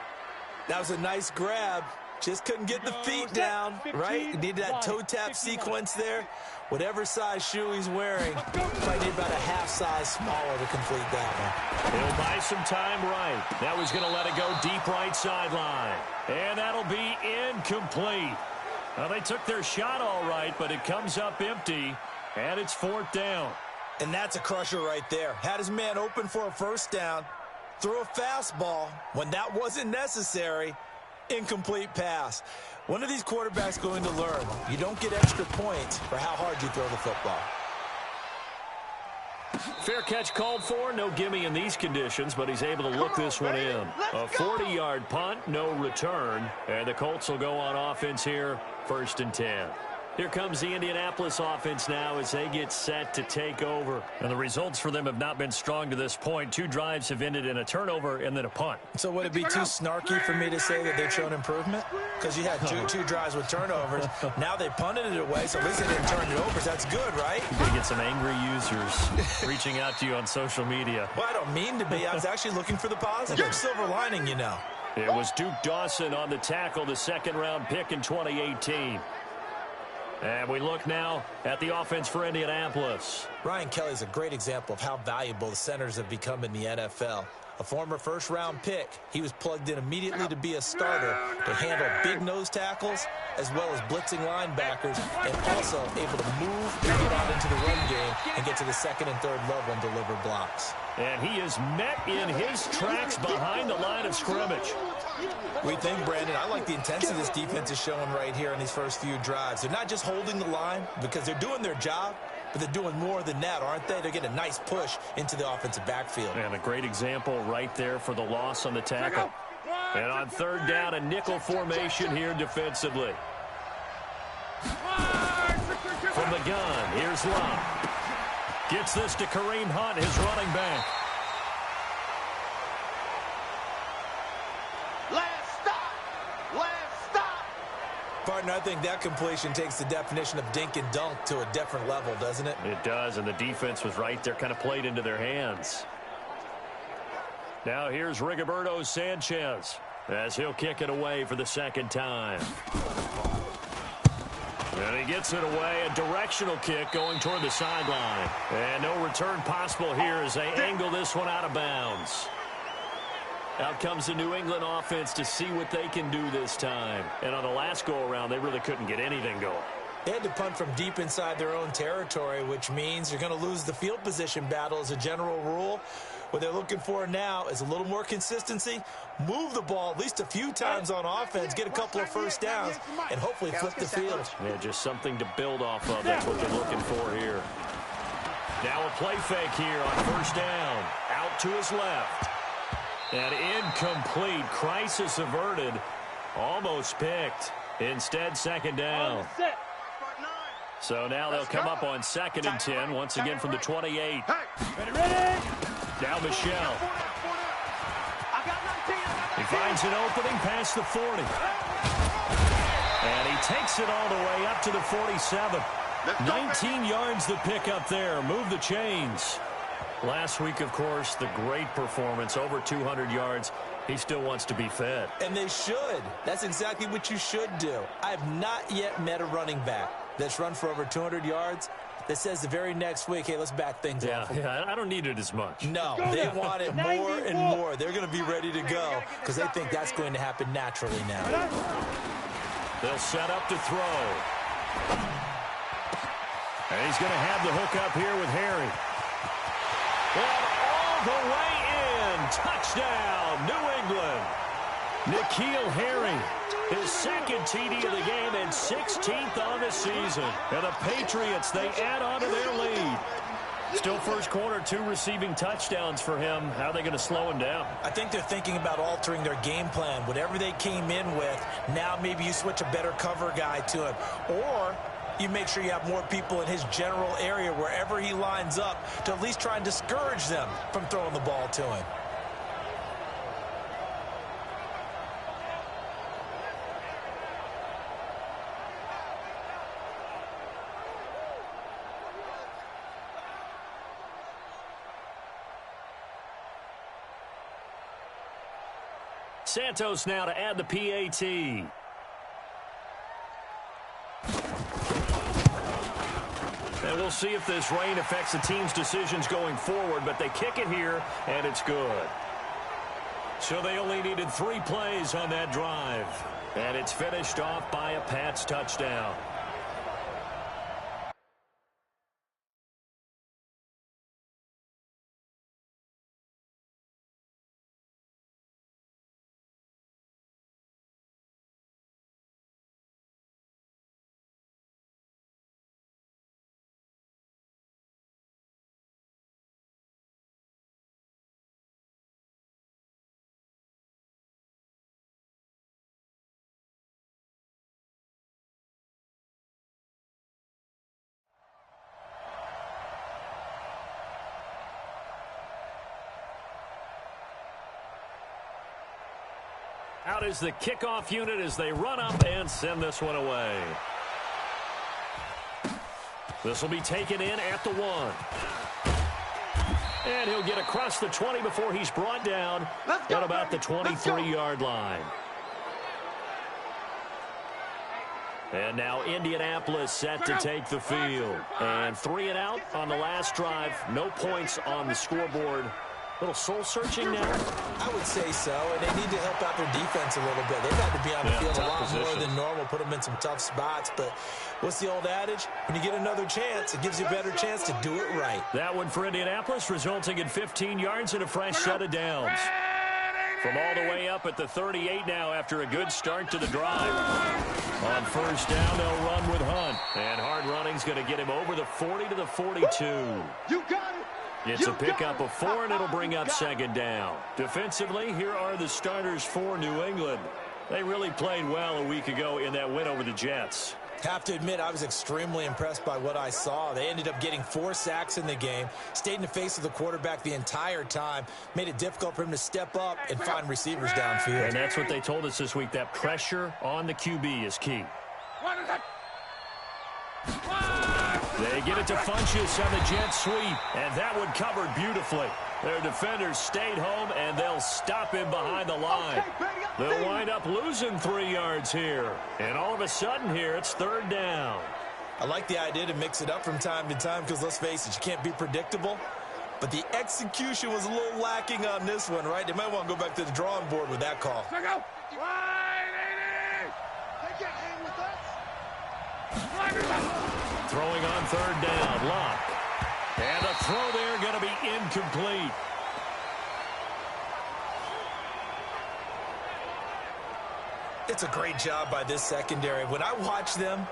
That was a nice grab. Just couldn't get the feet down, right? He needed that toe tap sequence there. Whatever size shoe he's wearing, might need about a half size smaller to complete that one. He'll buy some time right. Now he's going to let it go deep right sideline. And that'll be incomplete. Well, they took their shot all right, but it comes up empty, and it's 4th down. And that's a crusher right there. Had his man open for a first down, threw a fastball when that wasn't necessary. Incomplete pass. When are these quarterbacks going to learn? You don't get extra points for how hard you throw the football. Fair catch called for. No gimme in these conditions, but he's able to look this one in. A 40-yard punt, no return. And the Colts will go on offense here, 1st and 10. Here comes the Indianapolis offense now as they get set to take over. And the results for them have not been strong to this point. 2 drives have ended in a turnover and then a punt. So would it be too snarky for me to say that they've shown improvement? Because you had two drives with turnovers. Now they punted it away, so at least they didn't turn it over. So that's good, right? You're going to get some angry users reaching out to you on social media. Well, I don't mean to be. I was actually looking for the positive. Silver lining, you know. It was Duke Dawson on the tackle, the 2nd-round pick in 2018. And we look now at the offense for Indianapolis. Ryan Kelly's a great example of how valuable the centers have become in the NFL. A former first-round pick, he was plugged in immediately to be a starter to handle big nose tackles as well as blitzing linebackers, and also able to move and get out into the run game and get to the 2nd and 3rd level and deliver blocks. And he is met in his tracks behind the line of scrimmage. We think, Brandon, I like the intensity this defense is showing right here in these first few drives. They're not just holding the line because they're doing their job, but they're doing more than that, aren't they? They're getting a nice push into the offensive backfield. And a great example right there for the loss on the tackle. And on third down, a nickel formation here defensively. From the gun, here's Love. Gets this to Kareem Hunt, his running back. Last stop! Last stop! Partner, I think that completion takes the definition of dink and dunk to a different level, doesn't it? It does, and the defense was right there, kind of played into their hands. Now here's Rigoberto Sanchez as he'll kick it away for the second time. And he gets it away, a directional kick going toward the sideline. And no return possible here as they angle this one out of bounds. Out comes the New England offense to see what they can do this time. And on the last go-around, they really couldn't get anything going. They had to punt from deep inside their own territory, which means you're going to lose the field position battle as a general rule. What they're looking for now is a little more consistency, move the ball at least a few times on offense, get a couple of first downs, and hopefully flip the field. Yeah, just something to build off of. That's what they're looking for here. Now a play fake here on first down. Out to his left. And incomplete. Crisis averted. Almost picked. Instead, second down. So now they'll come up on 2nd and 10, once again from the 28. Ready? Now Michelle. He finds an opening past the 40. And he takes it all the way up to the 47. 19 yards the pick up there. Move the chains. Last week, of course, the great performance, over 200 yards. He still wants to be fed. And they should. That's exactly what you should do. I have not yet met a running back that's run for over 200 yards that says the very next week, hey, let's back things off. Yeah, I don't need it as much. No, they want it more and more. They're going to be ready to go because they think that's going to happen naturally now. They'll set up to throw. And he's going to have the hook up here with Harry. And all the way in. Touchdown, New England. N'Keal Harry, his second TD of the game and 16th on the season. And the Patriots, they add on to their lead. Still first quarter, 2 receiving touchdowns for him. How are they going to slow him down? I think they're thinking about altering their game plan. Whatever they came in with, now maybe you switch a better cover guy to him. Or you make sure you have more people in his general area wherever he lines up to at least try and discourage them from throwing the ball to him. Santos now to add the PAT. And we'll see if this rain affects the team's decisions going forward, but they kick it here, and it's good. So they only needed 3 plays on that drive. And it's finished off by a Pats touchdown. Out is the kickoff unit as they run up and send this one away. This will be taken in at the 1. And he'll get across the 20 before he's brought down at about the 23-yard line. And now Indianapolis set to take the field. And 3 and out on the last drive. No points on the scoreboard. A little soul-searching now? I would say so, and they need to help out their defense a little bit. They've had to be on the field a lot more than normal, put them in some tough spots. But what's the old adage? When you get another chance, it gives you a better chance to do it right. That one for Indianapolis, resulting in 15 yards and a fresh set of downs. From all the way up at the 38 now after a good start to the drive. On first down, they'll run with Hunt. And hard running's going to get him over the 40 to the 42. You got it. It's a pickup of 4, and it'll bring up second down. Defensively, here are the starters for New England. They really played well a week ago in that win over the Jets. Have to admit, I was extremely impressed by what I saw. They ended up getting 4 sacks in the game, stayed in the face of the quarterback the entire time, made it difficult for him to step up and find receivers downfield. And that's what they told us this week, that pressure on the QB is key. They get it to Funchess on the jet sweep, and that one covered beautifully. Their defenders stayed home, and they'll stop him behind the line. They'll wind up losing 3 yards here. And all of a sudden here, it's third down. I like the idea to mix it up from time to time because, let's face it, you can't be predictable. But the execution was a little lacking on this one, right? They might want to go back to the drawing board with that call. Check out. They can't hang with us. Throwing on third down, Locke. And the throw there going to be incomplete. It's a great job by this secondary. When I watch them,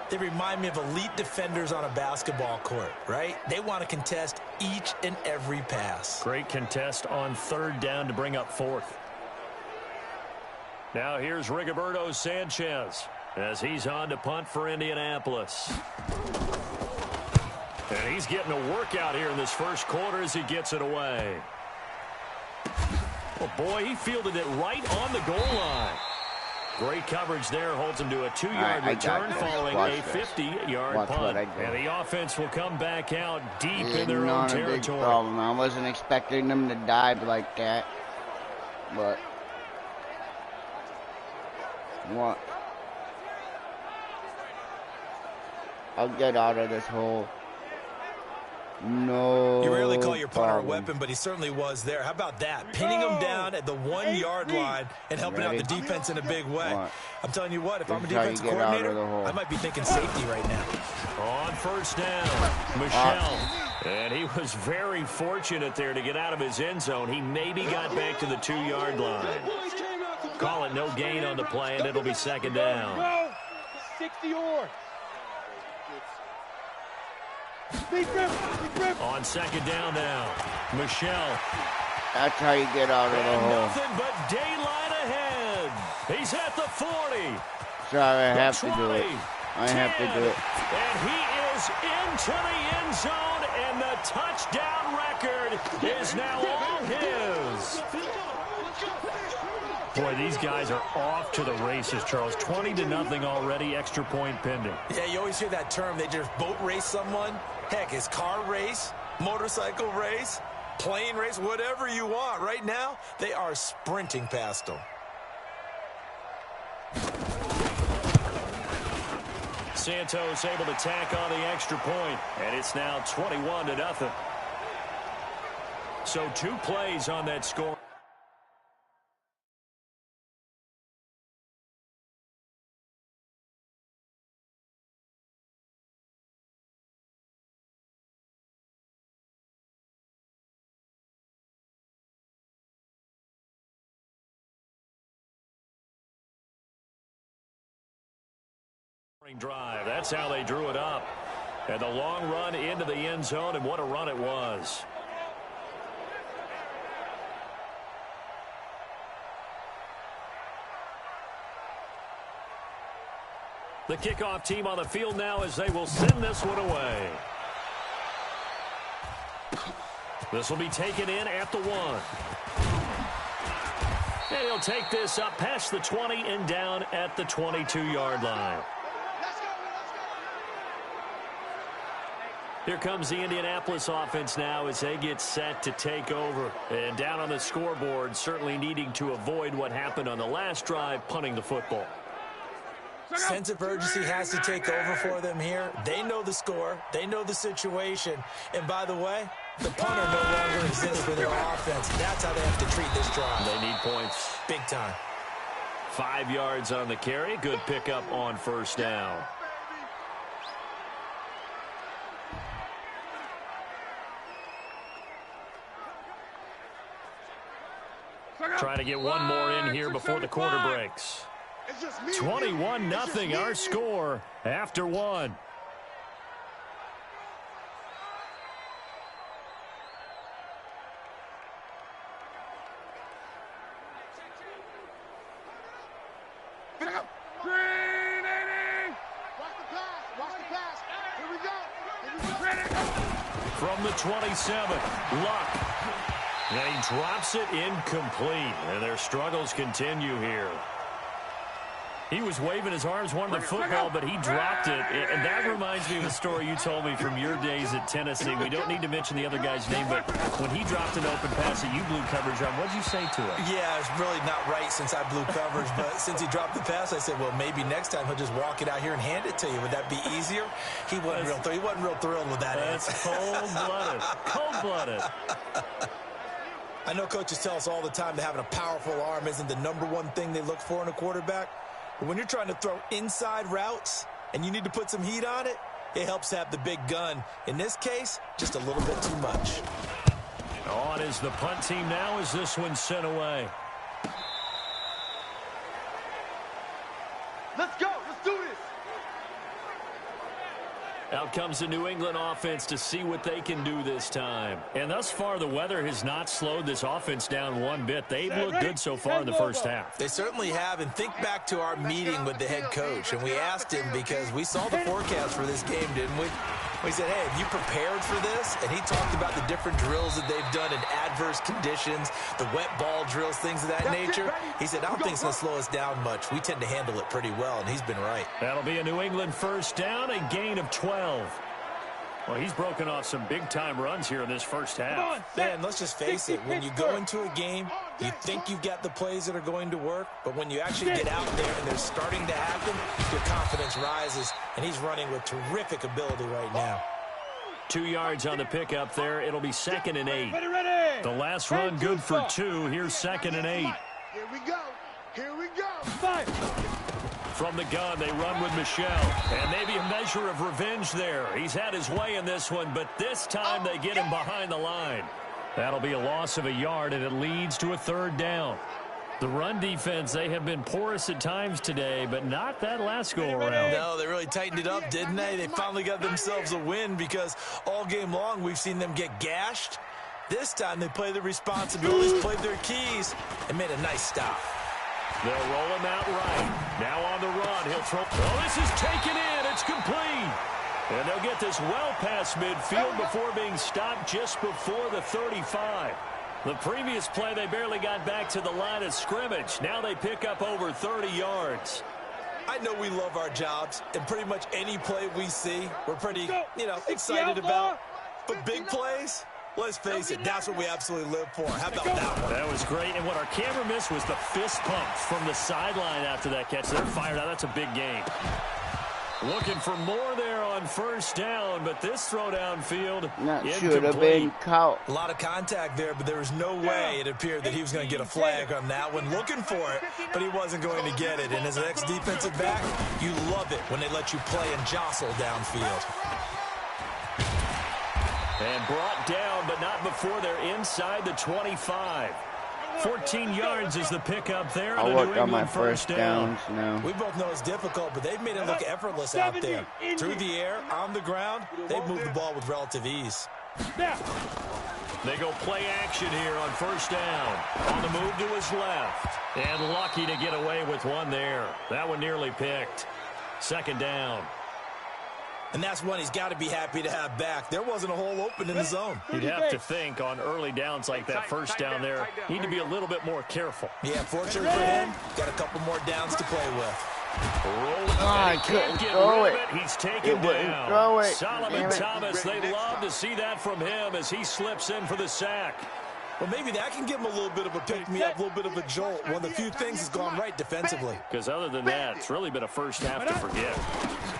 they remind me of elite defenders on a basketball court, right? They want to contest each and every pass. Great contest on third down to bring up fourth. Now here's Rigoberto Sanchez as he's on to punt for Indianapolis. And he's getting a workout here in this first quarter as he gets it away. Oh, boy, he fielded it right on the goal line. Great coverage there, holds him to a 2-yard return following a 50-yard punt. And the offense will come back out deep in their own territory. Big problem. I wasn't expecting them to dive like that. But what? I'll get out of this hole. No. You rarely call your punter a weapon, but he certainly was there. How about that? Pinning him down at the 1-yard line and helping out the defense in a big way. I'm telling you what, if I'm a defensive coordinator, I might be thinking safety right now. On first down, Michelle. And he was very fortunate there to get out of his end zone. He maybe got back to the 2-yard line. Call it no gain on the play, and it'll be second down. 60 yards. On second down now, Michelle. That's how you get out of the hole. Nothing but daylight ahead. He's at the 40. Sorry, I have to do it. I have to do it. And he is into the end zone, and the touchdown record is now all his. Boy, these guys are off to the races, Charles. 20-0 already, extra point pending. Yeah, you always hear that term. They just boat race someone. Heck, it's car race, motorcycle race, plane race, whatever you want. Right now, they are sprinting past them. Santos able to tack on the extra point, and it's now 21-0. So 2 plays on that score. Drive. That's how they drew it up. And the long run into the end zone, and what a run it was. The kickoff team on the field now as they will send this one away. This will be taken in at the 1. And he'll take this up past the 20 and down at the 22-yard line. Here comes the Indianapolis offense now as they get set to take over. And down on the scoreboard, certainly needing to avoid what happened on the last drive, punting the football. Sense of urgency has to take over for them here. They know the score. They know the situation. And by the way, the punter no longer exists for their offense. That's how they have to treat this drive. They need points. Big time. 5 yards on the carry. Good pickup on first down. Trying to get one more in here before the quarter breaks. 21-0 our score after one. From the 27, Luck. And he drops it incomplete. And their struggles continue here. He was waving his arms, wanted the football, but he dropped it. And that reminds me of a story you told me from your days at Tennessee. We don't need to mention the other guy's name, but when he dropped an open pass that you blew coverage on, what did you say to him? Yeah, it's really not right since I blew coverage, but since he dropped the pass, I said, well, maybe next time he'll just walk it out here and hand it to you. Would that be easier? He wasn't real thrilled with that answer. That's cold-blooded. Cold-blooded. I know coaches tell us all the time that having a powerful arm isn't the #1 thing they look for in a quarterback. But when you're trying to throw inside routes and you need to put some heat on it, it helps to have the big gun. In this case, just a little bit too much. On is the punt team now as this one's sent away. Let's go. Let's do this. Out comes the New England offense to see what they can do this time. And thus far, the weather has not slowed this offense down one bit. They've looked good so far in the first half. They certainly have. And think back to our meeting with the head coach. And we asked him because we saw the forecast for this game, didn't we? We said, hey, have you prepared for this? And he talked about the different drills that they've done in adverse conditions, the wet ball drills, things of that nature. He said, I don't think it's going to slow us down much. We tend to handle it pretty well, and he's been right. That'll be a New England first down, a gain of 12. Well, he's broken off some big-time runs here in this first half. Man, let's just face it. When you go into a game, you think you've got the plays that are going to work, but when you actually get out there and they're starting to happen, your confidence rises, and he's running with terrific ability right now. 2 yards on the pickup there. It'll be 2nd and 8. The last run good for 2. Here's 2nd and 8. Here we go. Here we go. From the gun, they run with Michelle. And maybe a measure of revenge there. He's had his way in this one, but this time they get him behind the line. That'll be a loss of a yard, and it leads to a 3rd down. The run defense, they have been porous at times today, but not that last go-around. No, they really tightened it up, didn't they? They finally got themselves a win because all game long we've seen them get gashed. This time they played their responsibilities, played their keys, and made a nice stop. They'll roll him out right. Now on the run, he'll throw. Oh, this is taken in. It's complete. And they'll get this well past midfield before being stopped just before the 35. The previous play, they barely got back to the line of scrimmage. Now they pick up over 30 yards. I know we love our jobs, and pretty much any play we see, we're pretty, excited about. But big plays, let's face it, that's what we absolutely live for. How about that one? That was great, and what our camera missed was the fist pumps from the sideline after that catch. They're fired out. That's a big gain. Looking for more there on first down, but this throw downfield, that should have been caught. A lot of contact there, but there was no way it appeared that he was going to get a flag on that one. Looking for it, but he wasn't going to get it. And as an ex-defensive back, you love it when they let you play and jostle downfield. And brought down, but not before they're inside the 25. 14 yards is the pickup there. I worked on my first downs now. We both know it's difficult, but they've made it look effortless out there. Through the air, on the ground, they've moved the ball with relative ease. They go play action here on first down. On the move to his left. And lucky to get away with one there. That one nearly picked. 2nd down. And that's one he's got to be happy to have back. There wasn't a hole open in the zone. You'd have to think on early downs like that first down there, need to be a little bit more careful. Yeah, fortunately for him, got a couple more downs to play with. I couldn't throw it. He's taken down. Throw it. Solomon Thomas, they love to see that from him as he slips in for the sack. Well, maybe that can give him a little bit of a pick-me-up, a little bit of a jolt. One of the few things has gone right defensively. Because other than that, it's really been a first half to forget.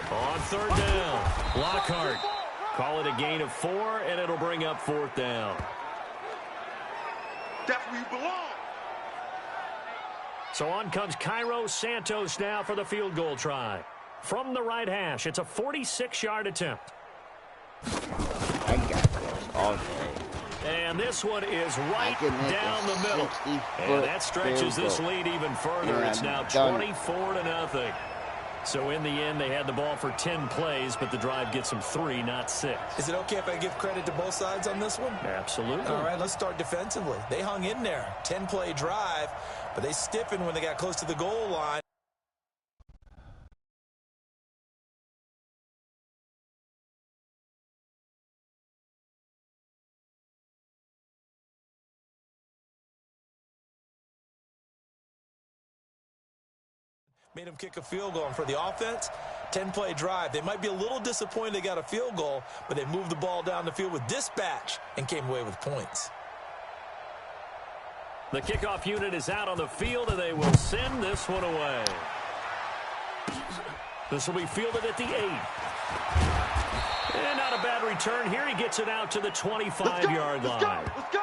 On 3rd down, Lockhart. Call it a gain of 4, and it'll bring up 4th down. That's where you belong. So on comes Cairo Santos now for the field goal try. From the right hash, it's a 46-yard attempt. I got this all day. And this one is right down the middle. And that stretches this lead even further. It's now 24-0. So in the end, they had the ball for 10 plays, but the drive gets them 3, not 6. Is it okay if I give credit to both sides on this one? Absolutely. All right, let's start defensively. They hung in there. 10-play drive, but they stiffened when they got close to the goal line. Made them kick a field goal. And for the offense, 10-play drive. They might be a little disappointed they got a field goal, but they moved the ball down the field with dispatch and came away with points. The kickoff unit is out on the field, and they will send this one away. This will be fielded at the 8. And not a bad return here. He gets it out to the 25-yard line. Let's go.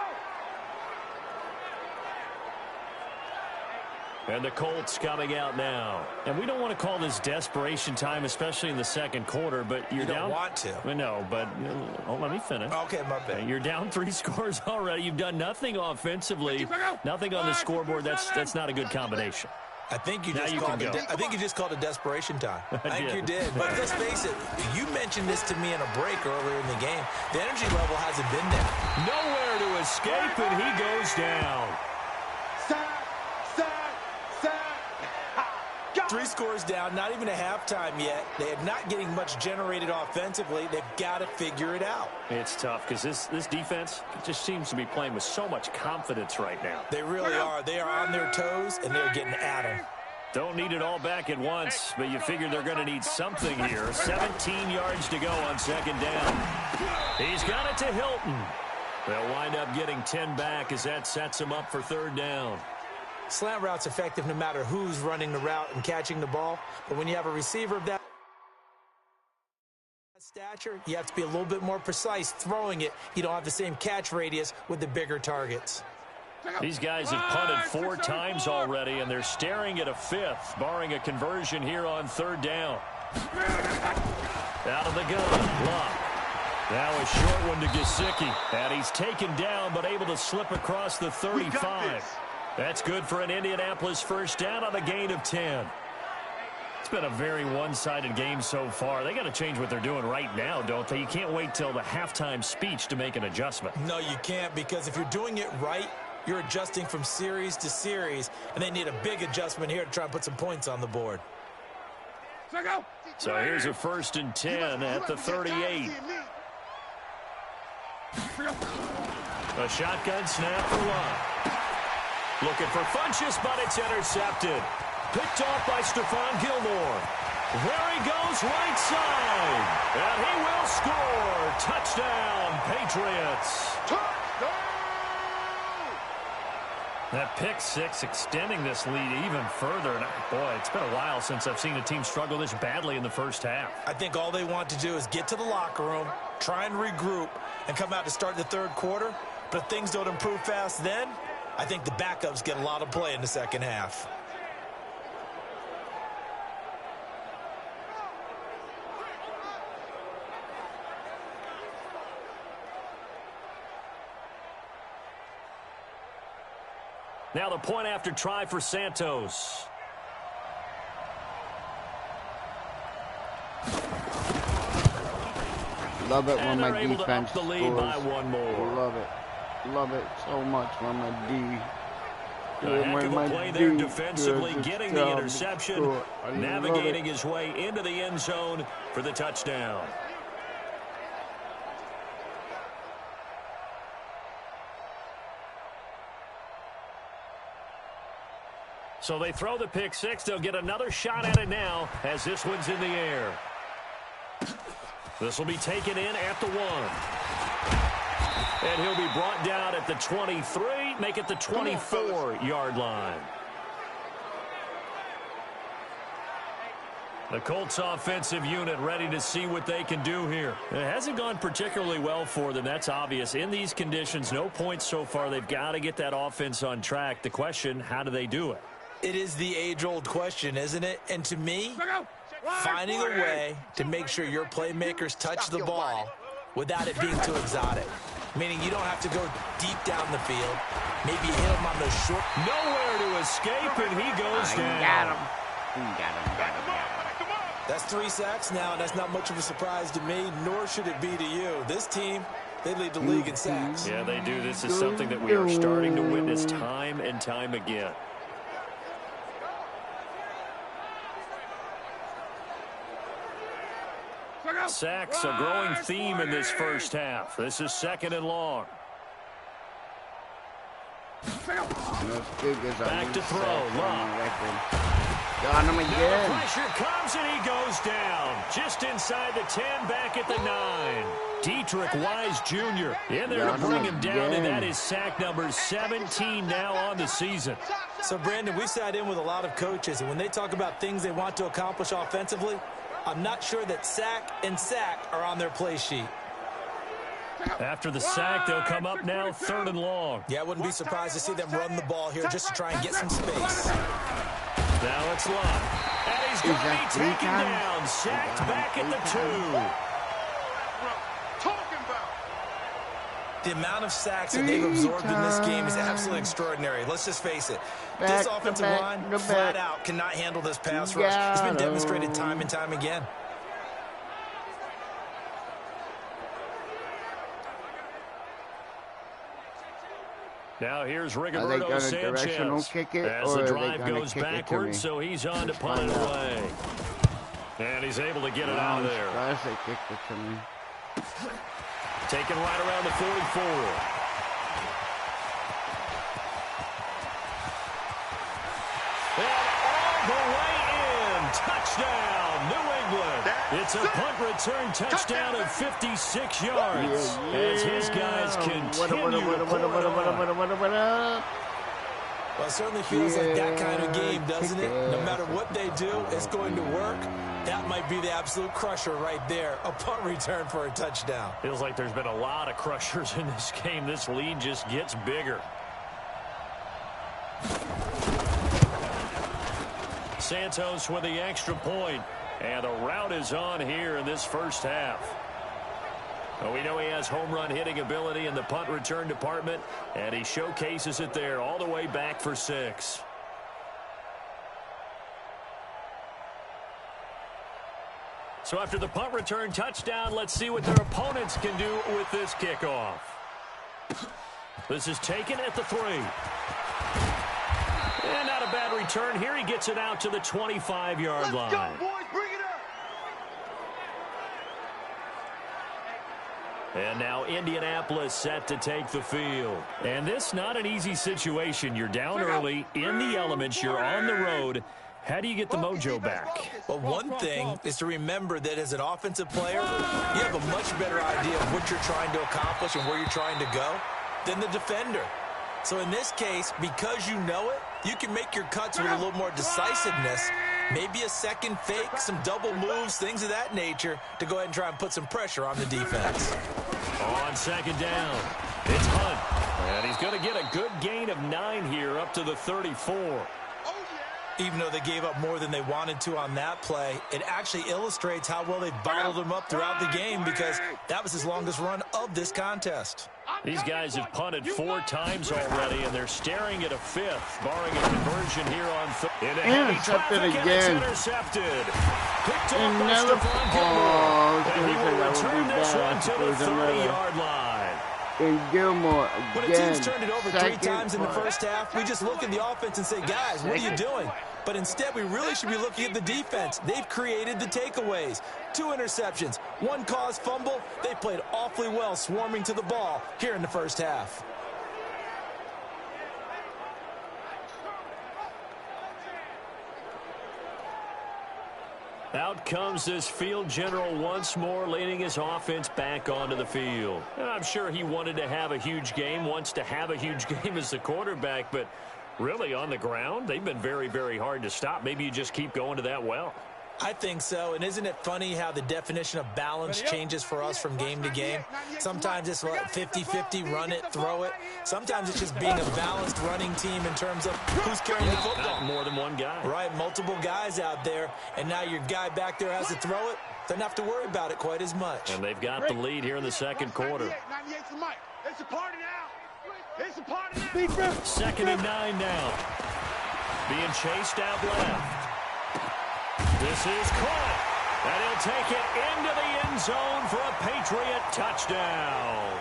And the Colts coming out now. And we don't want to call this desperation time, especially in the second quarter, but you're down. You don't want to. No, but let me finish. Okay, my bad. You're down 3 scores already. You've done nothing offensively, nothing on the scoreboard. That's not a good combination. I think you just called it desperation time. I think you did. But let's face it, you mentioned this to me in a break earlier in the game. The energy level hasn't been there. Nowhere to escape, and he goes down. 3 scores down, not even a halftime yet. They are not getting much generated offensively. They've got to figure it out. It's tough because this defense just seems to be playing with so much confidence right now. They really are. They are on their toes, and they're getting at them. Don't need it all back at once, but you figure they're going to need something here. 17 yards to go on second down. He's got it to Hilton. They'll wind up getting 10 back as that sets them up for third down. Slant route's effective no matter who's running the route and catching the ball. But when you have a receiver of that stature, you have to be a little bit more precise throwing it. You don't have the same catch radius with the bigger targets. These guys have punted 4 times already, and they're staring at a 5th, barring a conversion here on third down. Out of the gun, Locke. Now a short one to Gesicki. And he's taken down, but able to slip across the 35. That's good for an Indianapolis first down on a gain of 10. It's been a very one-sided game so far. They got to change what they're doing right now, don't they? You can't wait till the halftime speech to make an adjustment. No, you can't, because if you're doing it right, you're adjusting from series to series, and they need a big adjustment here to try and put some points on the board. So here's a 1st and 10 at the 38. A shotgun snap for Locke. Looking for Funchess, but it's intercepted. Picked off by Stephon Gilmore. There he goes, right side. And he will score. Touchdown, Patriots. Touchdown! That pick 6 extending this lead even further. And boy, it's been a while since I've seen a team struggle this badly in the first half. I think all they want to do is get to the locker room, try and regroup, and come out to start the third quarter. But if things don't improve fast then, I think the backups get a lot of play in the second half. Now the point after try for Santos. Love it when my defense the lead scores. by 1 more. Love it. Love it so much when my D. A heck of a play there defensively, getting the interception, navigating his way into the end zone for the touchdown. So they throw the pick 6. They'll get another shot at it now as this one's in the air. This will be taken in at the 1. And he'll be brought down at the 23, make it the 24-yard line. The Colts offensive unit ready to see what they can do here. It hasn't gone particularly well for them, that's obvious. In these conditions, no points so far. They've got to get that offense on track. The question, how do they do it? It is the age-old question, isn't it? And to me, finding a way to make sure your playmakers touch the ball without it being too exotic. meaning you don't have to go deep down the field. Maybe hit him on the short. Nowhere to escape, and he goes down. Got him. Got him. That's 3 sacks now, and that's not much of a surprise to me, nor should it be to you. This team, they lead the league in sacks. Yeah, they do. This is something that we are starting to witness time and time again. Sacks, a growing theme in this first half. This is 2nd and long. Back to throw. Got him again. Now pressure comes and he goes down. Just inside the 10, back at the 9. Dietrich Wise Jr. in there to bring him down, and that is sack number 17 now on the season. So, Brandon, we sat in with a lot of coaches, and when they talk about things they want to accomplish offensively, I'm not sure that sack and sack are on their play sheet. After the sack, they'll come up now 3rd and long. Yeah, I wouldn't be surprised to see them run the ball here just to try and get some space. Now it's Lott. And he's going to be taken down. Sacked back at the 2. The amount of sacks that they've absorbed in this game is absolutely extraordinary. Let's just face it. This offensive line, flat out, cannot handle this pass rush. It's been demonstrated time and time again. Now here's Rigoberto Sanchez as the drive goes backwards, so he's on to punt it away. And he's able to get it out of there. Taken right around the 44. And all the way in. Touchdown, New England. It's a punt return touchdown of 56 yards. As his guys continue to pour it on. Well, it certainly feels like that kind of game, doesn't it? No matter what they do, it's going to work. That might be the absolute crusher right there. A punt return for a touchdown. Feels like there's been a lot of crushers in this game. This lead just gets bigger. Santos with the extra point. And the route is on here in this first half. Well, we know he has home run hitting ability in the punt return department, and he showcases it there all the way back for 6. So after the punt return touchdown, let's see what their opponents can do with this kickoff. This is taken at the 3. And not a bad return here. He gets it out to the 25-yard line. Let's go, boys. Bring it up. And now Indianapolis set to take the field. And this not an easy situation. You're down early, in the elements, you're on the road. How do you get the mojo back? Well, one thing is to remember that as an offensive player, you have a much better idea of what you're trying to accomplish and where you're trying to go than the defender. So in this case, because you know it, you can make your cuts with a little more decisiveness. Maybe a second fake, some double moves, things of that nature to go ahead and try and put some pressure on the defense. On 2nd down, it's Hunt. And he's going to get a good gain of 9 here up to the 34. Even though they gave up more than they wanted to on that play, it actually illustrates how well they've bottled him up throughout the game because that was his longest run of this contest. These guys have punted 4 times already, and they're staring at a 5th, barring a conversion here on intercepted again. Intercepted. Picked off by Stephon Gilmore. And he will return this one to the 30-yard line. And Gilmore again. When a team's turned it over 3 times in the first half, we just look at the offense and say, guys, what are you doing? But instead, we really should be looking at the defense. They've created the takeaways. 2 interceptions, 1 caused fumble. They played awfully well swarming to the ball here in the first half. Out comes this field general once more, leading his offense back onto the field. And I'm sure he wanted to have a huge game, wants to have a huge game as the quarterback, but really on the ground, they've been very, very hard to stop. Maybe you just keep going to that well. I think so, and isn't it funny how the definition of balance changes for us from game to game? Sometimes it's 50-50, run it, throw it. Sometimes it's just being a balanced running team in terms of who's carrying the football. Not more than one guy. Right, multiple guys out there, and now your guy back there has to throw it. Doesn't have to worry about it quite as much. And they've got the lead here in the second quarter. 98's the mic. It's a party now. It's a party now. 2nd and 9 now. Being chased out left. This is caught, and he'll take it into the end zone for a Patriot touchdown.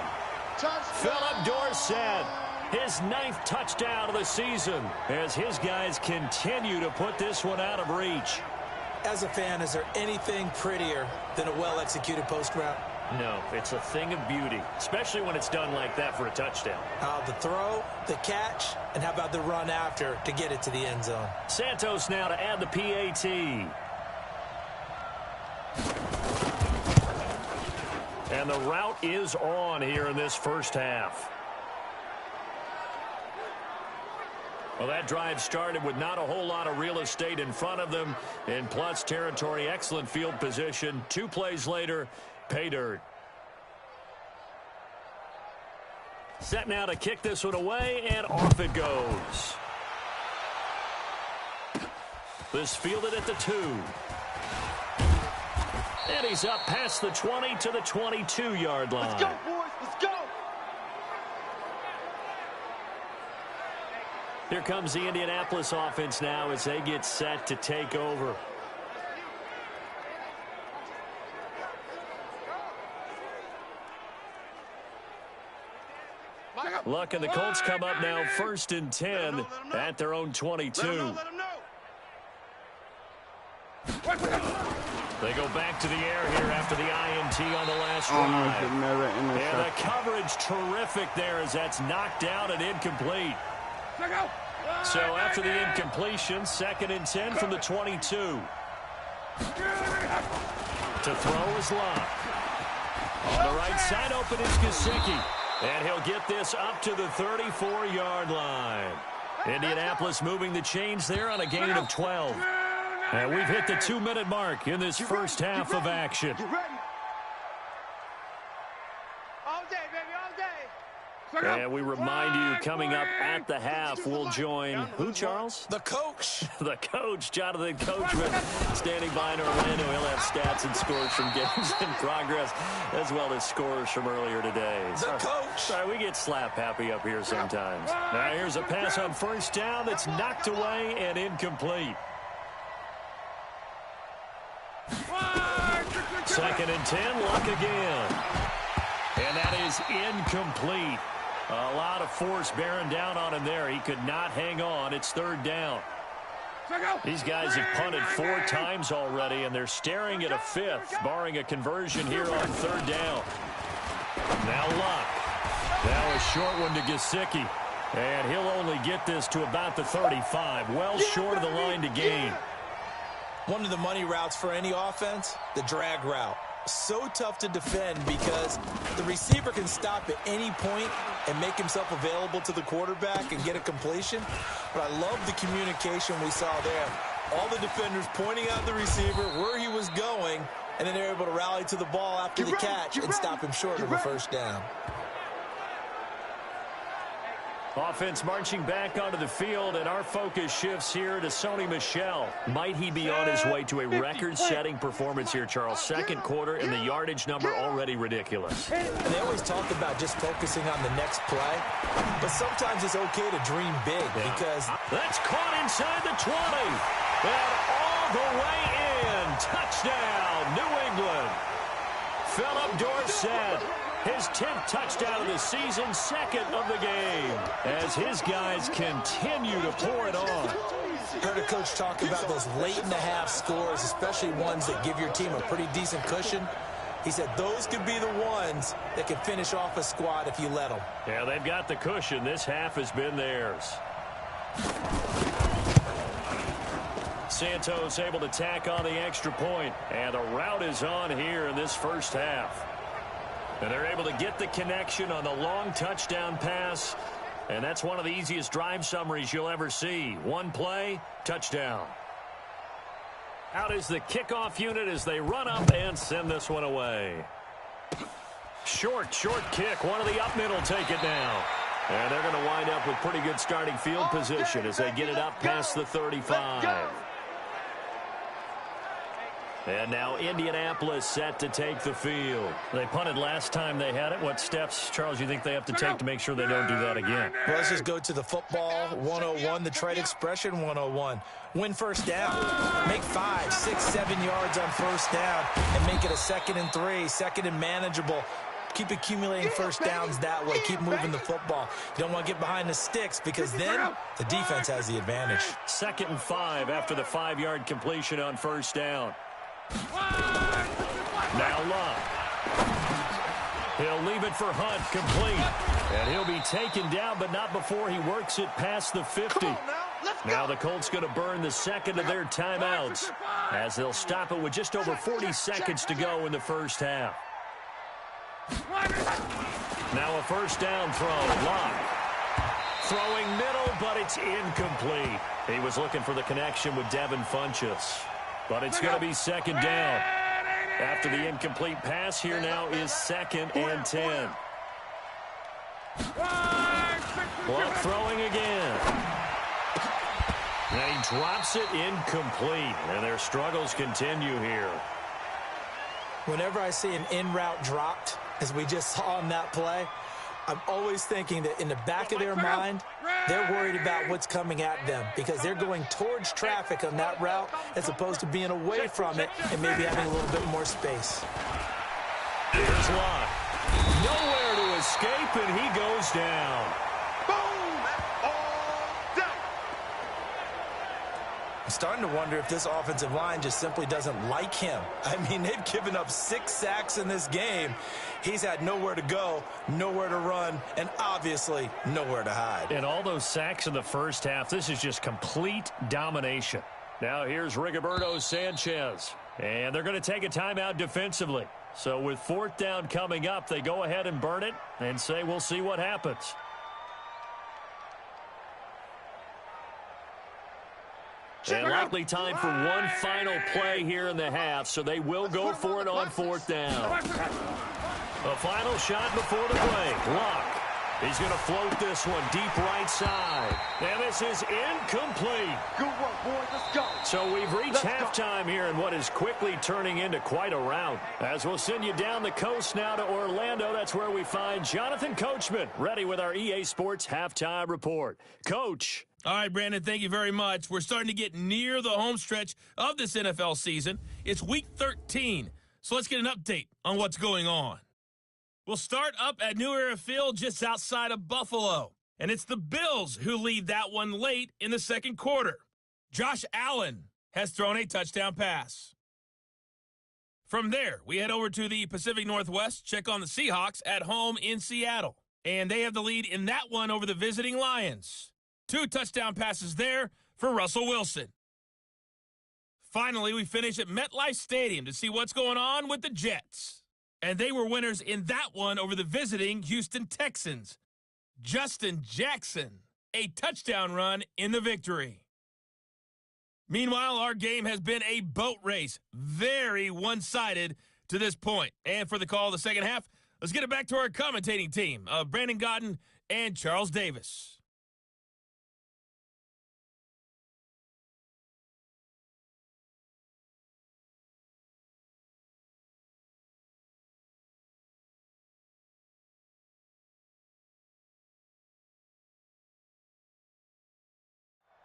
Philip Dorsett, his 9th touchdown of the season, as his guys continue to put this one out of reach. As a fan, is there anything prettier than a well-executed post route? No, it's a thing of beauty, especially when it's done like that for a touchdown. The throw, the catch, and how about the run after to get it to the end zone? Santos now to add the PAT. And the route is on here in this first half. Well, that drive started with not a whole lot of real estate in front of them. In plus territory, excellent field position. 2 plays later, pay dirt. Set now to kick this one away, and off it goes. This fielded at the 2. And he's up past the 20 to the 22-yard line. Let's go, boys. Let's go. Here comes the Indianapolis offense now as they get set to take over. Luck and the Colts come up now 1st and 10 at their own 22. They go back to the air here after the INT on the last drive. And the coverage terrific there as that's knocked down and incomplete. So after the incompletion, 2nd and 10 from the 22. To throw is Luck. On the right side open is Gesicki. And he'll get this up to the 34-yard line. Indianapolis moving the chains there on a gain of 12. And we've hit the 2-minute mark in this first half of action. All day, baby, all day. And we remind you, coming up at the half, we'll join who, Charles? The coach. The coach, Jonathan Coachman, standing by in Orlando. He'll have stats and scores from games in progress, as well as scores from earlier today. The coach. Sorry, we get slap happy up here sometimes. Now here's a pass on 1st down that's knocked away and incomplete. 2nd and 10, Luck again. And that is incomplete. A lot of force bearing down on him there. He could not hang on. It's 3rd down. These guys have punted 4 times already, and they're staring at a 5th, barring a conversion here on 3rd down. Now Luck. Now a short one to Gesicki. And he'll only get this to about the 35. Well short of the line to gain. One of the money routes for any offense, the drag route. So tough to defend because the receiver can stop at any point and make himself available to the quarterback and get a completion. But I love the communication we saw there. All the defenders pointing out the receiver, where he was going, and then they're able to rally to the ball after the catch and stop him short of a 1st down. Offense marching back onto the field, and our focus shifts here to Sony Michel. Might he be on his way to a record-setting performance here, Charles? 2nd quarter, and the yardage number already ridiculous. And they always talk about just focusing on the next play, but sometimes it's okay to dream big because... That's caught inside the 20, and all the way in. Touchdown, New England. Philip Dorsett. His 10th touchdown of the season, 2nd of the game, as his guys continue to pour it on. Heard a coach talk about those late-in-the-half scores, especially ones that give your team a pretty decent cushion. He said those could be the ones that can finish off a squad if you let them. Yeah, they've got the cushion. This half has been theirs. Santos able to tack on the extra point, and the route is on here in this first half. And they're able to get the connection on the long touchdown pass. And that's one of the easiest drive summaries you'll ever see. One play, touchdown. Out is the kickoff unit as they run up and send this one away. Short kick. One of the up middle take it down. And they're going to wind up with pretty good starting field position as they get it up past the 35. And now Indianapolis set to take the field. They punted last time they had it. What steps, Charles, you think they have to take to make sure they don't do that again? Well, let's just go to the football 101, the trade expression 101. Win first down. Make 5, 6, 7 yards on first down and make it a 2nd and 3, 2nd and manageable. Keep accumulating first downs that way. Keep moving the football. You don't want to get behind the sticks because then the defense has the advantage. 2nd and 5 after the 5-yard completion on first down. Now Love. He'll leave it for Hunt, complete. And he'll be taken down, but not before he works it past the 50. Now the Colts going to burn the second of their timeouts as they'll stop it with just over 40 seconds to go in the first half. Now a first down throw. Love. Throwing middle, but it's incomplete. He was looking for the connection with Devin Funchess. But it's going to be 2nd down. After the incomplete pass, here now is 2nd and 10. Clock throwing again. And he drops it incomplete. And their struggles continue here. Whenever I see an in-route dropped, as we just saw on that play, I'm always thinking that in the back of their mind, they're worried about what's coming at them because they're going towards traffic on that route as opposed to being away from it and maybe having a little bit more space. Here's Locke. Nowhere to escape, and he goes down. I'm starting to wonder if this offensive line just simply doesn't like him. I mean, they've given up 6 sacks in this game. He's had nowhere to go, nowhere to run, and obviously nowhere to hide. And all those sacks in the first half, this is just complete domination. Now here's Rigoberto Sanchez. And they're going to take a timeout defensively. So with 4th down coming up, they go ahead and burn it and say we'll see what happens. And likely time for one final play here in the half, so they will go for it on 4th down. A final shot before the break. Locke. He's going to float this one deep right side. And this is incomplete. Good work, boys. Let's go. So we've reached halftime here in what is quickly turning into quite a rout. As we'll send you down the coast now to Orlando, that's where we find Jonathan Coachman, ready with our EA Sports Halftime Report. Coach. All right, Brandon, thank you very much. We're starting to get near the home stretch of this NFL season. It's Week 13, so let's get an update on what's going on. We'll start up at New Era Field just outside of Buffalo, and it's the Bills who lead that one late in the second quarter. Josh Allen has thrown a touchdown pass. From there, we head over to the Pacific Northwest, check on the Seahawks at home in Seattle, and they have the lead in that one over the visiting Lions. 2 touchdown passes there for Russell Wilson. Finally, we finish at MetLife Stadium to see what's going on with the Jets. And they were winners in that one over the visiting Houston Texans. Justin Jackson, a touchdown run in the victory. Meanwhile, our game has been a boat race, very one-sided to this point. And for the call of the second half, let's get it back to our commentating team of Brandon Godden and Charles Davis.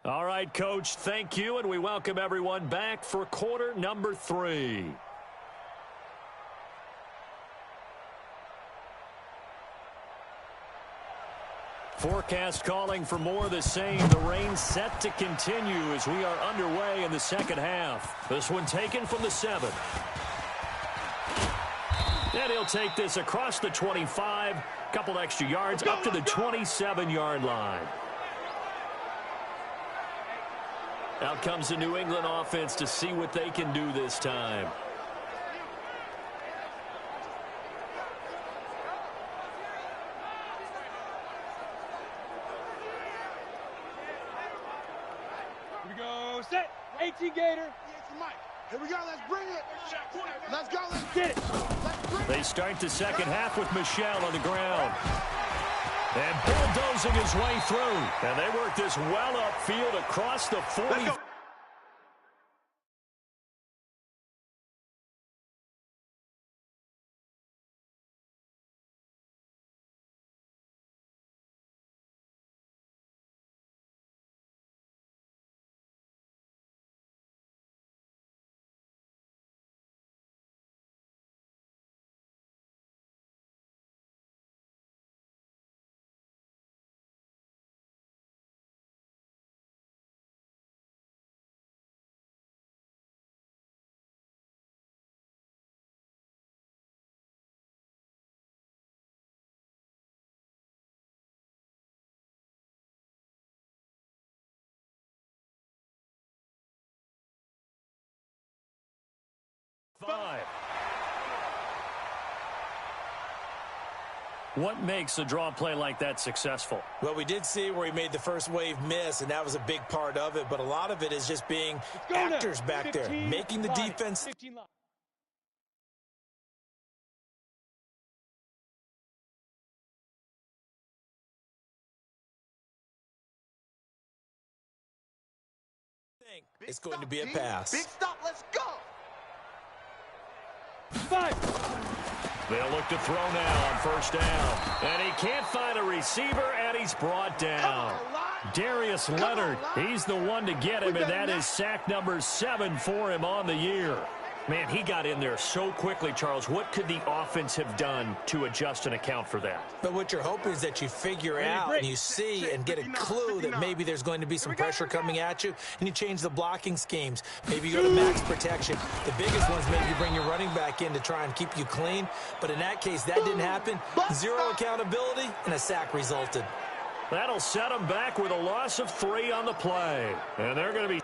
All right, Coach, thank you, and we welcome everyone back for quarter number 3. Forecast calling for more of the same. The rain set to continue as we are underway in the second half. This one taken from the 7. And he'll take this across the 25, couple extra yards up to the 27-yard line. Out comes the New England offense to see what they can do this time. Here we go. Set. 18 Gator. It's Mike. Here we go. Let's bring it. Let's go. Let's get it. They start the second half with Michel on the ground. And bulldozing his way through. And they work this well upfield across the 40. What makes a draw play like that successful? Well, we did see where he made the first wave miss, and that was a big part of it. But a lot of it is just being actors back there, making the defense. It's going to be a pass. Big stop. Let's go. 5. They'll look to throw now on first down. And he can't find a receiver, and he's brought down. Darius Leonard, he's the one to get him, and that is sack number 7 for him on the year. Man, he got in there so quickly, Charles. What could the offense have done to adjust and account for that? But what you're hoping is that you figure out and you see and get a clue that maybe there's going to be some pressure coming at you, and you change the blocking schemes. Maybe you go to max protection. The biggest one's maybe you bring your running back in to try and keep you clean. But in that case, that didn't happen. Zero accountability, and a sack resulted. That'll set them back with a loss of 3 on the play. And they're going to be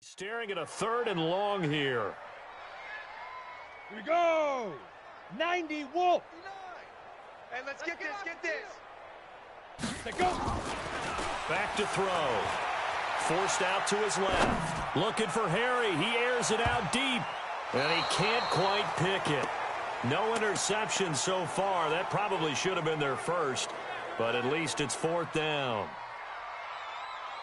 staring at a 3rd and long here. Here we go. 90 Wolf. Hey, let's get this. Let's go. Back to throw. Forced out to his left. Looking for Harry. He airs it out deep. And he can't quite pick it. No interception so far. That probably should have been their first. But at least it's 4th down.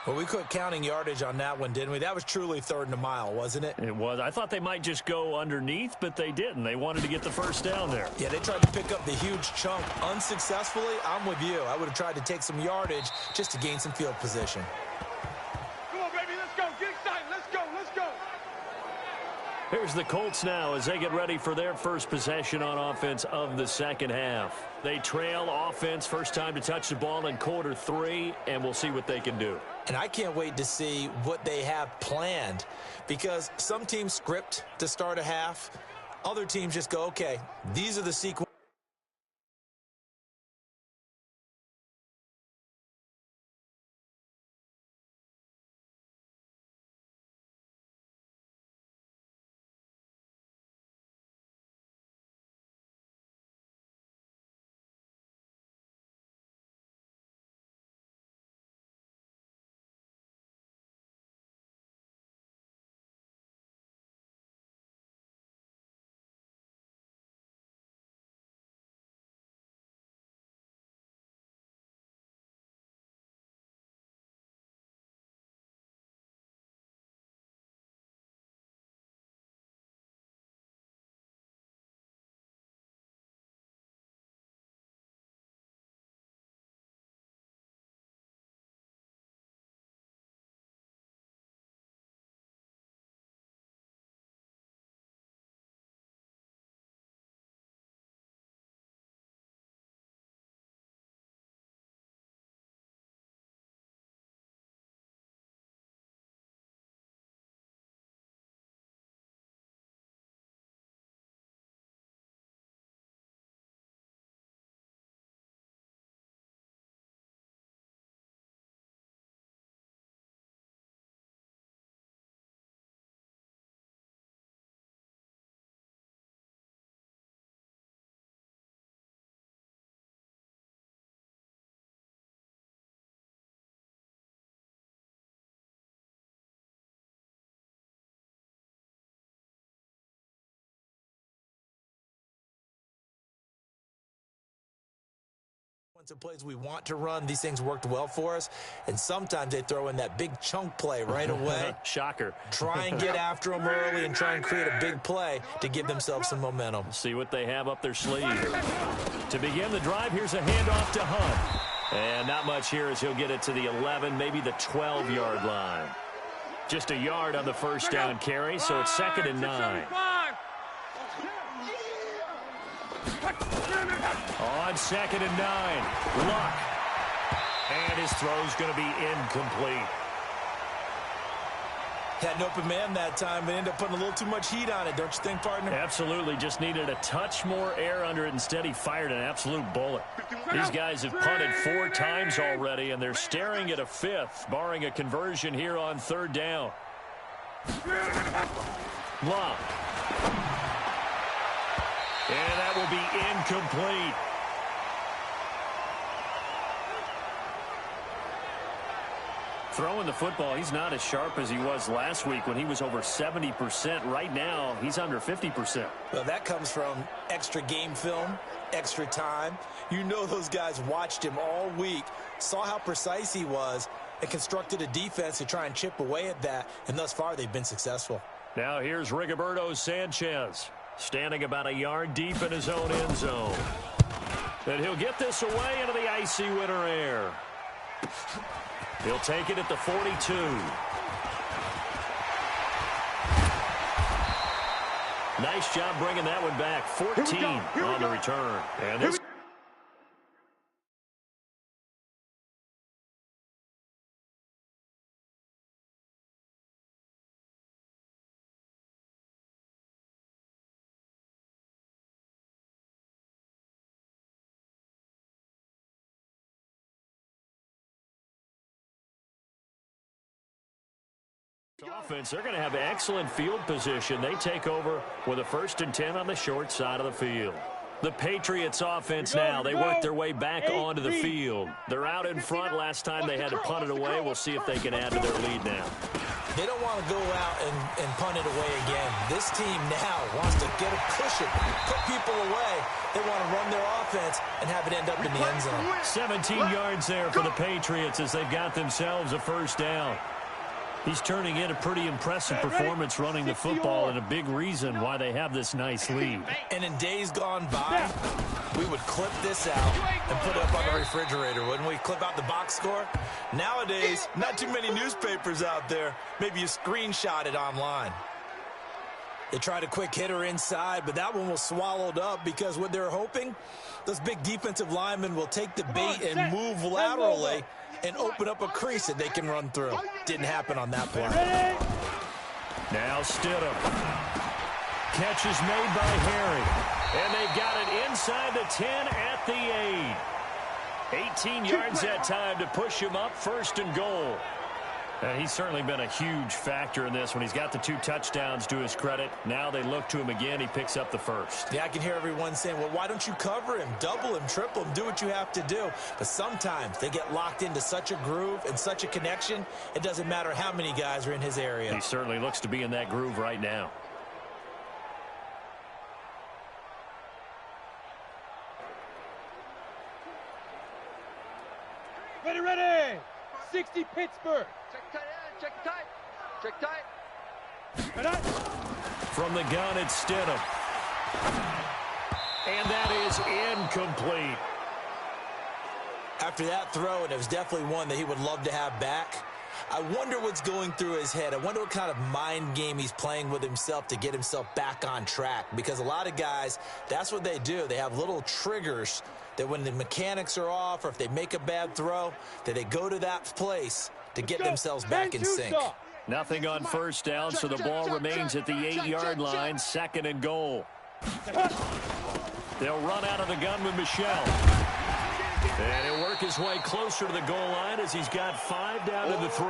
Well, we quit counting yardage on that one, didn't we? That was truly 3rd and a mile, wasn't it? It was. I thought they might just go underneath, but they didn't. They wanted to get the first down there. Yeah, they tried to pick up the huge chunk unsuccessfully. I'm with you. I would have tried to take some yardage just to gain some field position. Come on, baby, let's go. Get excited. Let's go. Let's go. Here's the Colts now as they get ready for their first possession on offense of the second half. They trail offense, first time to touch the ball in quarter 3, and we'll see what they can do. And I can't wait to see what they have planned, because some teams script to start a half. Other teams just go, okay, these are the sequences. Of plays we want to run, these things worked well for us, and sometimes they throw in that big chunk play right away. Shocker. Try and get after them early and try and create a big play to give themselves some momentum. See what they have up their sleeve. To begin the drive, here's a handoff to Hunt. And not much here as he'll get it to the 11, maybe the 12-yard line. Just a yard on the first down carry, so it's 2nd and 9. On 2nd and 9, Luck. And his throw's going to be incomplete. Had an open man that time, but ended up putting a little too much heat on it, don't you think, partner? Absolutely. Just needed a touch more air under it. Instead, he fired an absolute bullet. These guys have punted 4 times already, and they're staring at a 5th, barring a conversion here on 3rd down. Luck. And that will be incomplete. Throwing the football, he's not as sharp as he was last week when he was over 70%. Right now, he's under 50%. Well, that comes from extra game film, extra time. You know those guys watched him all week, saw how precise he was, and constructed a defense to try and chip away at that, and thus far they've been successful. Now here's Rigoberto Sanchez, standing about a yard deep in his own end zone. And he'll get this away into the icy winter air. He'll take it at the 42. Nice job bringing that one back. 14 on the return. And this offense, they're going to have excellent field position. They take over with a 1st and 10 on the short side of the field. The Patriots offense now, they work their way back onto the field. They're out in front. Last time they had to punt it away. We'll see if they can add to their lead now. They don't want to go out and punt it away again. This team now wants to get a cushion, put people away. They want to run their offense and have it end up in the end zone. 17 yards there for the Patriots as they've got themselves a first down. He's turning in a pretty impressive performance running the football, and a big reason why they have this nice lead. And in days gone by, we would clip this out and put it up on the refrigerator, wouldn't we? Clip out the box score. Nowadays, not too many newspapers out there. Maybe you screenshot it online. They tried a quick hitter inside, but that one was swallowed up because what they're hoping, those big defensive linemen will take the bait and move laterally and open up a crease that they can run through. Didn't happen on that play. Now Stidham. Catch is made by Harry. And they've got it inside the 10 at the 8. 18 yards that time to push him up, first and goal. He's certainly been a huge factor in this when he's got the 2 touchdowns to his credit. Now they look to him again. He picks up the first. Yeah, I can hear everyone saying, well, why don't you cover him, double him, triple him, do what you have to do. But sometimes they get locked into such a groove and such a connection, it doesn't matter how many guys are in his area. He certainly looks to be in that groove right now. Ready. 60 Pittsburgh. Check tight. Check tight. From the gun, it's Stidham. And that is incomplete. After that throw, and it was definitely one that he would love to have back, I wonder what's going through his head. I wonder what kind of mind game he's playing with himself to get himself back on track. Because a lot of guys, that's what they do. They have little triggers that when the mechanics are off or if they make a bad throw, that they go to that place to get themselves back in sync. Nothing on first down, so the ball remains at the 8-yard line, second and goal. They'll run out of the gun with Michel. And he'll work his way closer to the goal line as he's got 5 down to the 3.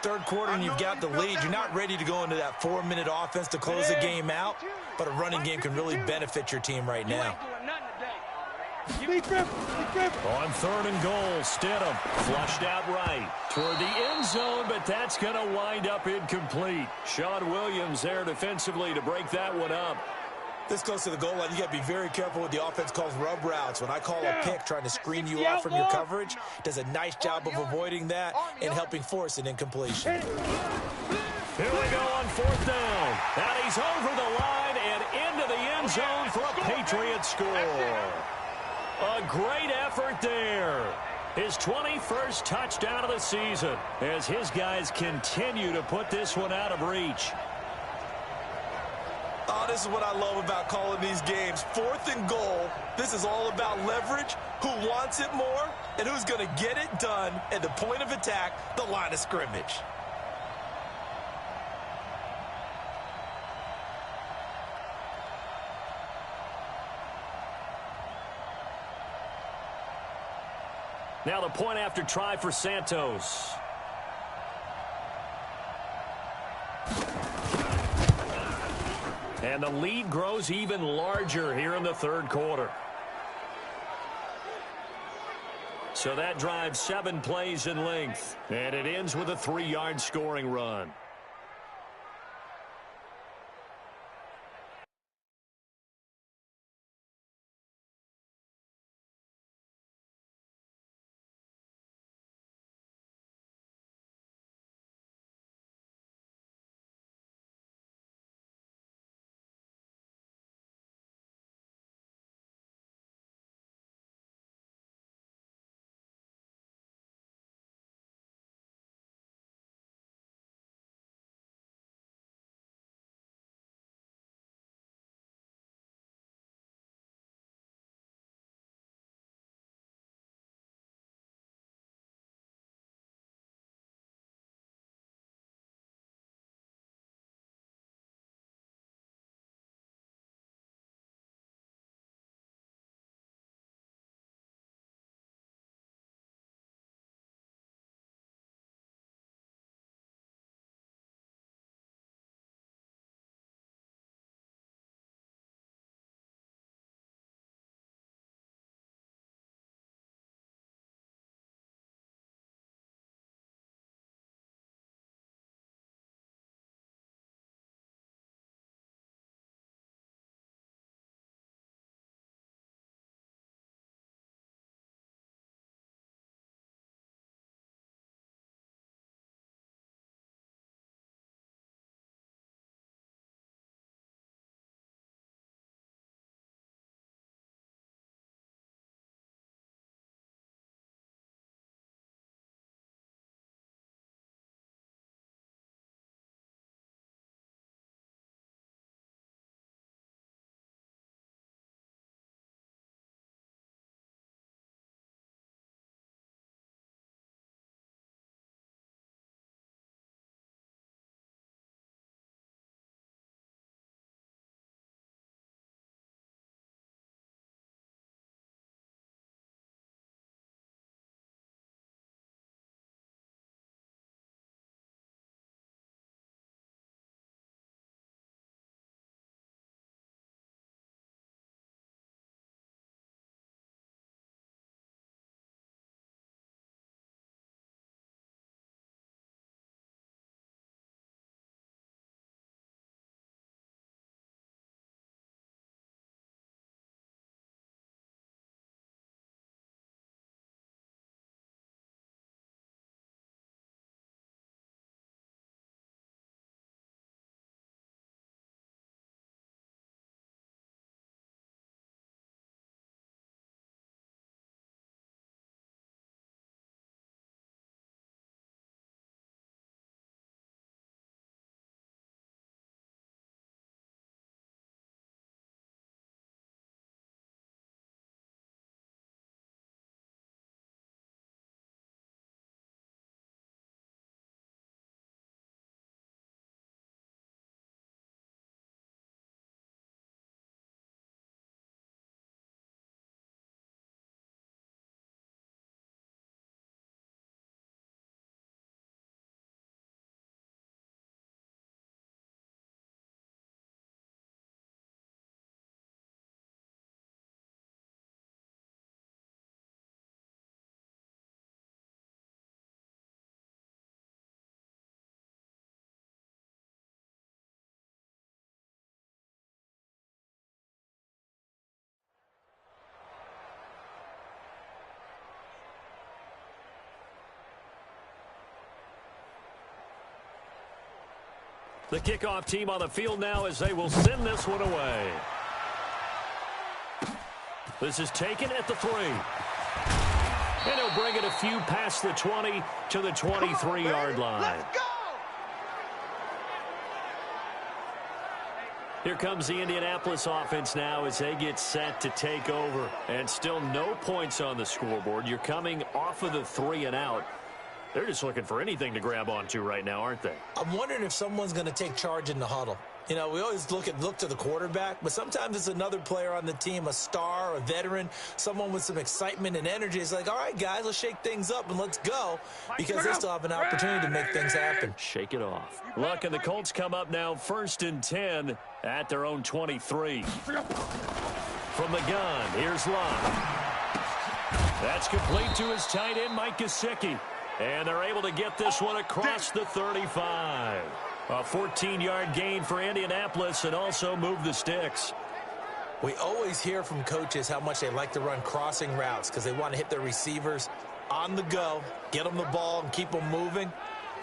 Third quarter and you've got the lead. You're not ready to go into that 4-minute offense to close the game out, but a running game can really benefit your team right now. On third and goal, Stidham flushed out right toward the end zone, but that's going to wind up incomplete. Sean Williams there defensively to break that one up. This close to the goal line, you got to be very careful with the offense calls rub routes. When I call a pick trying to screen you off from your coverage, does a nice job of avoiding that and helping force an incompletion. Here we go on fourth down. And he's over the line and into the end zone for a Patriot score. A great effort there. His 21st touchdown of the season as his guys continue to put this one out of reach. Oh, this is what I love about calling these games. Fourth and goal. This is all about leverage, who wants it more, and who's going to get it done at the point of attack, the line of scrimmage. Now the point after try for Santos. And the lead grows even larger here in the third quarter. So that drives 7 plays in length. And it ends with a 3-yard scoring run. The kickoff team on the field now as they will send this one away. This is taken at the 3. And he'll bring it a few past the 20 to the 23-yard line. Let's go! Here comes the Indianapolis offense now as they get set to take over. And still no points on the scoreboard. You're coming off of the 3 and out. They're just looking for anything to grab onto right now, aren't they? I'm wondering if someone's going to take charge in the huddle. You know, we always look to the quarterback, but sometimes it's another player on the team, a star, a veteran, someone with some excitement and energy. It's like, all right, guys, let's shake things up and let's go, because they still have an opportunity to make things happen. Shake it off. Look, and the Colts come up now 1st and 10 at their own 23. From the gun, here's Love. That's complete to his tight end, Mike Gesicki. And they're able to get this one across the 35. A 14-yard gain for Indianapolis and also move the sticks. We always hear from coaches how much they like to run crossing routes because they want to hit their receivers on the go, get them the ball, and keep them moving.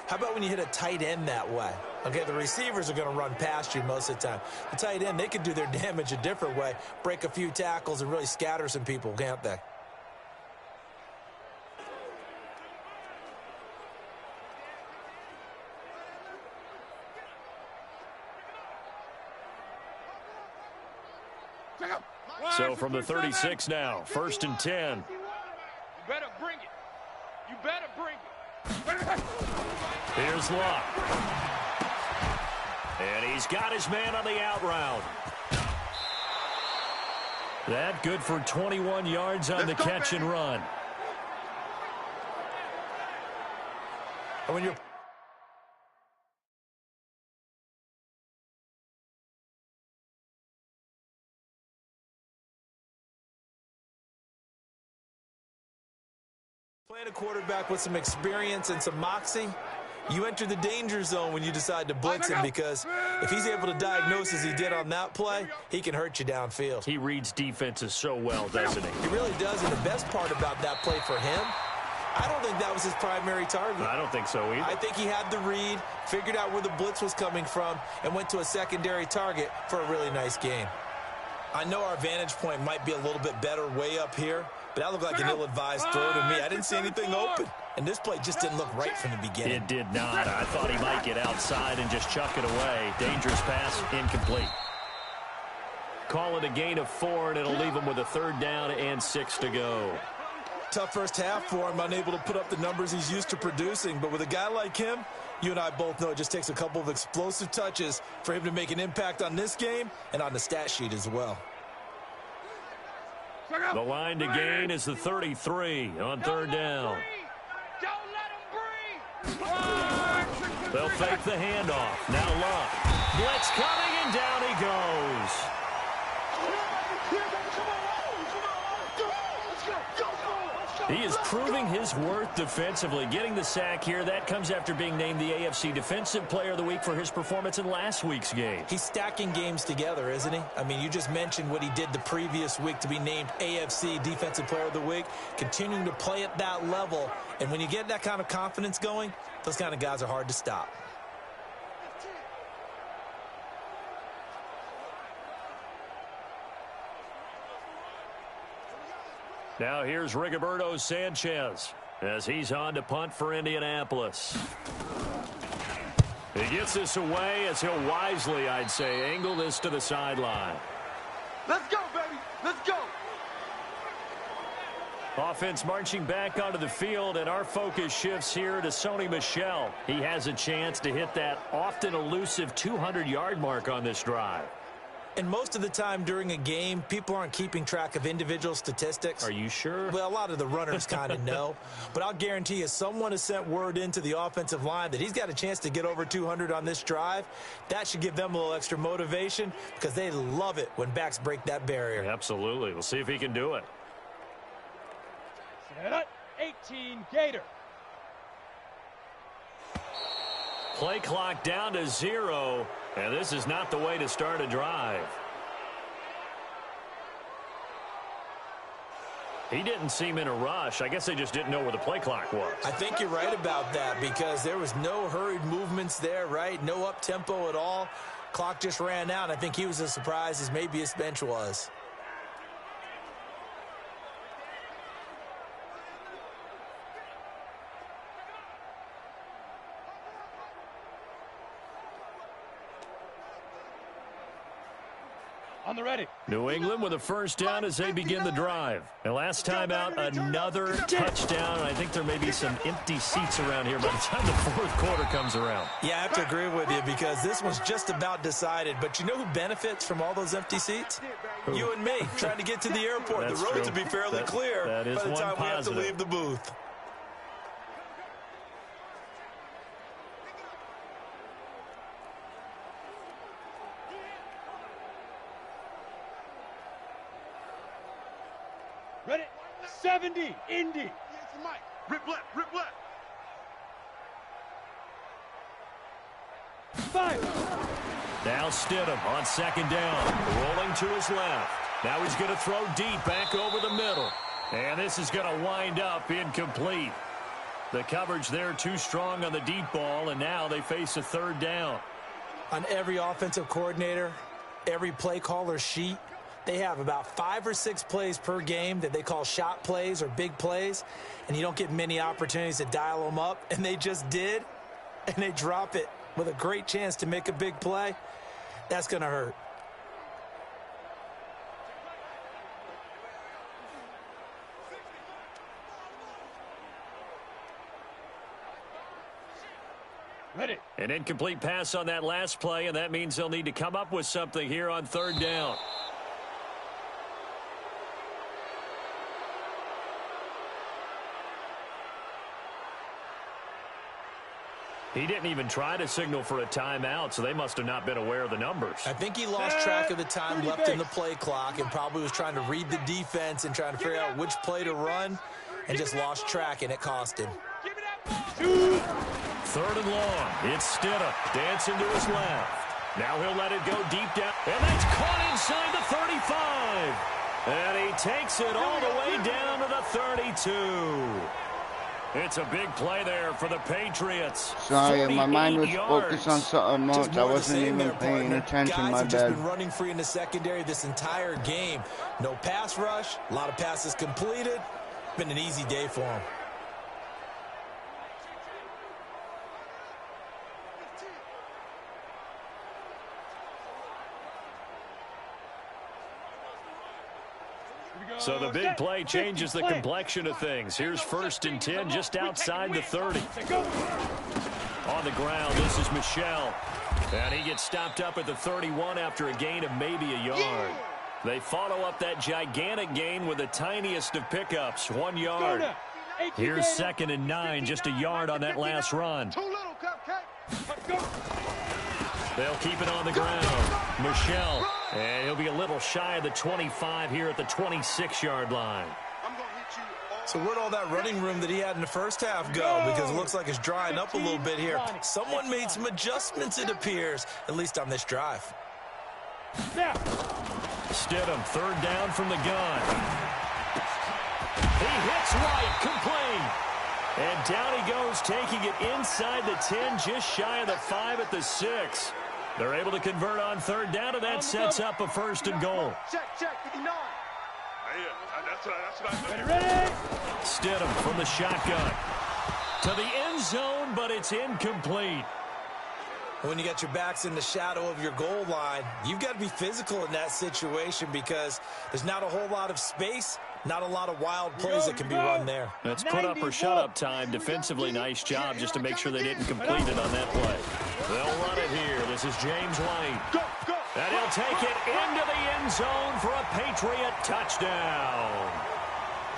How about when you hit a tight end that way? Okay, the receivers are going to run past you most of the time. The tight end, they can do their damage a different way, break a few tackles, and really scatter some people, can't they? So from the 36 now, 1st and 10. You better bring it. You better bring it. Here's Locke. And he's got his man on the out route. That good for 21 yards on the catch and run. And when you're playing a quarterback with some experience and some moxie, you enter the danger zone when you decide to blitz him, because if he's able to diagnose as he did on that play, he can hurt you downfield. He reads defenses so well, doesn't he? He really does, and the best part about that play for him, I don't think that was his primary target. I don't think so either. I think he had the read, figured out where the blitz was coming from, and went to a secondary target for a really nice gain. I know our vantage point might be a little bit better way up here, but that looked like an ill-advised throw to me. I didn't see anything open, and this play just didn't look right from the beginning. It did not. I thought he might get outside and just chuck it away. Dangerous pass, incomplete. Call it a gain of 4, and it'll leave him with a 3rd down and 6 to go. Tough first half for him, unable to put up the numbers he's used to producing. But with a guy like him, you and I both know it just takes a couple of explosive touches for him to make an impact on this game and on the stat sheet as well. The line to gain is the 33 on 3rd down. Don't let him breathe. They'll fake the handoff. Now Love. Blitz coming, and down he goes. He is proving his worth defensively, getting the sack here. That comes after being named the AFC Defensive Player of the Week for his performance in last week's game. He's stacking games together, isn't he? I mean, you just mentioned what he did the previous week to be named AFC Defensive Player of the Week, continuing to play at that level. And when you get that kind of confidence going, those kind of guys are hard to stop. Now here's Rigoberto Sanchez as he's on to punt for Indianapolis. He gets this away as he'll wisely, I'd say, angle this to the sideline. Let's go, baby. Let's go. Offense marching back onto the field, and our focus shifts here to Sony Michel. He has a chance to hit that often elusive 200-yard mark on this drive. And most of the time during a game, people aren't keeping track of individual statistics. Are you sure? Well, a lot of the runners kind of know. But I'll guarantee you, someone has sent word into the offensive line that he's got a chance to get over 200 on this drive. That should give them a little extra motivation, because they love it when backs break that barrier. Absolutely. We'll see if he can do it. Set up, 18 Gator. Play clock down to 0, and this is not the way to start a drive. He didn't seem in a rush. I guess they just didn't know where the play clock was. I think you're right about that because there was no hurried movements there, right? No up-tempo at all. Clock just ran out. I think he was as surprised as maybe his bench was. On the ready. New England with a first down as they begin the drive. And last time out, another touchdown. I think there may be some empty seats around here by the time the fourth quarter comes around. Yeah, I have to agree with you because this one's just about decided. But you know who benefits from all those empty seats? Who? You and me trying to get to the airport. The roads will be fairly clear by the time we have to leave the booth. Ready? 70, Indy. Yes, Mike. Rip left, rip left. 5. Now Stidham on second down. Rolling to his left. Now he's going to throw deep back over the middle. And this is going to wind up incomplete. The coverage there too strong on the deep ball, and now they face a third down. On every offensive coordinator, every play caller sheet, they have about 5 or 6 plays per game that they call shot plays or big plays, and you don't get many opportunities to dial them up, and they just did, and they drop it with a great chance to make a big play. That's going to hurt. Ready. An incomplete pass on that last play, and that means they'll need to come up with something here on third down. He didn't even try to signal for a timeout, so they must have not been aware of the numbers. I think he lost track of the time left in the play clock and probably was trying to read the defense and trying to figure out which play to run and just lost track, and it cost him. Third and long. It's Stidham dancing to his left. Now he'll let it go deep down, and that's caught inside the 35. And he takes it all the way down to the 32. It's a big play there for the Patriots. Sorry, my mind was yards. focused on something else. I wasn't even paying attention, Guys my have just bad. been running free in the secondary this entire game. No pass rush, a lot of passes completed. Been an easy day for him. So the big play changes the complexion of things. Here's first and 10 just outside the 30. On the ground, this is Michel. And he gets stopped up at the 31 after a gain of maybe a yard. They follow up that gigantic gain with the tiniest of pickups, 1 yard. Here's second and 9, just a yard on that last run. Too little, Cupcake. They'll keep it on the ground. Michel, and he'll be a little shy of the 25 here at the 26-yard line. I'm gonna hit you all. So where'd all that running room that he had in the first half go? Because it looks like it's drying up a little bit here. Someone made some adjustments, it appears, at least on this drive. Stidham, third down from the gun. He hits right, complete. And down he goes, taking it inside the 10, just shy of the 5 at the 6. They're able to convert on third down, and that sets up a first and goal. Check, 59. That's right. Ready. Stidham from the shotgun. To the end zone, but it's incomplete. When you got your backs in the shadow of your goal line, you've got to be physical in that situation because there's not a whole lot of space, not a lot of wild plays that can be run there. That's put up or shut up time. Defensively, nice job just to make sure they didn't complete it on that play. They'll run it here. This is James White. And he'll take it into the end zone for a Patriot touchdown.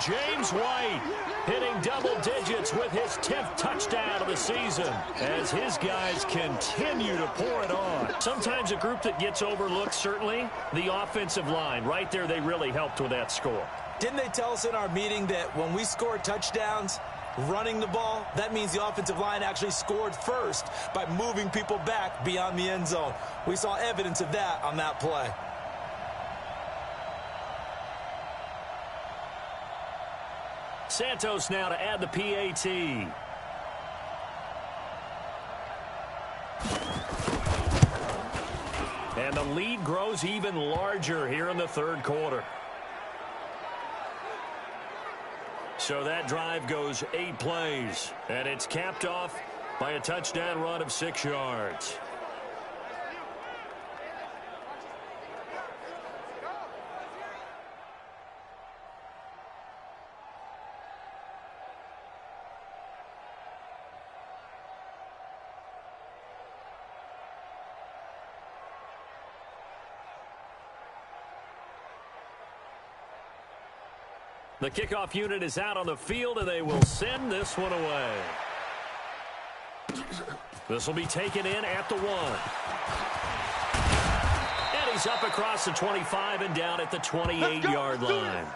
James White hitting double digits with his 10th touchdown of the season as his guys continue to pour it on. Sometimes a group that gets overlooked, certainly, the offensive line. Right there, they really helped with that score. Didn't they tell us in our meeting that when we score touchdowns running the ball, that means the offensive line actually scored first by moving people back beyond the end zone? We saw evidence of that on that play. Santos now to add the PAT. And the lead grows even larger here in the third quarter. So that drive goes 8 plays, and it's capped off by a touchdown run of 6 yards. The kickoff unit is out on the field, and they will send this one away. This will be taken in at the 1. And he's up across the 25 and down at the 28-yard line.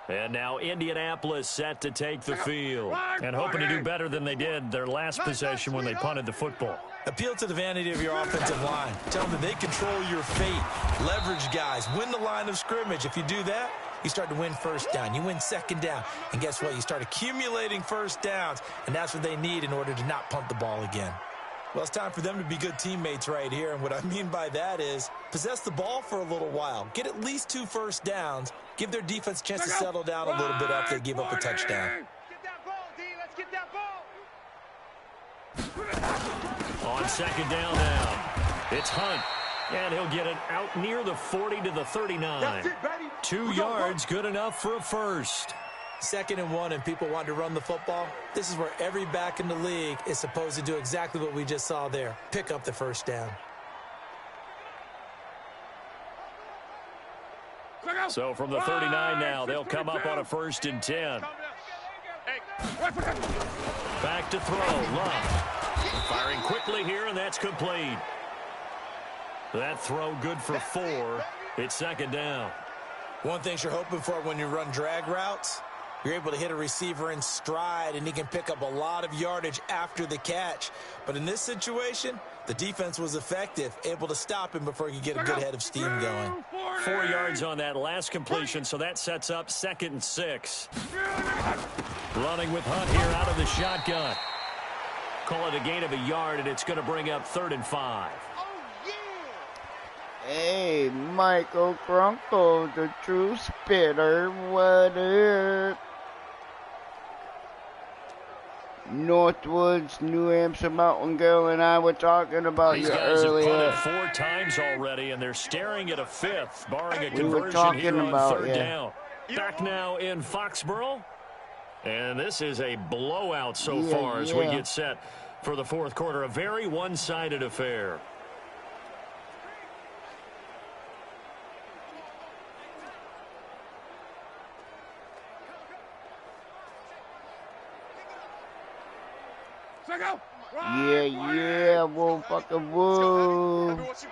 And now Indianapolis set to take the field and hoping to do better than they did their last possession when they punted the football. Appeal to the vanity of your offensive line. Tell them that they control your fate. Leverage guys. Win the line of scrimmage. If you do that, you start to win first down. You win second down. And guess what? You start accumulating first downs. And that's what they need in order to not punt the ball again. Well, it's time for them to be good teammates right here. And what I mean by that is possess the ball for a little while. Get at least 2 first downs. Give their defense a chance to settle down a little bit after they give up a touchdown. Get that ball, D. Let's get that ball. On second down now, it's Hunt. And he'll get it out near the 40 to the 39. That's it, baby. 2 yards, good enough for a first. 2nd and 1 and people want to run the football. This is where every back in the league is supposed to do exactly what we just saw there. Pick up the first down. So from the 39 now, they'll come up on a 1st and 10. Back to throw. Love. Firing quickly here, and that's complete. That throw good for 4. It's 2nd down. One thing you're hoping for when you run drag routes, you're able to hit a receiver in stride, and he can pick up a lot of yardage after the catch. But in this situation, the defense was effective, able to stop him before he could get a good head of steam going. 4 yards on that last completion, so that sets up 2nd and 6. Running with Hunt here out of the shotgun. Call it a gain of a yard, and it's going to bring up 3rd and 5. Hey, Michael Grunkle, the true spitter, what up? Northwoods, New Hampshire Mountain Girl and I were talking about These you guys earlier. have punted 4 times already, and they're staring at a 5th, barring a We were conversion talking here on about 3rd you. down. Back now in Foxborough. And this is a blowout so far as we get set for the 4th quarter. A very one-sided affair. Yeah, whoa, fucking whoa. What you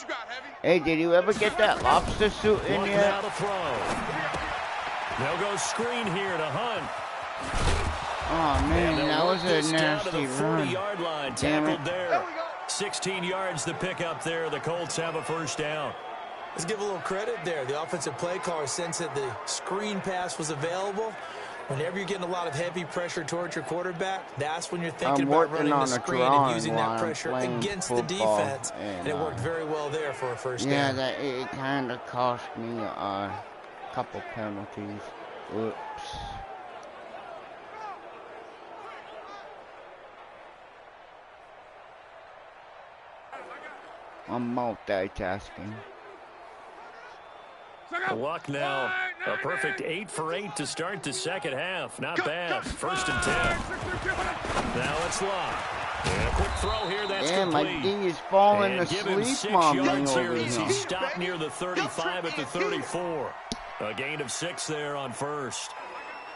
got, Heavy? Hey, did you ever get that lobster suit in Looking yet? out to throw. They'll go screen here to Hunt. Oh, man, that was a down to the nasty run. 40-yard line, Damn it. tackled there. 16 yards to pick up there. The Colts have a 1st down. Let's give a little credit there. The offensive play caller sensed that the screen pass was available. Whenever you're getting a lot of heavy pressure towards your quarterback, that's when you're thinking about running the screen and using that pressure against the defense. And it worked very well there for a 1st down. Yeah, it kind of cost me a couple penalties. Oops. I'm multitasking. Luck now. A perfect 8 for 8 to start the 2nd half. Not bad. 1st and 10. Now it's Luck. And a quick throw here. That's complete. My D is falling and asleep give him 6 on me yards here over as he here. stopped near the 35 at the 34. A gain of 6 there on 1st.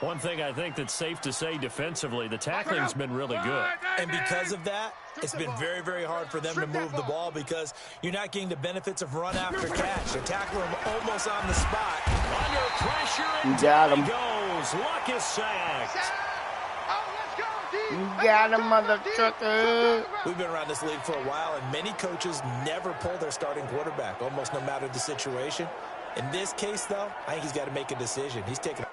One thing I think that's safe to say defensively, the tackling's been really good. And because of that, it's been very, very hard for them to move the ball because you're not getting the benefits of run after catch. They're tackling him almost on the spot. Under pressure, and Got down him. he goes. Luck is sacked. You got him, mother trucker. We've been around this league for a while, and many coaches never pull their starting quarterback, almost no matter the situation. In this case, though, I think he's got to make a decision. He's taking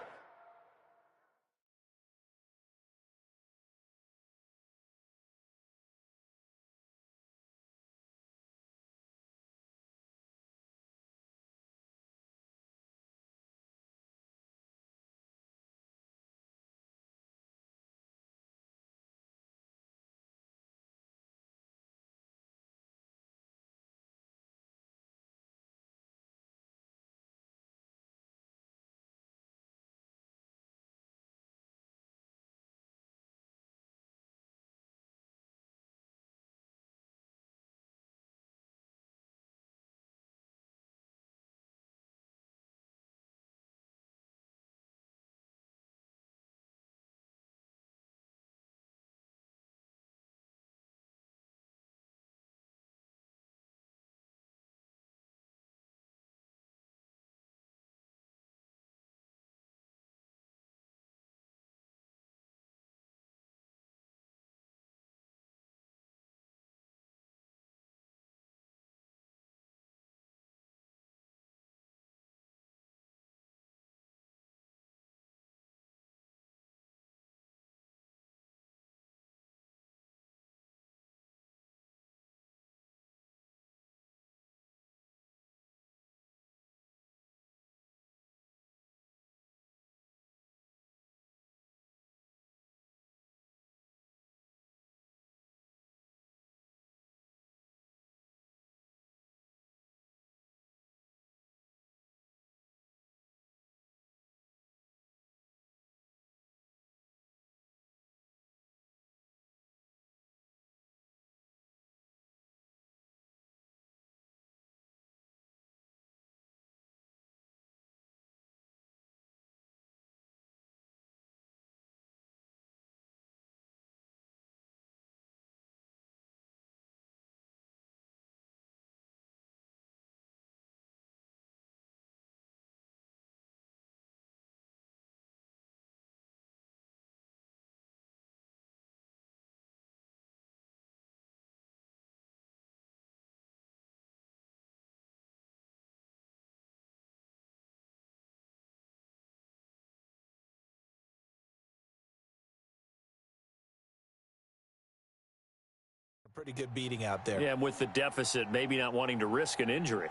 pretty good beating out there. Yeah, and with the deficit, maybe not wanting to risk an injury.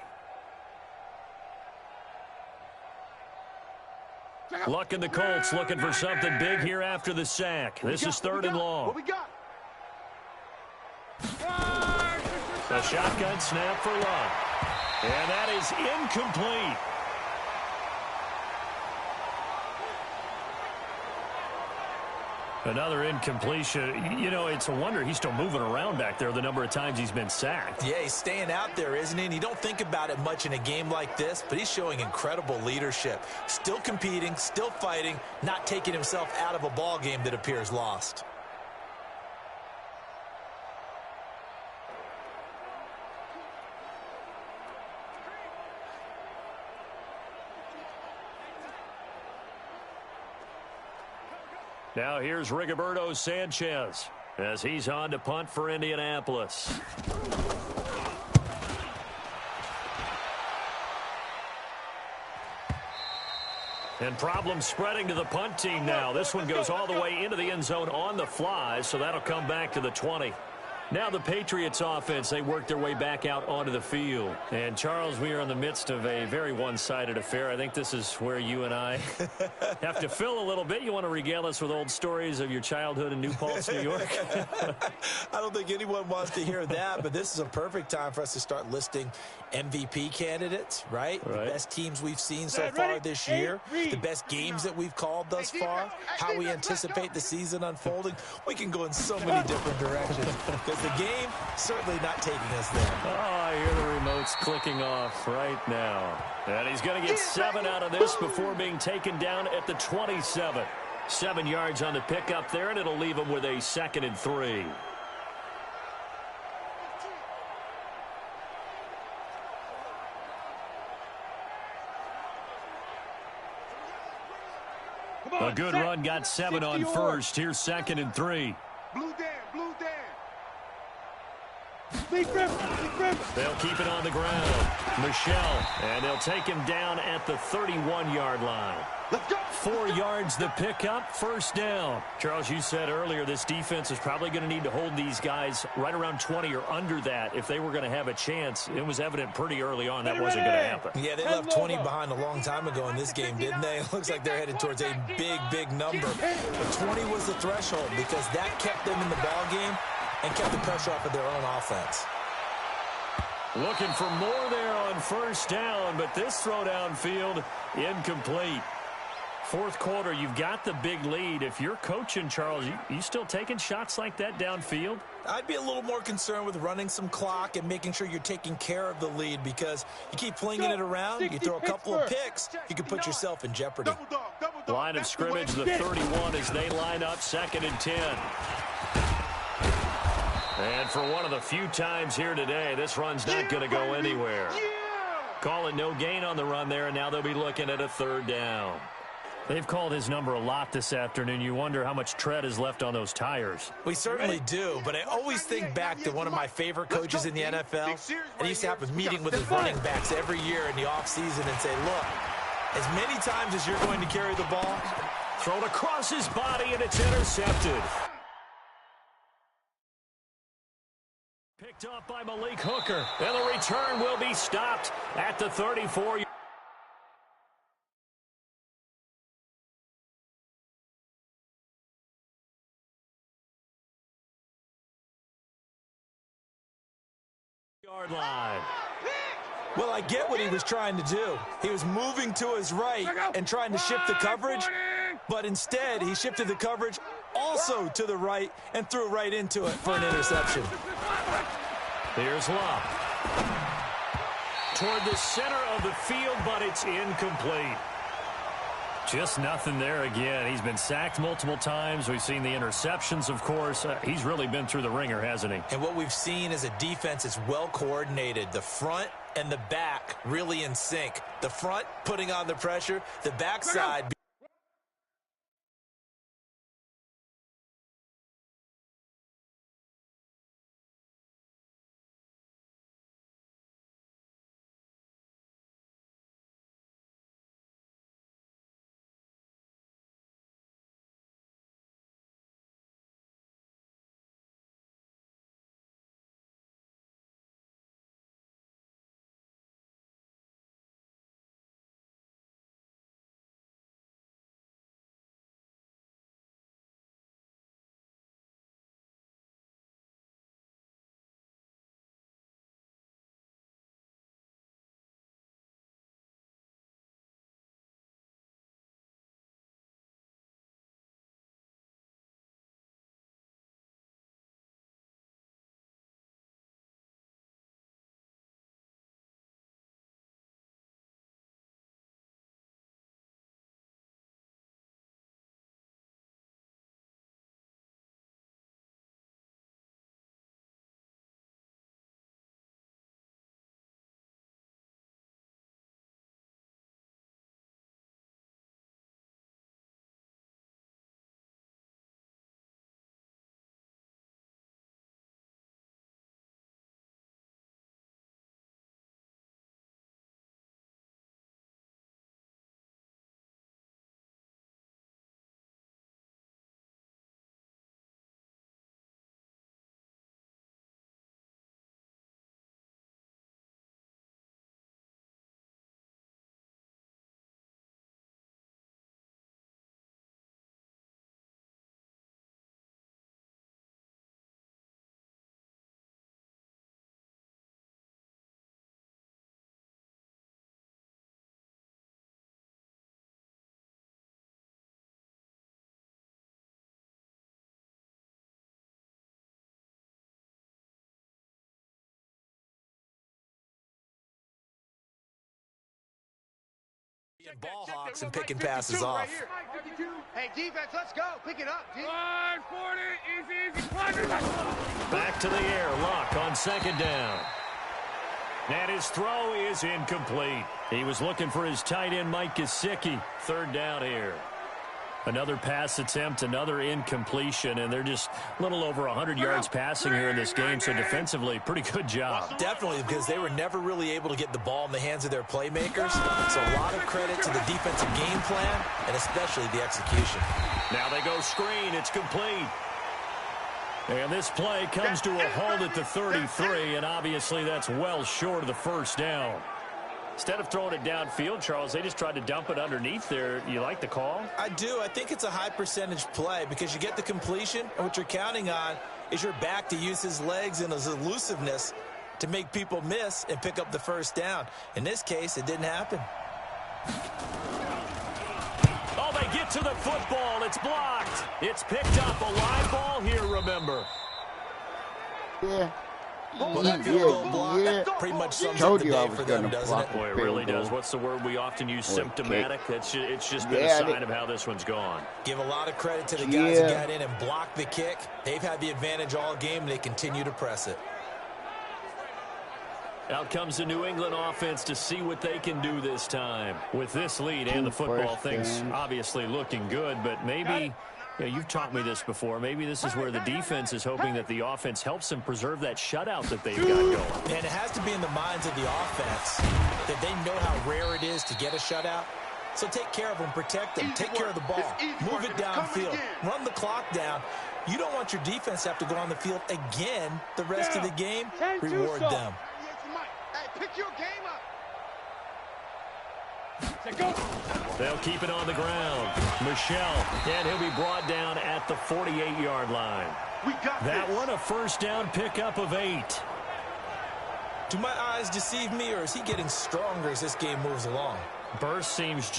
Luck in the Colts looking for something big here after the sack. This is 3rd and long. What we got? A shotgun snap for Luck. And that is incomplete. Another incompletion. You know, it's a wonder he's still moving around back there the number of times he's been sacked. Yeah, he's staying out there, isn't he? And you don't think about it much in a game like this, but he's showing incredible leadership. Still competing, still fighting, not taking himself out of a ball game that appears lost. Now here's Rigoberto Sanchez as he's on to punt for Indianapolis. And problems spreading to the punt team now. This one goes all the way into the end zone on the fly, so that'll come back to the 20. Now the Patriots offense, they work their way back out onto the field. And, Charles, we are in the midst of a very one-sided affair. I think this is where you and I have to fill a little bit. You want to regale us with old stories of your childhood in New Paltz, New York? I don't think anyone wants to hear that, but this is a perfect time for us to start listing MVP candidates, right? The best teams we've seen so far this year, the best games that we've called thus far, how we anticipate the season unfolding. We can go in so many different directions. The game certainly not taking us there. Oh, I hear the remotes clicking off right now. And he's going to get 7 out of this before being taken down at the 27. 7 yards on the pickup there, and it'll leave him with a 2nd and 3. A good run, got 7 on first. Here's 2nd and 3. Blue Dan, blue Dan. They'll keep it on the ground. Michelle, and they'll take him down at the 31-yard line. Let's go. 4 yards the pickup, 1st down. Charles, you said earlier this defense is probably going to need to hold these guys right around 20 or under that if they were going to have a chance. It was evident pretty early on that wasn't going to happen. Yeah, they left 20 behind a long time ago in this game, didn't they? It looks like they're headed towards a big, big number. But 20 was the threshold because that kept them in the ball game and kept the pressure off of their own offense. Looking for more there on 1st down, but this throw downfield incomplete. 4th quarter, you've got the big lead. If you're coaching, Charles, you still taking shots like that downfield? I'd be a little more concerned with running some clock and making sure you're taking care of the lead because you keep flinging it around, you throw a couple of picks, you can put yourself in jeopardy. Line of scrimmage, the 31 as they line up, 2nd and 10. And for one of the few times here today, this run's not going to go anywhere. Call it no gain on the run there, and now they'll be looking at a 3rd down. They've called his number a lot this afternoon. You wonder how much tread is left on those tires. We certainly do, but I always think back to one of my favorite coaches in the NFL. And he used to have a meeting with his running backs every year in the offseason and say, look, as many times as you're going to carry the ball, thrown across his body, and it's intercepted. Picked off by Malik Hooker, and the return will be stopped at the 34. Yard line. Well, I get what he was trying to do. He was moving to his right and trying to shift the coverage, but instead he shifted the coverage also to the right and threw right into it for an interception. Here's Love. Toward the center of the field, but it's incomplete. Just nothing there again. He's been sacked multiple times. We've seen the interceptions, of course. He's really been through the ringer, hasn't he? And what we've seen is a defense that's well coordinated. The front and the back really in sync. The front putting on the pressure, the backside And ball hawks and picking passes off. Hey, defense, let's go. Pick it up, G. 140, easy. Back to the air. Luck on second down. And his throw is incomplete. He was looking for his tight end, Mike Gesicki. Third down here. Another pass attempt, another incompletion, and they're just a little over 100 yards passing here in this game, so defensively, pretty good job. Definitely, because they were never really able to get the ball in the hands of their playmakers, so a lot of credit to the defensive game plan, and especially the execution. Now they go screen. It's complete. And this play comes to a halt at the 33, and obviously that's well short of the first down. Instead of throwing it downfield, Charles, they just tried to dump it underneath there. You like the call? I do. I think it's a high percentage play because you get the completion, and what you're counting on is your back to use his legs and his elusiveness to make people miss and pick up the first down. In this case, it didn't happen. Oh, they get to the football. It's blocked. It's picked up. A live ball here, remember. Yeah. Well, that field goal block pretty much sums up the day for them, doesn't it? Boy, it really does. What's the word we often use? Symptomatic. It's just been a sign of how this one's gone. Give a lot of credit to the guys that got in and blocked the kick. They've had the advantage all game, and they continue to press it. Out comes the New England offense to see what they can do this time. With this lead and the football, things obviously looking good, but maybe... you've taught me this before. Maybe this is where the defense is hoping that the offense helps them preserve that shutout that they've got going. And it has to be in the minds of the offense that they know how rare it is to get a shutout. So take care of them, protect them, take care of the ball, move it downfield, run the clock down. You don't want your defense to have to go on the field again the rest of the game. Reward them. Hey, pick your game up. They'll keep it on the ground. Michelle, and he'll be brought down at the 48-yard line. That one, a first down pickup of 8. Do my eyes deceive me, or is he getting stronger as this game moves along? Burst seems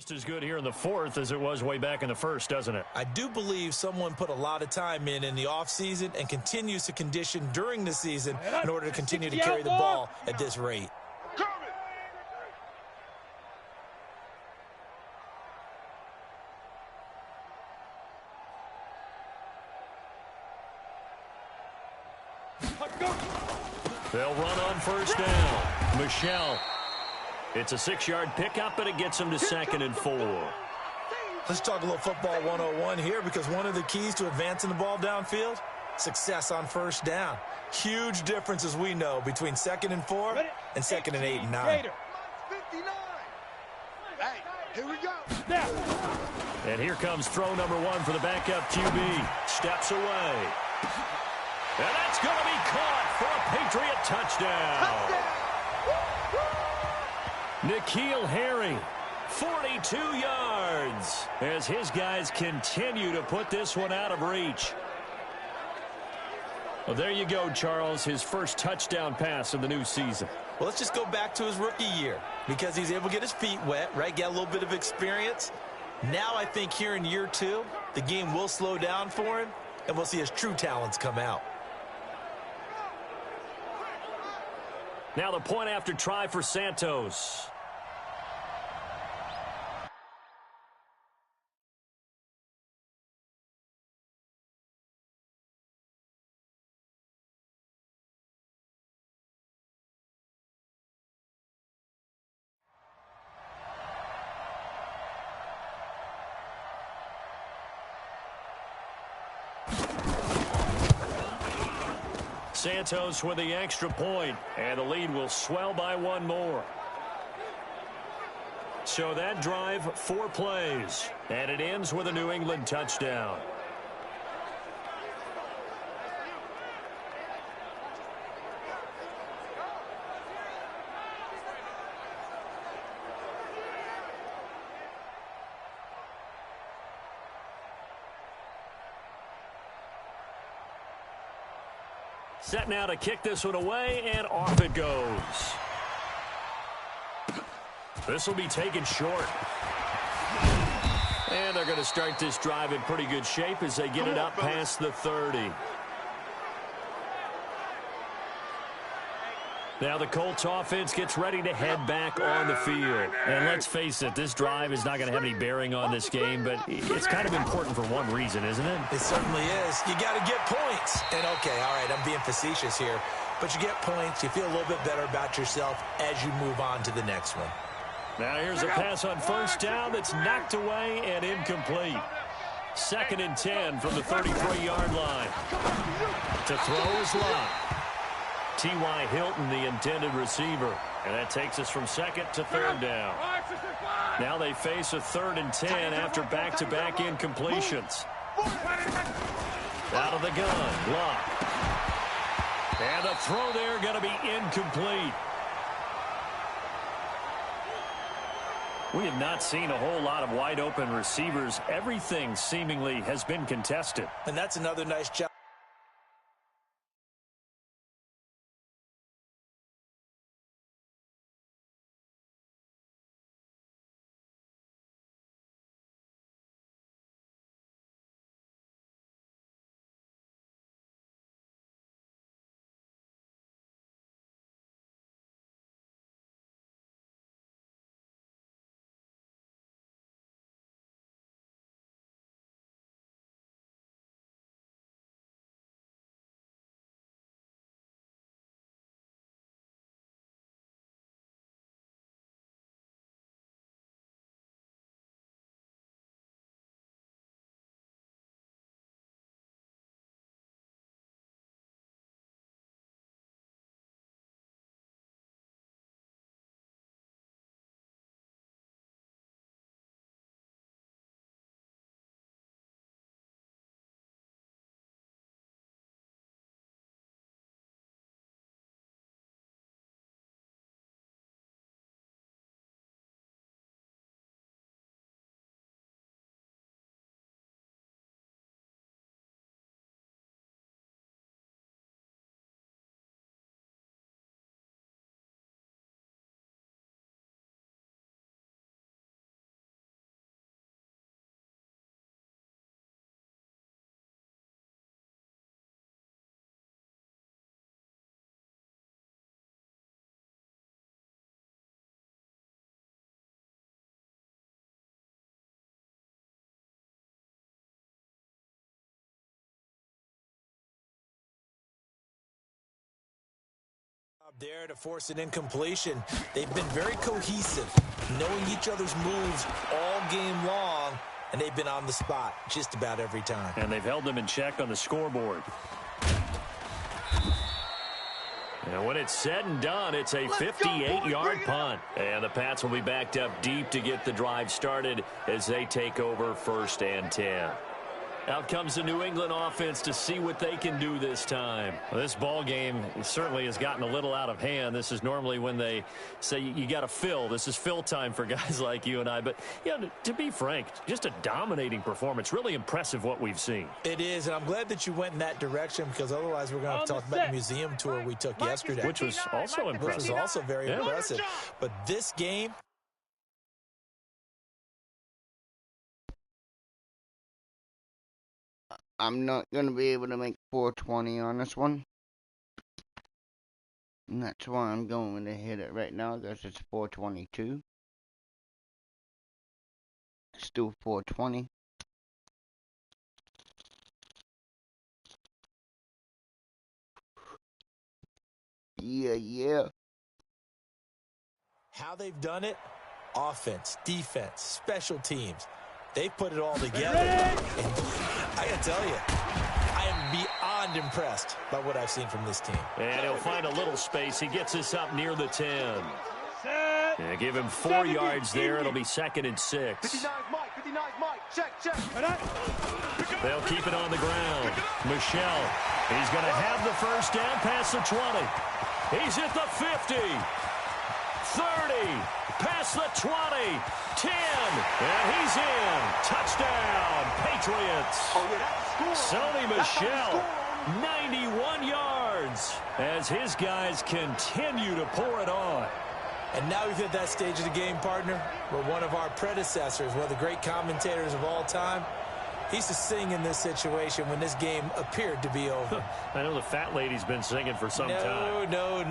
Just as good here in the fourth as it was way back in the first, doesn't it? I do believe someone put a lot of time in the offseason and continues to condition during the season in order to continue to carry the ball at this rate. They'll run on first down. Michelle. It's a 6-yard pickup, but it gets them to 2nd and 4. Let's talk a little football 101 here, because one of the keys to advancing the ball downfield, success on first down. Huge difference, as we know, between 2nd and 4 and 2nd and 8 and 9. Hey, here we go. And here comes throw number 1 for the backup QB. Steps away. And that's going to be caught for a Patriot touchdown. N'Keal Harry, 42 yards, as his guys continue to put this one out of reach. Well, there you go, Charles, his first touchdown pass of the new season. Well, let's just go back to his rookie year, because he's able to get his feet wet, right? Get a little bit of experience. Now I think here in year 2, the game will slow down for him, and we'll see his true talents come out. Now the point after try for Santos. Santos with the extra point, and the lead will swell by 1 more. So that drive, 4 plays, and it ends with a New England touchdown. Set now to kick this one away, and off it goes. This will be taken short. And they're going to start this drive in pretty good shape as they get it up past the 30. Now the Colts offense gets ready to head back on the field. And let's face it, this drive is not going to have any bearing on this game, but it's kind of important for one reason, isn't it? It certainly is. You got to get points. And, okay, all right, I'm being facetious here. But you get points, you feel a little bit better about yourself as you move on to the next one. Now here's a pass on first down that's knocked away and incomplete. 2nd and 10 from the 33-yard line. To throw is Locke. T.Y. Hilton, the intended receiver. And that takes us from 2nd to 3rd down. Now they face a 3rd and 10 after back-to-back incompletions. Out of the gun, Locke. And the throw there going to be incomplete. We have not seen a whole lot of wide-open receivers. Everything seemingly has been contested. And that's another nice job. There to force an incompletion. They've been very cohesive, knowing each other's moves all game long, and they've been on the spot just about every time. And they've held them in check on the scoreboard. And when it's said and done, it's a 58-yard punt. And the Pats will be backed up deep to get the drive started as they take over 1st and 10. Out comes the New England offense to see what they can do this time. Well, this ball game certainly has gotten a little out of hand. This is normally when they say you got to fill. This is fill time for guys like you and I. But, you know, to be frank, just a dominating performance. Really impressive what we've seen. It is, and I'm glad that you went in that direction because otherwise we're going to have to talk about the museum tour we took yesterday. Which was also impressive. Which was also very impressive. But this game, I'm not going to be able to make 420 on this one. And that's why I'm going to hit it right now, because it's 422. Still 420. Yeah. how they've done it, offense, defense, special teams. They've put it all together. And I got to tell you, I am beyond impressed by what I've seen from this team. And he'll find a little space. He gets us up near the 10. Yeah, give him 4 yards there. It'll be 2nd and 6. 59 Mike. Check. They'll keep it on the ground. Michelle, he's going to have the first down past the 20. He's at the 50. 30. Past the 20. 10. And he's in. Touchdown, Patriots. Sony Michel, 91 yards as his guys continue to pour it on. And now we've hit that stage of the game, partner, where one of our predecessors, one of the great commentators of all time, he used to sing in this situation when this game appeared to be over. I know the fat lady's been singing for some time. No,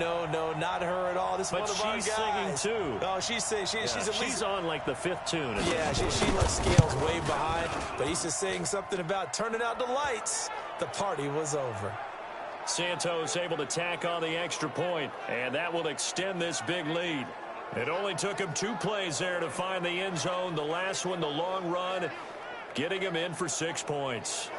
not her at all. This is one of our guys. But she's singing too. No, she's at least... She's on like the 5th tune. Yeah, she left Scales way behind. But he used to sing something about turning out the lights. The party was over. Santos able to tack on the extra point, and that will extend this big lead. It only took him 2 plays there to find the end zone. The last one, the long run, getting him in for 6 points.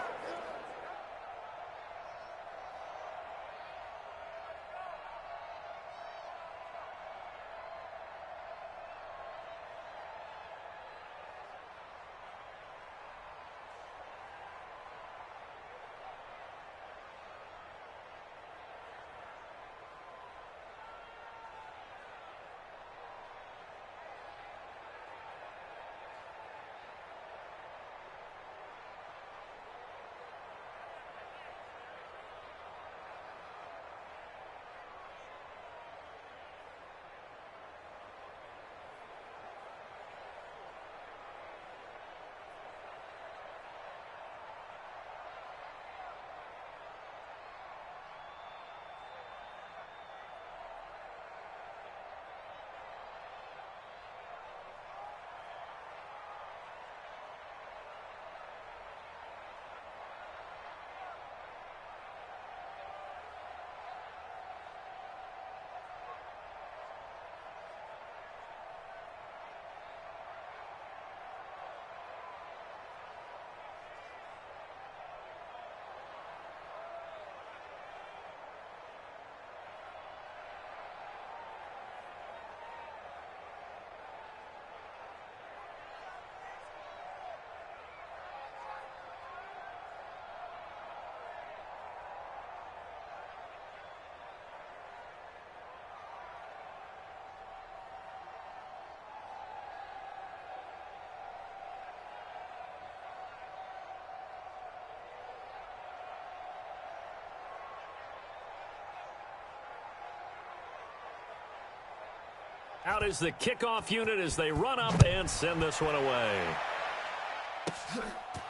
Out is the kickoff unit as they run up and send this one away.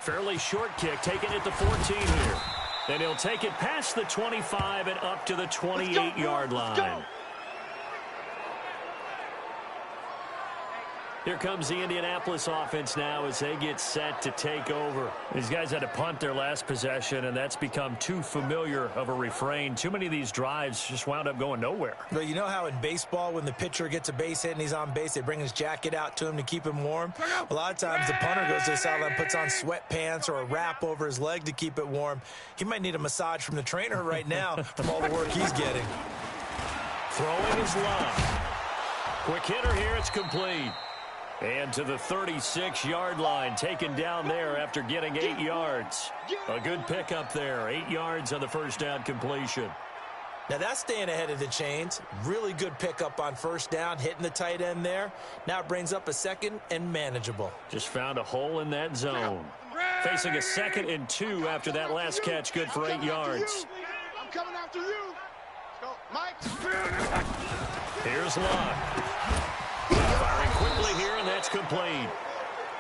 Fairly short kick, taken at the 14 here. Then he'll take it past the 25 and up to the 28-yard line. Here comes the Indianapolis offense now as they get set to take over. These guys had to punt their last possession, and that's become too familiar of a refrain. Too many of these drives just wound up going nowhere. But you know how in baseball, when the pitcher gets a base hit and he's on base, they bring his jacket out to him to keep him warm? A lot of times the punter goes to the sideline, puts on sweatpants or a wrap over his leg to keep it warm. He might need a massage from the trainer right now from all the work he's getting. Throwing is Love. Quick hitter here, it's complete. And to the 36-yard line, taken down there after getting 8 yards. A good pickup there, 8 yards on the first down completion. Now that's staying ahead of the chains. Really good pickup on first down, hitting the tight end there. Now it brings up a second and manageable. Just found a hole in that zone. Facing a 2nd and 2 after that last catch, good for 8 yards. I'm coming after you. Go, Mike. Here's Love. Firing quickly here, and that's complete.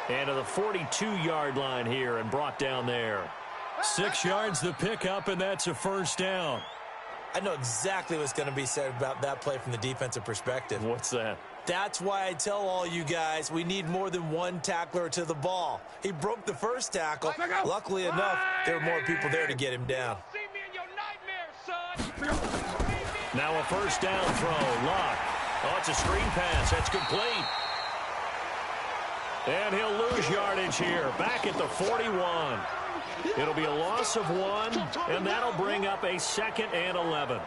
And to the 42-yard line here and brought down there. 6 yards the pickup, and that's a first down. I know exactly what's going to be said about that play from the defensive perspective. What's that? That's why I tell all you guys we need more than one tackler to the ball. He broke the first tackle. Luckily enough, there were more people there to get him down. Now a first down throw. Locke. Oh, it's a screen pass. That's complete. And he'll lose yardage here. Back at the 41. It'll be a loss of 1, and that'll bring up a 2nd and 11.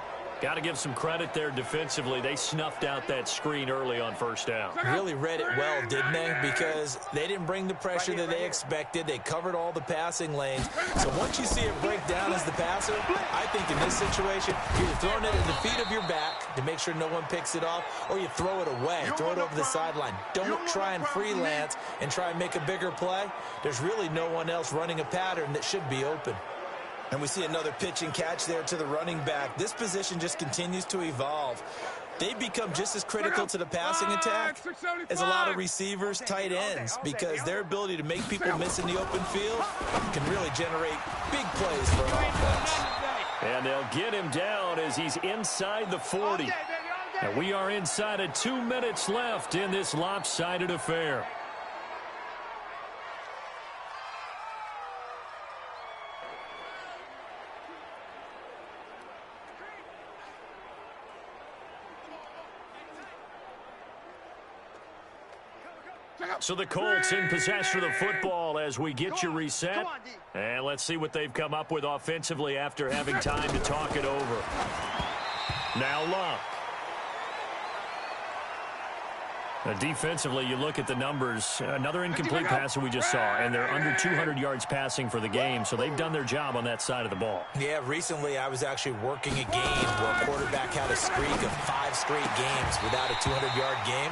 Got to give some credit there defensively. They snuffed out that screen early on first down. Really read it well, didn't they? Because they didn't bring the pressure that they expected. They covered all the passing lanes. So once you see it break down as the passer, I think in this situation, you're either throwing it at the feet of your back to make sure no one picks it off, or you throw it away, throw it over the sideline. Don't try and freelance and try and make a bigger play. There's really no one else running a pattern that should be open. And we see another pitch and catch there to the running back. This position just continues to evolve. They become just as critical to the passing attack as a lot of receivers, tight ends, because their ability to make people miss in the open field can really generate big plays for an offense. And they'll get him down as he's inside the 40. And we are inside of 2 minutes left in this lopsided affair. So the Colts in possession of the football as we get you reset. And let's see what they've come up with offensively after having time to talk it over. Now Love. Defensively, you look at the numbers. Another incomplete pass that we just saw, and they're under 200 yards passing for the game, so they've done their job on that side of the ball. Yeah, recently I was actually working a game where a quarterback had a streak of 5 straight games without a 200-yard game.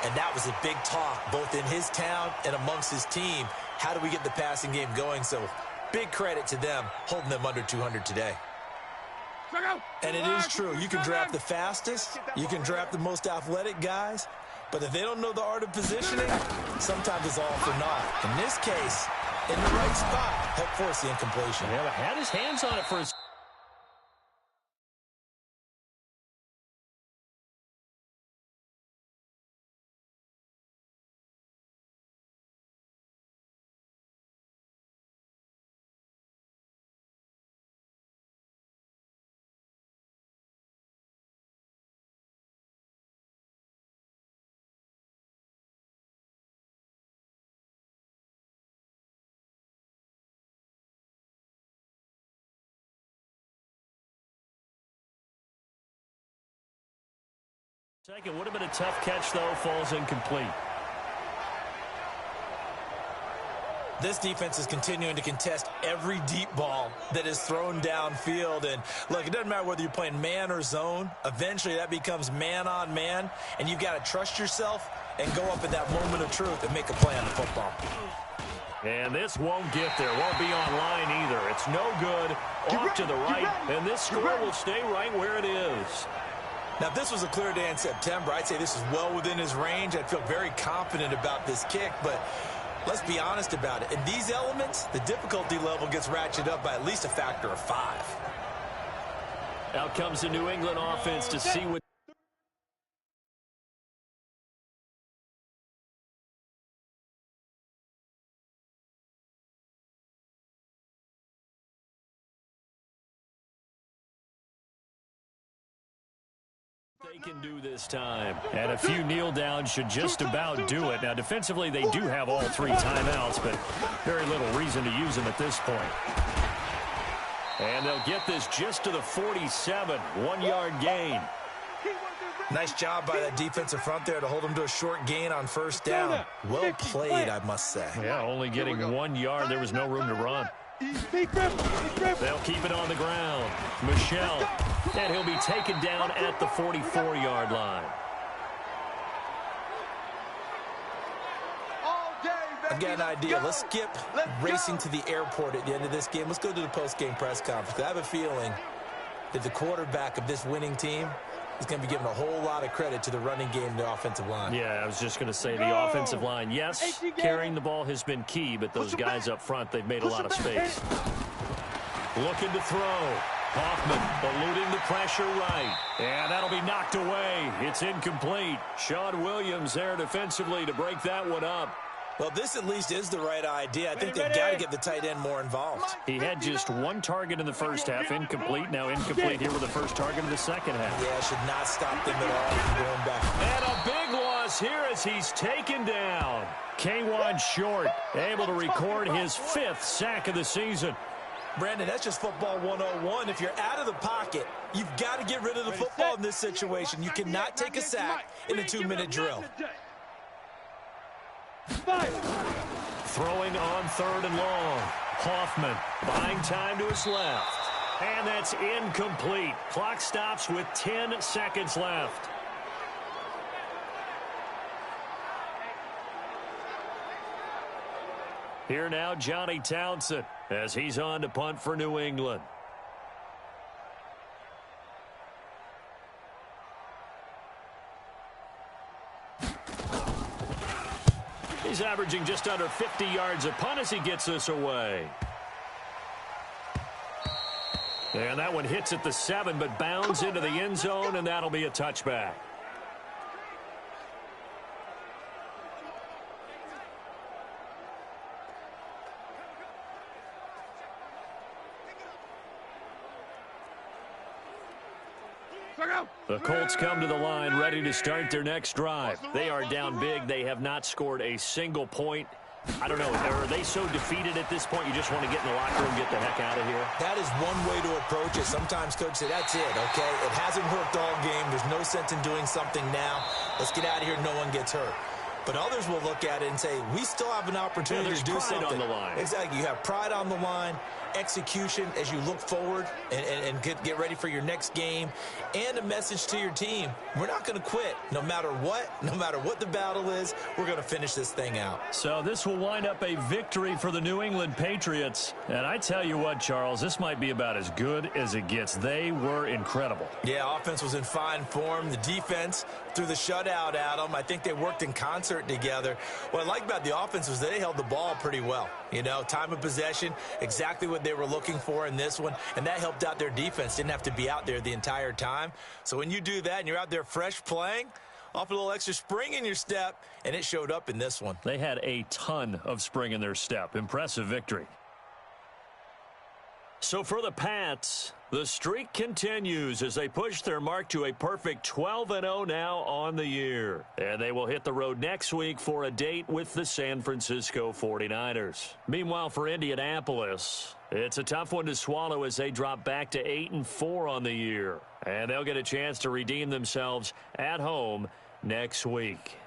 And that was a big talk, both in his town and amongst his team. How do we get the passing game going? So big credit to them holding them under 200 today. And it is true. You can draft the fastest. You can draft the most athletic guys. But if they don't know the art of positioning, sometimes it's all for naught. In this case, in the right spot, help force the incompletion. Yeah, but had his hands on it for a second. Would have been a tough catch, though. Falls incomplete. This defense is continuing to contest every deep ball that is thrown downfield. And, look, it doesn't matter whether you're playing man or zone. Eventually, that becomes man on man. And you've got to trust yourself and go up at that moment of truth and make a play on the football. And this won't get there. Won't be online either. It's no good. Off to the right. And this score will stay right where it is. Now, if this was a clear day in September, I'd say this is well within his range. I'd feel very confident about this kick, but let's be honest about it. In these elements, the difficulty level gets ratcheted up by at least a factor of 5. Out comes the New England offense to see what they can do this time. And a few kneel downs should just about do it. Now, defensively, they do have all 3 timeouts, but very little reason to use them at this point. And they'll get this just to the 47, 1-yard gain. Nice job by that defensive front there to hold them to a short gain on first down. Well played, I must say. Yeah, only getting 1 yard. There was no room to run. They'll keep it on the ground. Michel, and he'll be taken down at the 44-yard line. I've got an idea. Let's skip racing to the airport at the end of this game. Let's go to the post-game press conference. I have a feeling that the quarterback of this winning team is going to be giving a whole lot of credit to the running game and the offensive line. Yeah, I was just going to say the offensive line. Yes, carrying the ball has been key, but those guys up front, they've made a lot of space. Looking to throw. Hoffman eluding the pressure right. And that'll be knocked away. It's incomplete. Sean Williams there defensively to break that one up. Well, this at least is the right idea. I think they've got to get the tight end more involved. He had just 1 target in the first half, incomplete. Now incomplete here with the first target of the second half. Yeah, should not stop them at all from going back. And a big loss here as he's taken down. K'Wan Short able to record his 5th sack of the season. Brandon, that's just football 101. If you're out of the pocket, you've got to get rid of the football in this situation. You cannot take a sack in a 2-minute drill. Throwing on 3rd and long. Hoffman buying time to his left. And that's incomplete. Clock stops with 10 seconds left. Here now, Johnny Townsend, as he's on to punt for New England. He's averaging just under 50 yards a punt as he gets this away. And that one hits at the 7, but bounds into the end zone, and that'll be a touchback. The Colts come to the line ready to start their next drive. They are down big. They have not scored a single point. I don't know. Are they so defeated at this point you just want to get in the locker room and get the heck out of here? That is one way to approach it. Sometimes coaches say, that's it, okay? It hasn't worked all game. There's no sense in doing something now. Let's get out of here. No one gets hurt. But others will look at it and say, we still have an opportunity to do something. On the line. Exactly. You have pride on the line, execution as you look forward and get ready for your next game, and a message to your team. We're not going to quit no matter what the battle is. We're going to finish this thing out. So this will wind up a victory for the New England Patriots. And I tell you what, Charles, this might be about as good as it gets. They were incredible. Yeah, offense was in fine form. The defense threw the shutout at them. I think they worked in concert together. What I like about the offense was they held the ball pretty well. You know, time of possession, exactly what they were looking for in this one, and that helped out their defense. Didn't have to be out there the entire time. So when you do that and you're out there fresh playing, off a little extra spring in your step, and it showed up in this one. They had a ton of spring in their step. Impressive victory. So for the Pats, the streak continues as they push their mark to a perfect 12-0 now on the year. And they will hit the road next week for a date with the San Francisco 49ers. Meanwhile, for Indianapolis, it's a tough one to swallow as they drop back to 8-4 on the year. And they'll get a chance to redeem themselves at home next week.